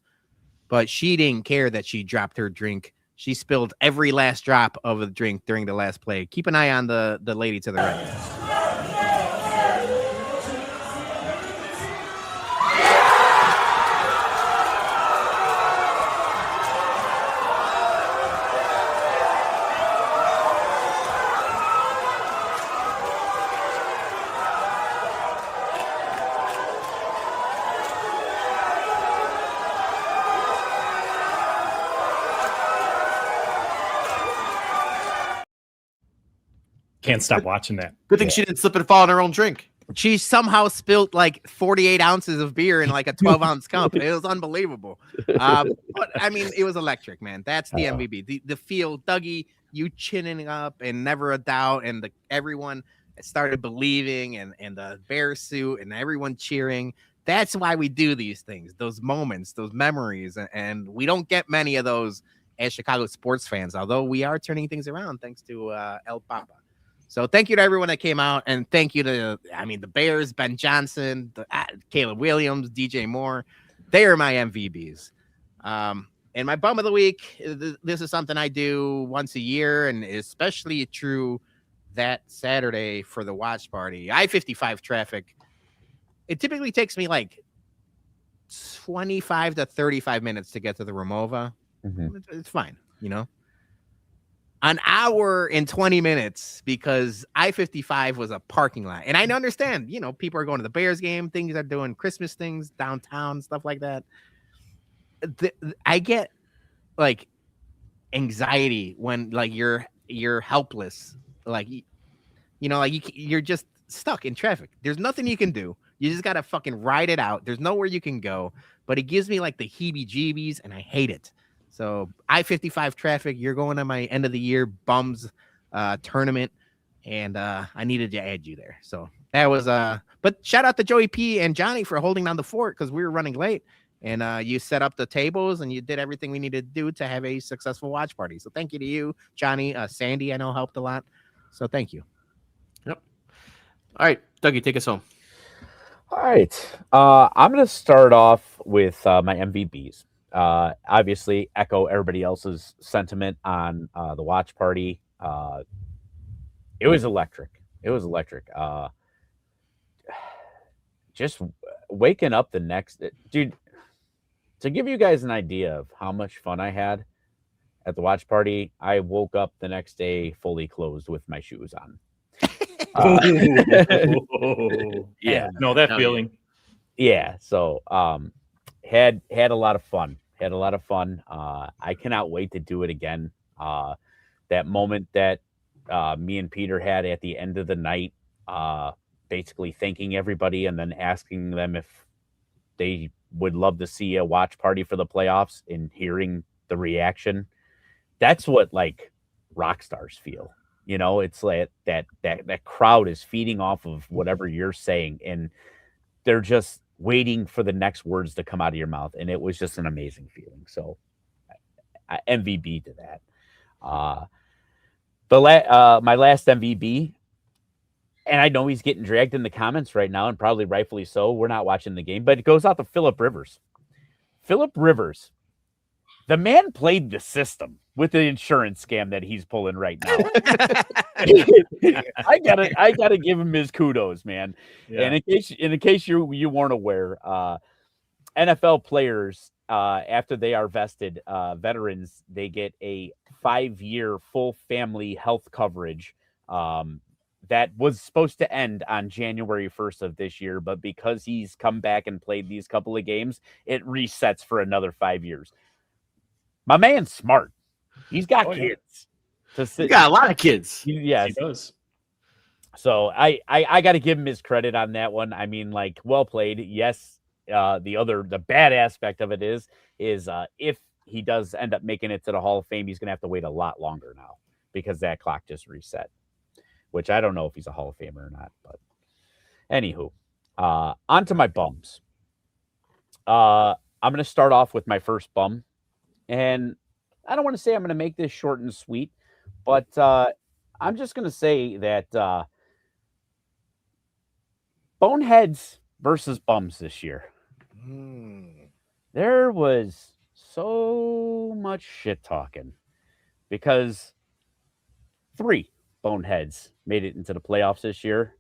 but she didn't care that she dropped her drink. She spilled every last drop of the drink during the last play. Keep an eye on the lady to the right. Can't stop watching that. Good thing she didn't slip and fall in her own drink. She somehow spilled like 48 ounces of beer in like a 12-ounce cup. It was unbelievable. But I mean, it was electric, man. That's the MVP. The feel, Dougie, you chinning up and never a doubt, and everyone started believing, and the bear suit and everyone cheering. That's why we do these things, those moments, those memories, and we don't get many of those as Chicago sports fans, although we are turning things around thanks to El Papa. So thank you to everyone that came out, and thank you to, the Bears, Ben Johnson, Caleb Williams, DJ Moore. They are my MVBs. And my bum of the week, this is something I do once a year, and especially true that Saturday for the watch party. I-55 traffic. It typically takes me like 25 to 35 minutes to get to the Romova. Mm-hmm. It's fine, An hour and 20 minutes because I-55 was a parking lot. And I understand, people are going to the Bears game, things are doing Christmas things downtown, stuff like that. I get like anxiety when like you're helpless. Like, you're just stuck in traffic. There's nothing you can do. You just got to fucking ride it out. There's nowhere you can go, but it gives me like the heebie-jeebies and I hate it. So I-55 traffic, you're going to my end of the year bums tournament, and I needed to add you there. So that was but shout out to Joey P and Johnny for holding down the fort because we were running late, and you set up the tables and you did everything we needed to do to have a successful watch party. So thank you to you, Johnny. Sandy, I know helped a lot. So thank you. Yep. All right, Dougie, take us home. All right. I'm going to start off with my MVBs. Obviously echo everybody else's sentiment on the watch party. It was electric. Just waking up the next dude, to give you guys an idea of how much fun I had at the watch party, I woke up the next day fully clothed with my shoes on. Yeah, no, that feeling. Yeah, so had a lot of fun. I cannot wait to do it again. That moment that me and Peter had at the end of the night, basically thanking everybody and then asking them if they would love to see a watch party for the playoffs, and hearing the reaction. That's what like rock stars feel. It's like that crowd is feeding off of whatever you're saying, and they're just waiting for the next words to come out of your mouth. And it was just an amazing feeling. So MVB to that. My last MVB, and I know he's getting dragged in the comments right now, and probably rightfully so. We're not watching the game, but it goes out to Phillip Rivers. Phillip Rivers, the man played the system with the insurance scam that he's pulling right now. I gotta give him his kudos, man. Yeah. And in case you weren't aware, NFL players, after they are vested, veterans, they get a 5-year full family health coverage that was supposed to end on January 1st of this year, but because he's come back and played these couple of games, it resets for another 5 years. My man's smart. He's got kids. He got a lot of kids. Yes, he does. So I got to give him his credit on that one. I mean, like, well played. Yes. The bad aspect of it is if he does end up making it to the Hall of Fame, he's going to have to wait a lot longer now because that clock just reset, which I don't know if he's a Hall of Famer or not. But anywho, on to my bums. I'm going to start off with my first bum. And I don't want to say I'm going to make this short and sweet, but I'm just going to say that boneheads versus bums this year. There was so much shit talking. because 3 boneheads made it into the playoffs this year.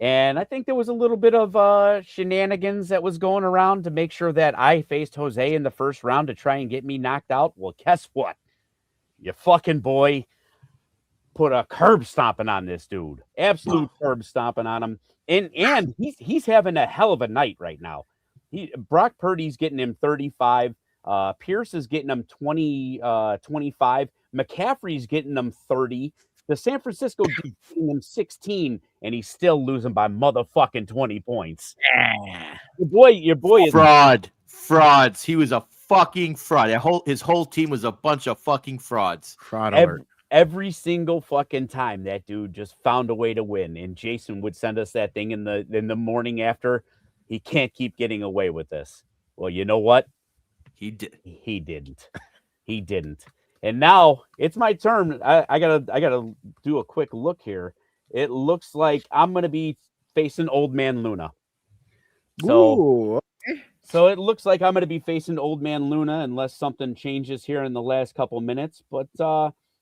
And I think there was a little bit of shenanigans that was going around to make sure that I faced Jose in the first round to try and get me knocked out. Well, guess what? You fucking boy put a curb stomping on this dude. Absolute curb stomping on him. And he's having a hell of a night right now. Brock Purdy's getting him 35. Pierce is getting him 25. McCaffrey's getting him 30. The San Francisco dude's getting him 16, and he's still losing by motherfucking 20 points. Your boy is frauds. He was a fucking fraud. His whole team was a bunch of fucking frauds. Fraud alert. Every single fucking time that dude just found a way to win. And Jason would send us that thing in the morning after. He can't keep getting away with this. Well, you know what? He didn't. He didn't. And now it's my turn. I gotta do a quick look here. It looks like I'm gonna be facing Old Man Luna. So it looks like I'm gonna be facing Old Man Luna unless something changes here in the last couple minutes. But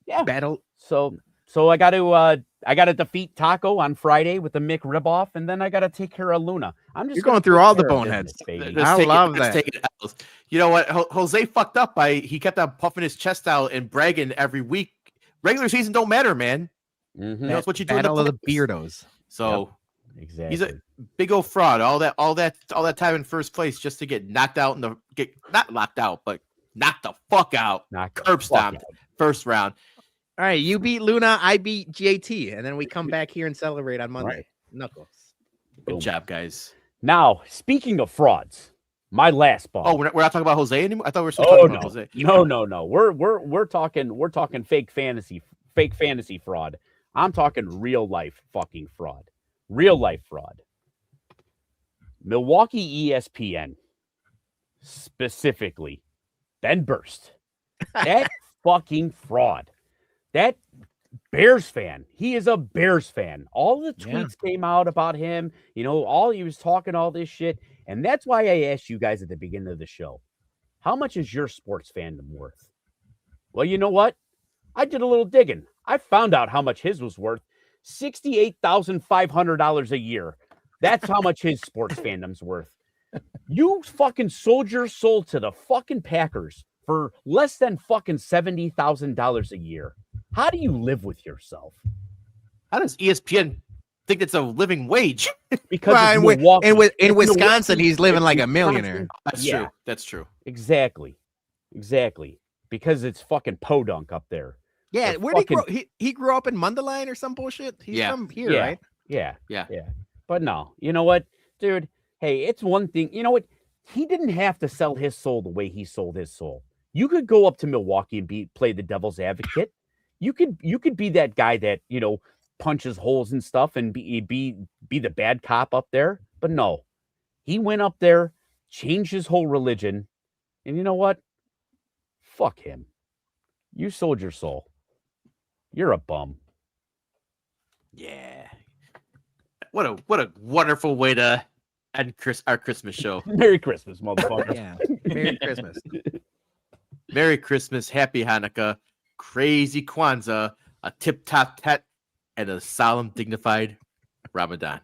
yeah, battle. So I got to defeat Taco on Friday with the Mick ripoff, and then I got to take care of Luna. You're going through all the boneheads, baby. I love that. You know what? Jose fucked up he kept on puffing his chest out and bragging every week. Regular season don't matter, man. Mm-hmm. That's what you do. Battle of the Beardos. So exactly, he's a big old fraud. All that time in first place just to get knocked out not locked out, but knocked the fuck out. Curb stomped first round. All right, you beat Luna, I beat JT, and then we come back here and celebrate on Monday. Right. Knuckles. Good job, guys. Now, speaking of frauds, my last ball. Oh, we're not talking about Jose anymore. I thought we were still talking about Jose. No. We're talking fake fantasy fraud. I'm talking real life fucking fraud. Real life fraud. Milwaukee ESPN, specifically, Ben Burst. That fucking fraud. That Bears fan. He is a Bears fan. All the tweets came out about him. He was talking all this shit. And that's why I asked you guys at the beginning of the show, how much is your sports fandom worth? Well, you know what? I did a little digging. I found out how much his was worth. $68,500 a year. That's how much his sports fandom's worth. You fucking sold your soul to the fucking Packers for less than fucking $70,000 a year. How do you live with yourself? How does ESPN think it's a living wage? Because in Wisconsin, he's living like a millionaire. That's true. Exactly. Because it's fucking podunk up there. Yeah, where did he grow? He grew up in Mundelein or some bullshit. He's from here, right? Yeah. But no, you know what, dude? Hey, it's one thing. You know what? He didn't have to sell his soul the way he sold his soul. You could go up to Milwaukee and play the devil's advocate. You could be that guy that, punches holes and stuff and be the bad cop up there. But no, he went up there, changed his whole religion. And you know what? Fuck him. You sold your soul. You're a bum. Yeah. What a wonderful way to end our Christmas show. Merry Christmas, motherfucker. Yeah. Merry Christmas. Merry Christmas, Happy Hanukkah, Crazy Kwanzaa, a tip-top tet, and a solemn, dignified Ramadan.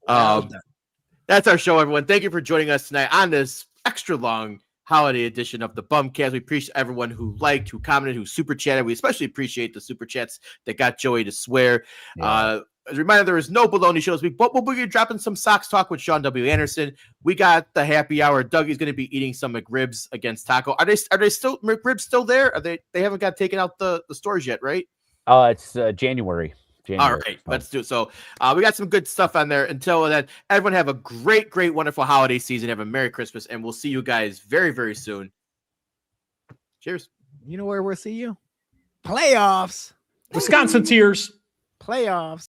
That's our show, everyone. Thank you for joining us tonight on this extra long holiday edition of the BumCast. We appreciate everyone who liked, who commented, who super chatted. We especially appreciate the super chats that got Joey to swear. Yeah. As a reminder, there is no baloney shows. But we'll be dropping some Sox talk with Sean W. Anderson. We got the happy hour. Dougie's going to be eating some McRibs against Taco. Are they still McRibs still there? Are they haven't got taken out the stores yet, right? It's January. All right, let's do it. So we got some good stuff on there. Until then, everyone have a great, wonderful holiday season. Have a Merry Christmas, and we'll see you guys very, very soon. Cheers. You know where we'll see you? Playoffs. Wisconsin tears. Playoffs.